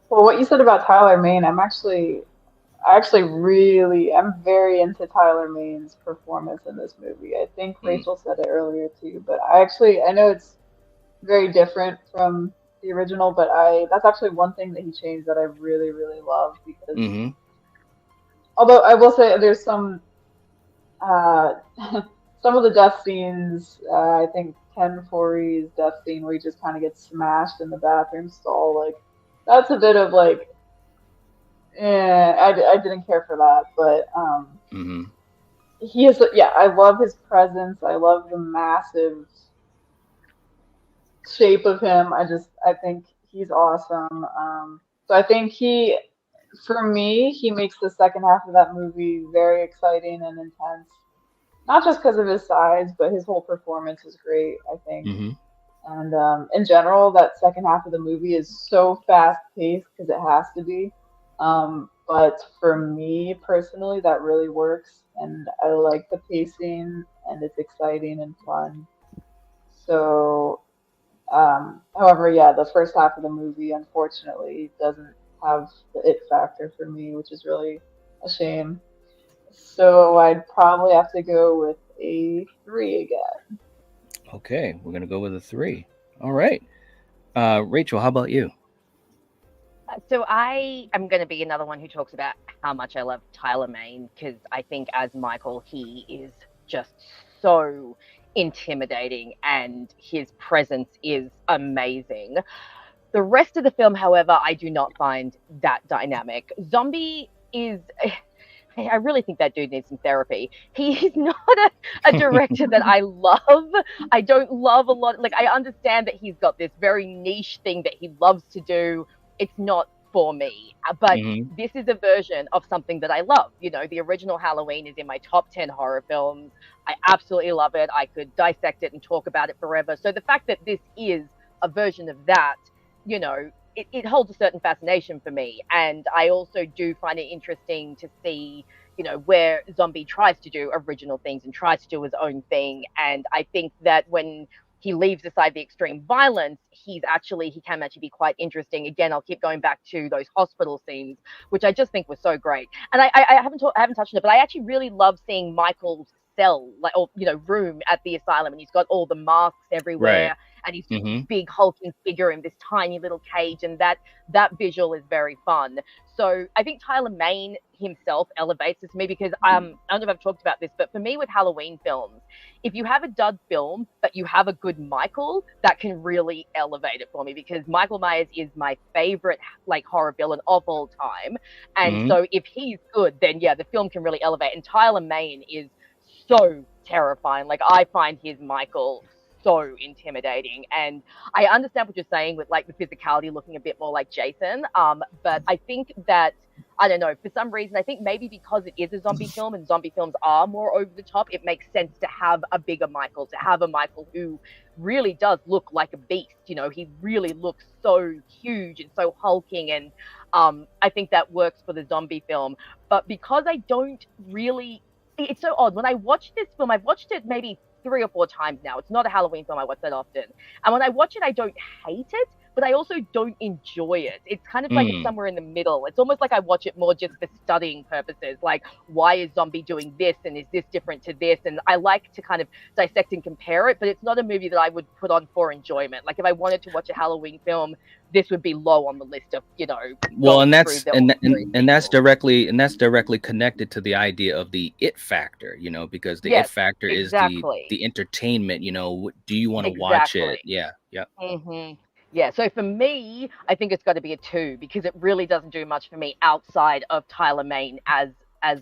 Well, what you said about Tyler Mane, I'm very into Tyler Mane's performance in this movie. I think Rachel said it earlier too, but I know it's very different from the original, but that's actually one thing that he changed that I really, really love, because although I will say there's some some of the death scenes, I think Ken Foree's death scene where he just kind of gets smashed in the bathroom stall, like that's a bit of like, I didn't care for that, but he is, I love his presence. I love the massive shape of him. I think he's awesome. So I think for me, he makes the second half of that movie very exciting and intense. Not just because of his size, but his whole performance is great, I think. And in general, that second half of the movie is so fast paced because it has to be. But for me personally, that really works, and I like the pacing, and it's exciting and fun. So, however, the first half of the movie unfortunately doesn't have the It Factor for me, which is really a shame. So I'd probably have to go with a 3 again. Okay, we're gonna go with a 3. All right, Rachel, how about you? So I am going to be another one who talks about how much I love Tyler Mane, because I think as Michael, he is just so intimidating, and his presence is amazing. The rest of the film, however, I do not find that dynamic. Zombie is. I really think that dude needs some therapy. He is not a director that I love. I don't love a lot. Like, I understand that he's got this very niche thing that he loves to do. It's not for me. But this is a version of something that I love. You know, the original Halloween is in my top 10 horror films. I absolutely love it. I could dissect it and talk about it forever. So the fact that this is a version of that, you know, it holds a certain fascination for me. And I also do find it interesting to see, you know, where Zombie tries to do original things and tries to do his own thing. And I think that when he leaves aside the extreme violence, he can actually be quite interesting. Again, I'll keep going back to those hospital scenes, which I just think were so great. And I haven't touched on it, but I actually really love seeing Michael's cell, like, or, you know, room at the asylum, and he's got all the masks everywhere. Right. And he's just this big hulking figure in this tiny little cage, and that visual is very fun. So I think Tyler Mane himself elevates it to me, because I don't know if I've talked about this, but for me with Halloween films, if you have a dud film but you have a good Michael, that can really elevate it for me, because Michael Myers is my favorite like horror villain of all time. And so if he's good, then yeah, the film can really elevate. And Tyler Mane is so terrifying. Like, I find his Michael so intimidating, and I understand what you're saying with like the physicality looking a bit more like Jason, but I think that, I don't know, for some reason, I think maybe because it is a zombie film and zombie films are more over the top, it makes sense to have a bigger Michael, to have a Michael who really does look like a beast. You know, he really looks so huge and so hulking, and I think that works for the zombie film. But because I don't really, it's so odd. When I watch this film, I've watched it maybe 3 or 4 times now. It's not a Halloween film I watch that often. And when I watch it, I don't hate it, but I also don't enjoy it. It's kind of like it's somewhere in the middle. It's almost like I watch it more just for studying purposes. Like, why is Zombie doing this? And is this different to this? And I like to kind of dissect and compare it, but it's not a movie that I would put on for enjoyment. Like, if I wanted to watch a Halloween film, this would be low on the list of, you know. Well, and that's directly connected to the idea of the it factor, you know, because the it factor is the entertainment. You know, do you want to watch it? Yeah. Yeah, so for me, I think it's got to be a 2, because it really doesn't do much for me outside of Tyler Mane as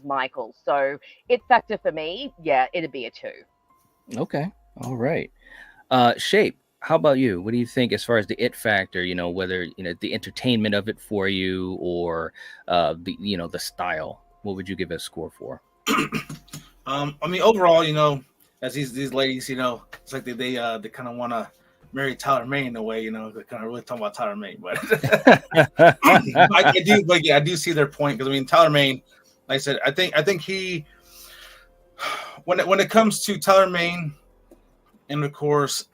Michael. So it factor for me, yeah, it'd be a 2. Okay, all right. Shape, how about you? What do you think as far as the it factor? You know, whether, you know, the entertainment of it for you, or the, you know, the style. What would you give it a score for? I mean, overall, you know, as these ladies, you know, it's like they kind of want to marry Tyler Mane in a way, you know, they're kind of really talking about Tyler Mane, but I do see their point, because I mean, Tyler Mane, like I said, I think he, when it comes to Tyler Mane and of course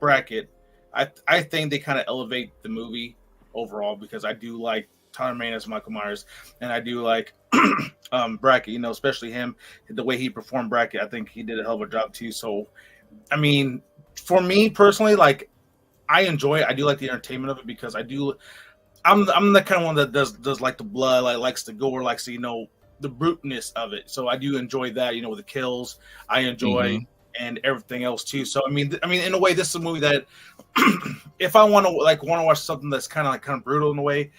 Brackett, I think they kind of elevate the movie overall, because I do like Tyler Mane as Michael Myers, and I do like Brackett, you know, especially him, the way he performed Brackett. I think he did a hell of a job too. So I mean, for me personally, like, I enjoy it. I do like the entertainment of it, because I'm the kind of one that does like the blood, like likes the gore, likes to, you know, the bruteness of it. So I do enjoy that, you know, with the kills. I enjoy and everything else too. So I mean, in a way, this is a movie that if I want to watch something that's kind of brutal in a way,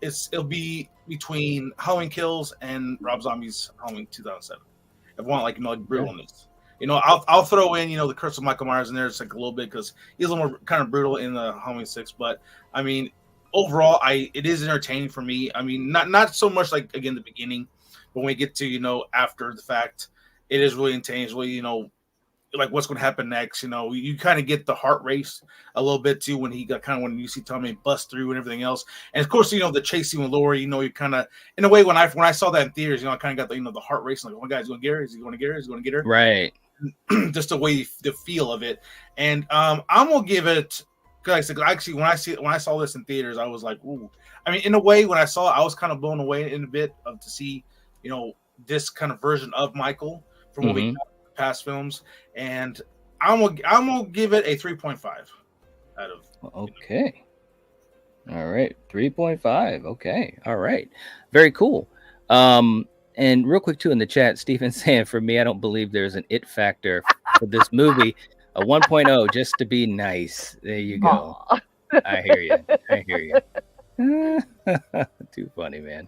it'll be between Halloween Kills and Rob Zombie's Halloween 2007. If I want, like, you know, like brutalness. You know, I'll throw in, you know, the Curse of Michael Myers in there, just like a little bit, because he's a little more kind of brutal in the Halloween 6. But I mean, overall, it is entertaining for me. I mean, not so much like, again, the beginning, but when we get to, you know, after the fact, it is really entertaining. It's really, you know, like what's going to happen next. You know, you kind of get the heart race a little bit too when when you see Tommy bust through and everything else. And of course, you know, the chase scene with Laurie, you know, you kind of, in a way, when I saw that in theaters, you know, I kind of got the, you know, the heart race, like, oh my God, he's going to get her. Is he going to get her? Is he going to get her? Right. Just the way, the feel of it. And I'm gonna give it, because actually when I saw this in theaters, I was like, ooh. I mean, in a way, when I saw it, I was kind of blown away in a bit to see, you know, this kind of version of Michael from what we got in past films. And I'm gonna give it a 3.5 out of. Okay. All right, 3.5. Okay. All right. Very cool. And real quick too, in the chat, Stephen's saying, for me, I don't believe there's an it factor for this movie. A 1.0 just to be nice. There you go. Aw. I hear you. I hear you. Too funny, man.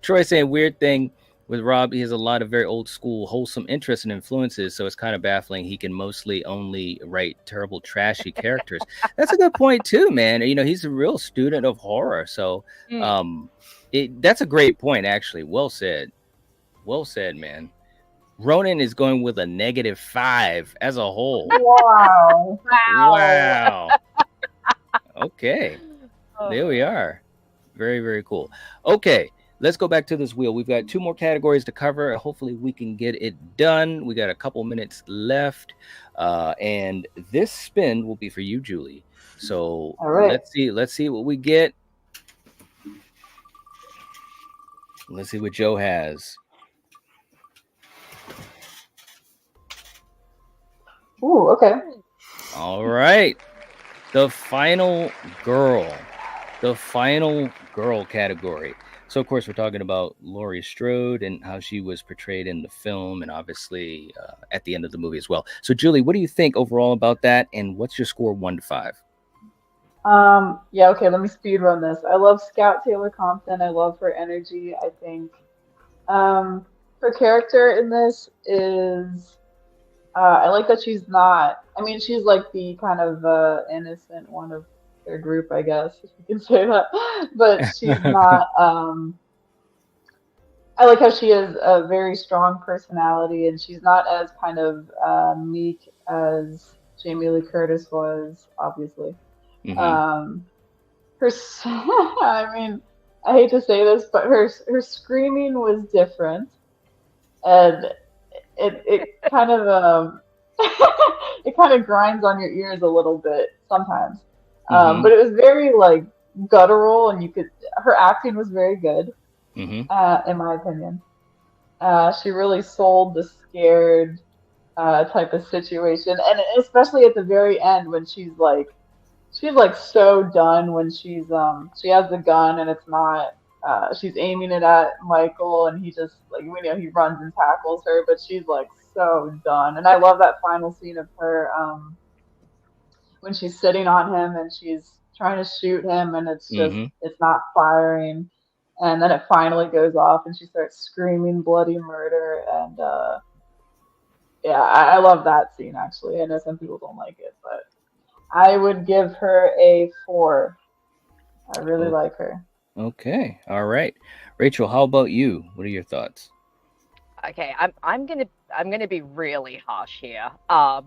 Troy saying weird thing with Rob. He has a lot of very old school, wholesome interests and influences. So it's kind of baffling. He can mostly only write terrible, trashy characters. That's a good point too, man. You know, he's a real student of horror. So that's a great point, actually. Well said. Well said, man. Ronan is going with a -5 as a whole. Wow. Wow. Okay. There we are. Very, very cool. Okay. Let's go back to this wheel. We've got 2 more categories to cover. Hopefully we can get it done. We got a couple minutes left. And this spin will be for you, Julie. So All right. let's see what we get. Let's see what Joe has. Ooh, okay. All right. The final girl category. So, of course, we're talking about Laurie Strode and how she was portrayed in the film and obviously at the end of the movie as well. So, Julie, what do you think overall about that? And what's your score 1 to 5? Yeah, okay, let me speed run this. I love Scout Taylor Compton. I love her energy. I think her character in this is I like that she's not, I mean, she's like the kind of innocent one of their group, I guess, if you can say that. But she's not, I like how she has a very strong personality and she's not as kind of meek as Jamie Lee Curtis was, obviously. Mhm. I mean, I hate to say this, but her screaming was different, and it kind of it kind of grinds on your ears a little bit sometimes. Mhm. But it was very like guttural, and her acting was very good, Mhm. in my opinion. She really sold the scared type of situation, and especially at the very end when she's like so done when she has the gun and it's not she's aiming it at Michael and he just like we know he runs and tackles her, but she's like so done. And I love that final scene of her when she's sitting on him and she's trying to shoot him and Mhm. it's not firing, and then it finally goes off and she starts screaming bloody murder. And yeah, I love that scene actually. I know some people don't like it, but I would give her a 4. I really Oh, like her. okay. All right. Rachel, how about you? What are your thoughts? Okay, I'm gonna be really harsh here,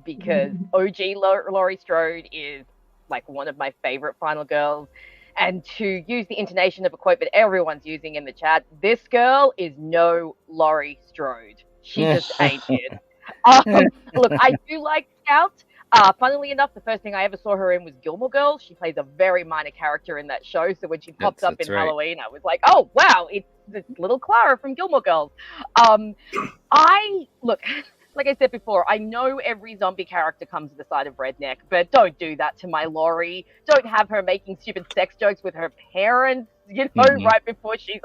because OG Laurie Strode is like one of my favorite final girls, and to use the intonation of a quote that everyone's using in the chat, this girl is no Laurie Strode. She just ain't it. Look, I do like Scout. Funnily enough, the first thing I ever saw her in was Gilmore Girls. She plays a very minor character in that show. So when she popped up in That's right. Halloween, I was like, oh, wow, it's this little Clara from Gilmore Girls. Look, like I said before, I know every zombie character comes with a side of redneck, but don't do that to my Laurie. Don't have her making stupid sex jokes with her parents, right before she's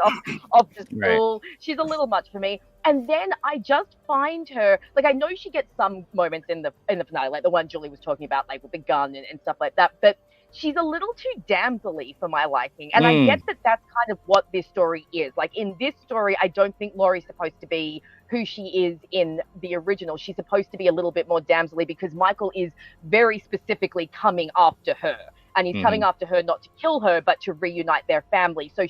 off to school. Right. She's a little much for me. And then I just find her, like, I know she gets some moments in the finale, like the one Julie was talking about, like with the gun and stuff like that, but she's a little too damsel-y for my liking. And I get that that's kind of what this story is. Like, in this story, I don't think Laurie's supposed to be who she is in the original. She's supposed to be a little bit more damsel-y because Michael is very specifically coming after her. And he's coming after her not to kill her, but to reunite their family. So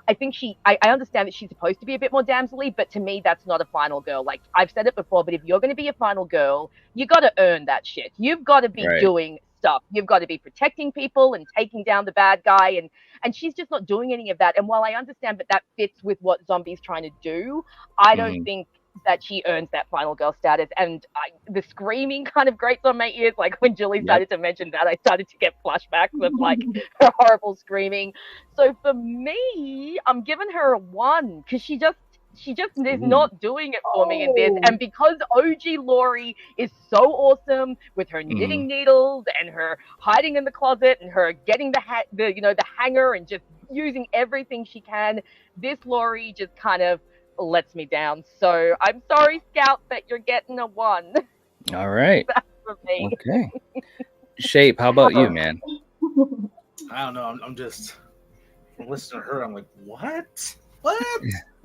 I understand that she's supposed to be a bit more damsel-y, but to me, that's not a final girl. Like, I've said it before, but if you're going to be a final girl, you got to earn that shit. You've got to be doing stuff. You've got to be protecting people and taking down the bad guy. And she's just not doing any of that. And while I understand that fits with what Zombie's trying to do, I don't think that she earns that final girl status. And the screaming kind of grates on my ears. Like when Julie started to mention that, I started to get flashbacks of like her horrible screaming. So for me, I'm giving her a 1 because she just is not doing it for me in this. And because OG Laurie is so awesome with her knitting needles and her hiding in the closet and her getting the hanger and just using everything she can, this Laurie just kind of lets me down. So I'm sorry, Scout, but you're getting a 1. All right. From me. Okay. Shape, how about you, man? I don't know. I'm just listening to her. I'm like, what? What?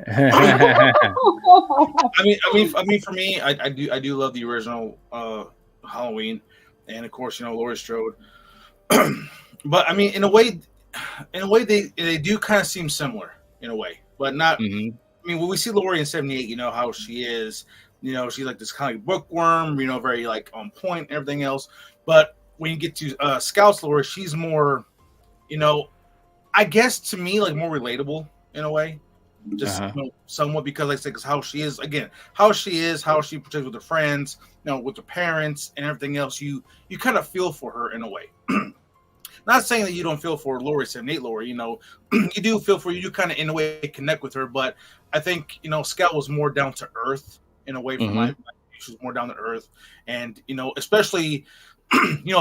Uh-huh. I mean, for me, I do love the original Halloween, and of course, Laurie Strode. But I mean, in a way, they do kind of seem similar in a way, but not. Mhm. I mean, when we see Laurie in '78, how she is. She's like this kind of bookworm. Very like on point and everything else. But when you get to Scout's Laurie, she's more, I guess to me like more relatable in a way. Just somewhat because, like I said, because how she is, how she portrays with her friends, with her parents and everything else, you kind of feel for her in a way. Not saying that you don't feel for Laurie, 78 Laurie, you do feel for you do kind of in a way connect with her, but I think Scout was more down to earth in a way. From my she was more down to earth, and especially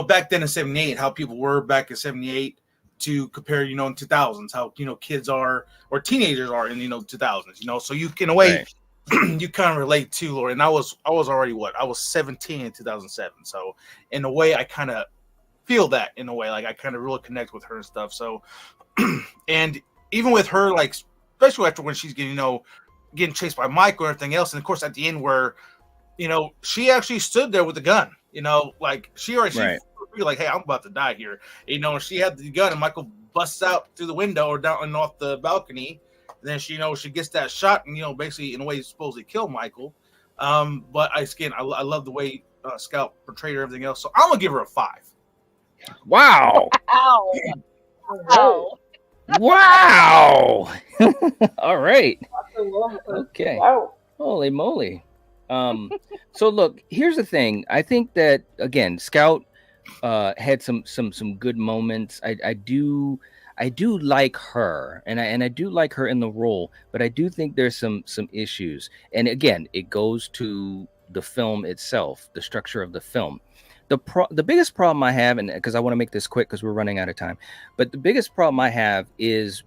back then in '78, how people were back in '78. To compare, in 2000s, how kids are or teenagers are in 2000s, so you in a way you kind of relate to Laurie. And I was already I was 17 in 2007, so in a way I kind of feel that in a way, like I kind of really connect with her and stuff. So, and even with her, like especially after when she's getting chased by Michael and everything else, and of course at the end where she actually stood there with the gun, like she like, hey, I'm about to die here. She had the gun and Michael busts out through the window or down and off the balcony. And then she gets that shot and, basically in a way supposedly kill Michael. But I love the way Scout portrayed her and everything else. So I'm going to give her a 5. Wow. Wow. Wow. All right. Okay. Wow. Holy moly. So look, here's the thing. I think that again, Scout had some good moments. I do like her, and I do like her in the role, but I do think there's some issues. And again, it goes to the film itself, the structure of the film. The biggest problem I have, and because I want to make this quick because we're running out of time, but the biggest problem I have is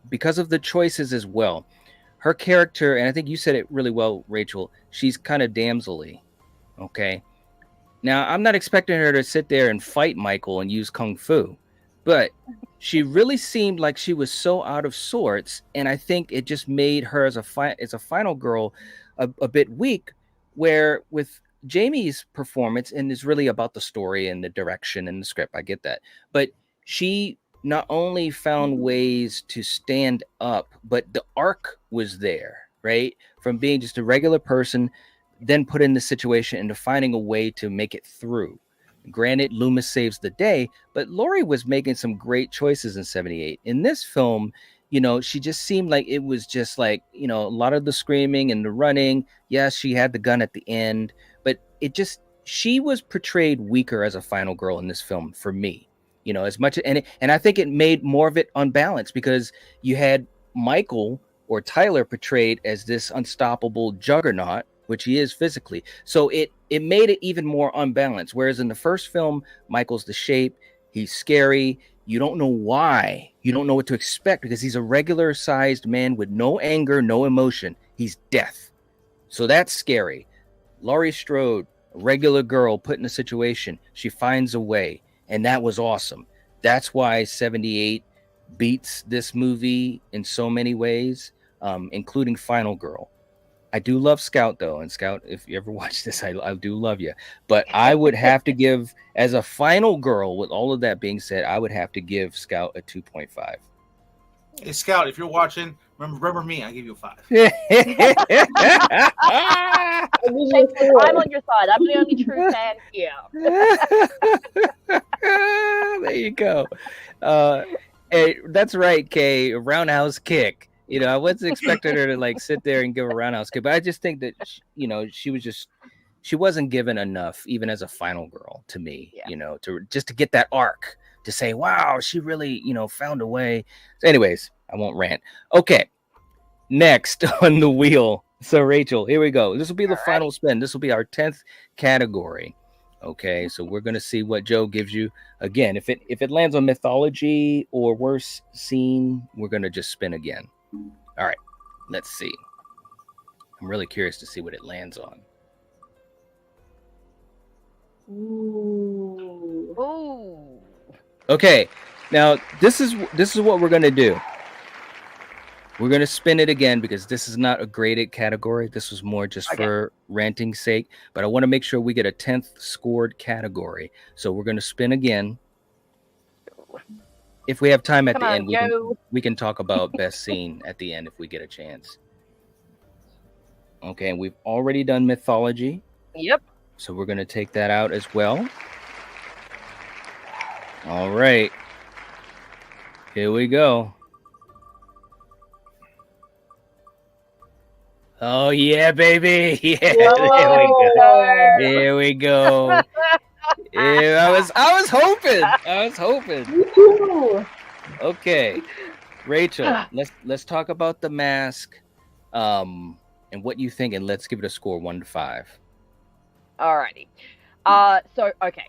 because of the choices as well. Her character, and I think you said it really well, Rachel, she's kind of damsel-y. Okay. Now, I'm not expecting her to sit there and fight Michael and use kung fu, but she really seemed like she was so out of sorts, and I think it just made her as a final girl a bit weak, where with Jamie's performance, and it's really about the story and the direction and the script, I get that, but she not only found ways to stand up, but the arc was there, right? From being just a regular person, then put in the situation into finding a way to make it through. Granted, Loomis saves the day, but Laurie was making some great choices in '78. In this film, she just seemed like it was just like, a lot of the screaming and the running. Yes, she had the gun at the end, but she was portrayed weaker as a final girl in this film for me. As much, and I think it made more of it unbalanced because you had Michael or Tyler portrayed as this unstoppable juggernaut, which he is physically. So it made it even more unbalanced. Whereas in the first film, Michael's the shape. He's scary. You don't know why. You don't know what to expect because he's a regular sized man with no anger, no emotion. He's death. So that's scary. Laurie Strode, a regular girl put in a situation. She finds a way. And that was awesome. That's why '78 beats this movie in so many ways, including Final Girl. I do love Scout though, and Scout, if you ever watch this, I do love you. But I would have to give, as a final girl, with all of that being said, I would have to give Scout a 2.5. Hey Scout, if you're watching, remember me. I give you a 5. I'm on your side. I'm the only true fan here. There you go. Hey, that's right, Kay. A roundhouse kick. I wasn't expecting her to like sit there and give a roundhouse kick, but I just think that she wasn't given enough, even as a final girl, to me. Yeah. To get that arc, to say, wow, she really found a way. So anyways, I won't rant. Okay, next on the wheel. So Rachel, here we go. This will be the final spin. This will be our 10th category. Okay, so we're gonna see what Joe gives you. Again, if it lands on mythology or worst scene, we're gonna just spin again. All right, let's see. I'm really curious to see what it lands on. Ooh. Ooh. Okay, now this is what we're gonna do. We're gonna spin it again because this is not a graded category. This was more just for ranting's sake. But I want to make sure we get a 10th scored category. So we're gonna spin again. If we have time at the end, we can talk about best scene at the end if we get a chance. Okay, and we've already done mythology. Yep. So we're gonna take that out as well. All right. Here we go. Oh yeah, baby! Yeah, there we go. Here we go. Yeah, I was hoping. Me too. Okay, Rachel, let's talk about the mask, and what you think, and let's give it a score 1 to 5. Alrighty. So okay.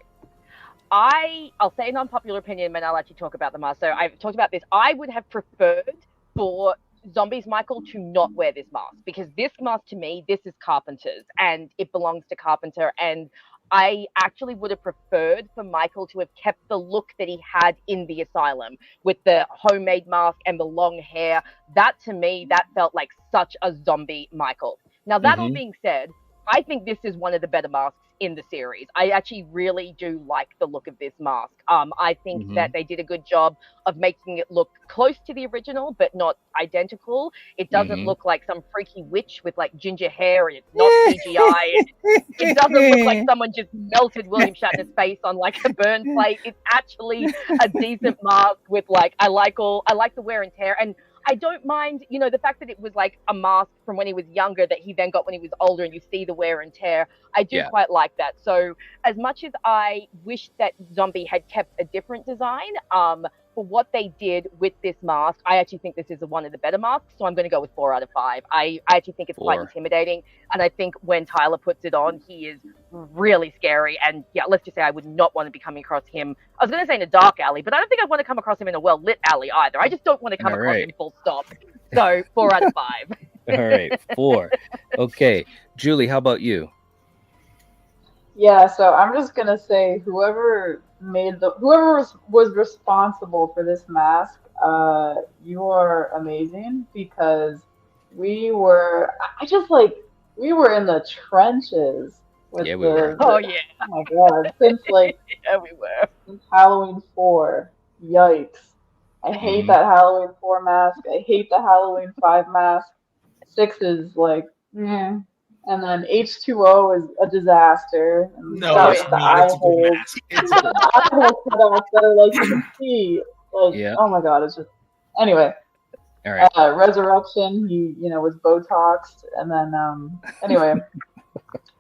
I'll say an unpopular opinion, and I'll actually talk about the mask. So I've talked about this. I would have preferred for Zombies Michael to not wear this mask, because this mask, to me, this is Carpenter's and it belongs to Carpenter, and I actually would have preferred for Michael to have kept the look that he had in the asylum with the homemade mask and the long hair. That, to me, that felt like such a zombie Michael. Now, that all being said, I think this is one of the better masks in the series. I actually really do like the look of this mask. I think that they did a good job of making it look close to the original, but not identical. It doesn't look like some freaky witch with like ginger hair, and it's not CGI. It doesn't look like someone just melted William Shatner's face on like a burn plate. It's actually a decent mask with like, I like the wear and tear, and I don't mind, the fact that it was like a mask from when he was younger that he then got when he was older, and you see the wear and tear. I do quite like that. So as much as I wish that Zombie had kept a different design, for what they did with this mask, I actually think this is one of the better masks. So I'm going to go with 4 out of 5. I actually think it's quite intimidating. And I think when Tyler puts it on, he is really scary. And yeah, let's just say I would not want to be coming across him. I was going to say in a dark alley, but I don't think I'd want to come across him in a well-lit alley either. I just don't want to come across him full stop. So 4 out of 5. All right, 4. Okay, Julie, how about you? Yeah, so I'm just gonna say whoever was responsible for this mask, you are amazing, because we were in the trenches with we were. oh my god, since like we were. Since Halloween 4. Yikes. I hate that Halloween 4 mask. I hate the Halloween 5 mask. 6 is like, and then H2O is a disaster. No, it's not. It's a good mask. It's a good eye hole cutoffs that are like, you can see. Like, oh my god, it's just. Anyway. All right. Resurrection, he was Botoxed, and then anyway.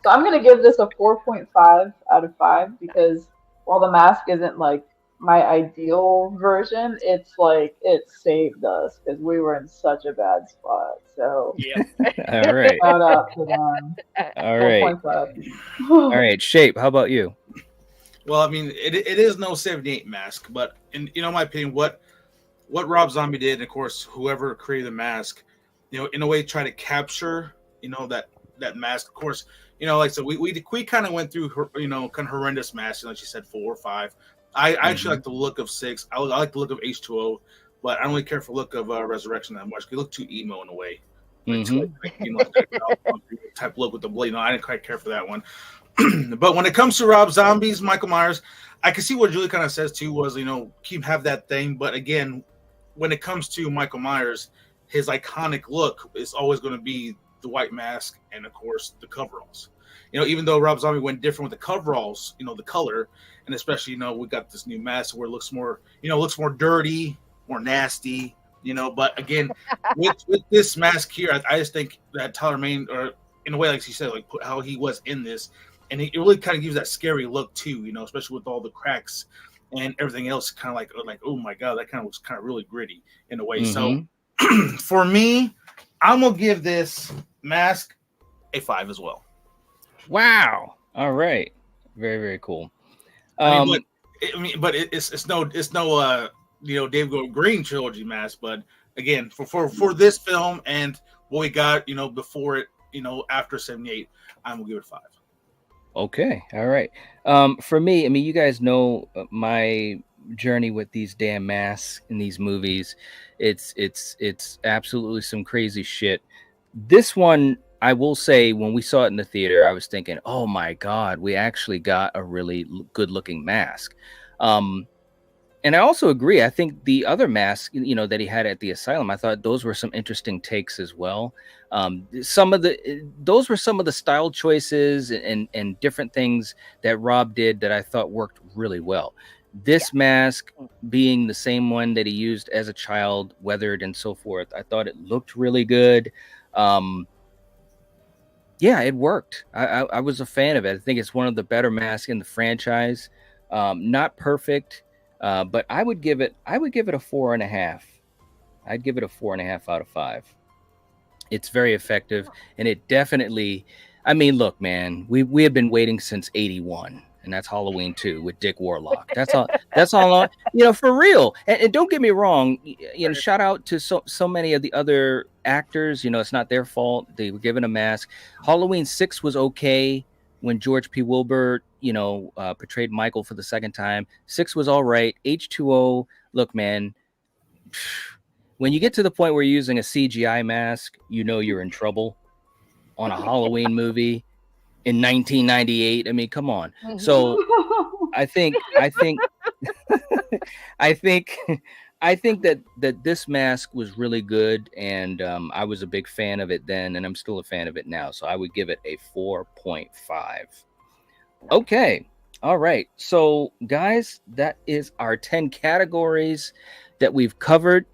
So I'm gonna give this a 4.5 out of 5, because while the mask isn't like my ideal version, it's like it saved us because we were in such a bad spot. So all right, shout out to them. All right, all right. Shape, how about you? Well, I mean, it is no 78 mask, but in my opinion, what Rob Zombie did, and of course whoever created the mask, in a way try to capture that mask. Of course, like so we kind of went through kind of horrendous masks, like you said, 4 or 5. I actually like the look of 6. I like the look of H2O, but I don't really care for the look of Resurrection that much. They look too emo in a way. Type look with the blade. I didn't quite care for that one. But when it comes to Rob Zombie's Michael Myers, I can see what Julie kind of says too, was have that thing. But again, when it comes to Michael Myers, his iconic look is always going to be the white mask and of course the coveralls. Even though Rob Zombie went different with the coveralls, the color, and especially, we got this new mask where it looks more, looks more dirty, more nasty, but again, with this mask here, I just think that Tyler Mane, or in a way, like she said, like how he was in this, and it really kind of gives that scary look too, especially with all the cracks and everything else, kind of like, oh my God, that kind of looks kind of really gritty in a way. So for me, I'm going to give this mask a 5 as well. Wow. All right. Very, very cool. It's no Dave Go Green trilogy mask, but again, for this film and what we got, before it, after 78, I'm gonna give it 5. Okay, all right. For me, I mean, you guys know my journey with these damn masks in these movies. It's absolutely some crazy shit. This one, I will say, when we saw it in the theater, I was thinking, oh my god, we actually got a really good looking mask. And I also agree. I think the other mask, that he had at the asylum, I thought those were some interesting takes as well. Those were some of the style choices and different things that Rob did that I thought worked really well. This mask being the same one that he used as a child, weathered and so forth, I thought it looked really good. Yeah, it worked. I was a fan of it. I think it's one of the better masks in the franchise. Not perfect. But I would give it a 4.5. I'd give it a 4.5 out of 5. It's very effective, and it definitely, I mean, look, man, we have been waiting since 81, and that's Halloween 2 with Dick Warlock. That's all for real. And don't get me wrong, shout out to so many of the other actors. It's not their fault. They were given a mask. Halloween 6 was okay when George P. Wilbur, portrayed Michael for the second time. 6 was all right. H2O, look, man, when you get to the point where you're using a CGI mask, you're in trouble on a Halloween movie in 1998. I mean, come on. So I think that this mask was really good, and I was a big fan of it then, and I'm still a fan of it now. So I would give it a 4.5. Okay. All right. So, guys, that is our 10 categories that we've covered.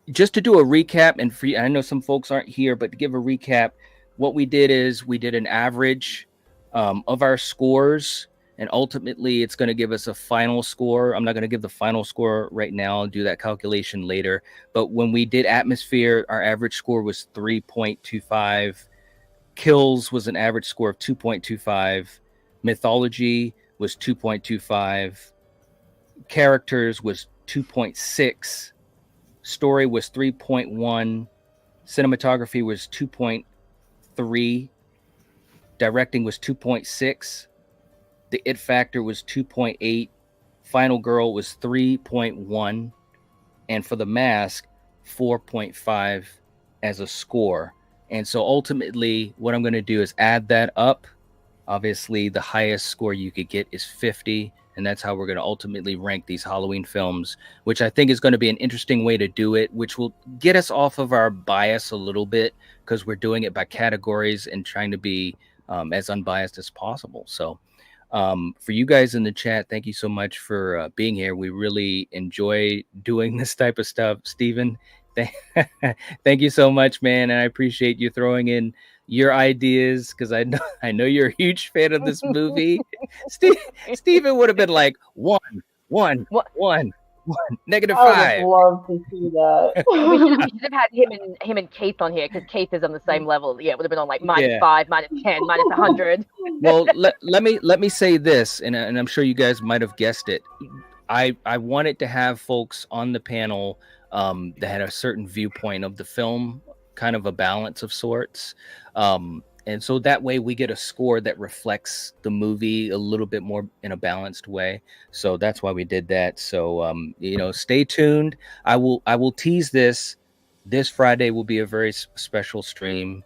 Just to do a recap, and I know some folks aren't here, but to give a recap, what we did is we did an average of our scores, and ultimately it's going to give us a final score. I'm not going to give the final score right now. I'll do that calculation later. But when we did Atmosphere, our average score was 3.25. Kills was an average score of 2.25. Mythology was 2.25. Characters was 2.6. Story was 3.1. Cinematography was 2.3. Directing was 2.6. The It Factor was 2.8. Final Girl was 3.1. And for The Mask, 4.5 as a score. And so ultimately, what I'm going to do is add that up. Obviously, the highest score you could get is 50. And that's how we're going to ultimately rank these Halloween films, which I think is going to be an interesting way to do it, which will get us off of our bias a little bit, because we're doing it by categories and trying to be as unbiased as possible. So for you guys in the chat, thank you so much for being here. We really enjoy doing this type of stuff. Steven, thank you so much, man. And I appreciate you throwing in your ideas, because I know you're a huge fan of this movie. Steven would have been like -1, -1, -1, -5. I would love to see that. we should have had him and Keith on here, because Keith is on the same level. Yeah, it would have been on like -5, -10, -100. Well, let me say this, and I'm sure you guys might have guessed it. I wanted to have folks on the panel that had a certain viewpoint of the film, kind of a balance of sorts. And so that way we get a score that reflects the movie a little bit more in a balanced way. So that's why we did that. So, stay tuned. I will tease this. This Friday will be a very special stream.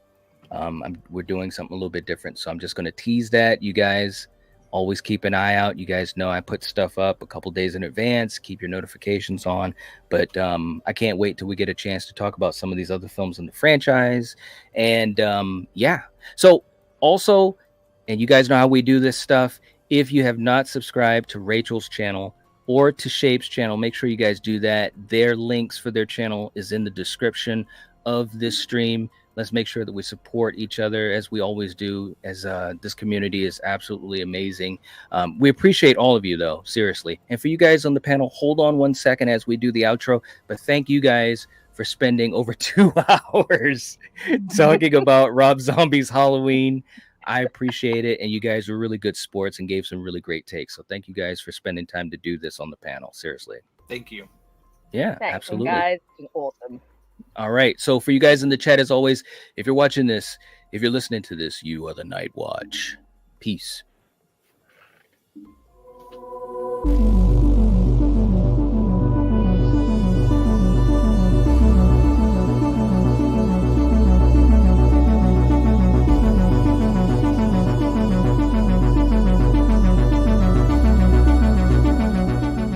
We're doing something a little bit different. So I'm just going to tease that. You guys always keep an eye out. You guys know I put stuff up a couple days in advance. Keep your notifications on. But I can't wait till we get a chance to talk about some of these other films in the franchise. And so also, and you guys know how we do this stuff, if you have not subscribed to Rachel's channel or to Shape's channel, make sure you guys do that. Their links for their channel is in the description of this stream. Let's make sure that we support each other, as we always do, as this community is absolutely amazing. We appreciate all of you, though, seriously. And for you guys on the panel, hold on 1 second as we do the outro. But thank you guys for spending over 2 hours talking about Rob Zombie's Halloween. I appreciate it. And you guys were really good sports and gave some really great takes. So thank you guys for spending time to do this on the panel. Seriously. Thank you. Yeah, Thanks, absolutely. guys. It's been awesome. All right. So for you guys in the chat, as always, if you're watching this, if you're listening to this, you are the Night Watch. Peace.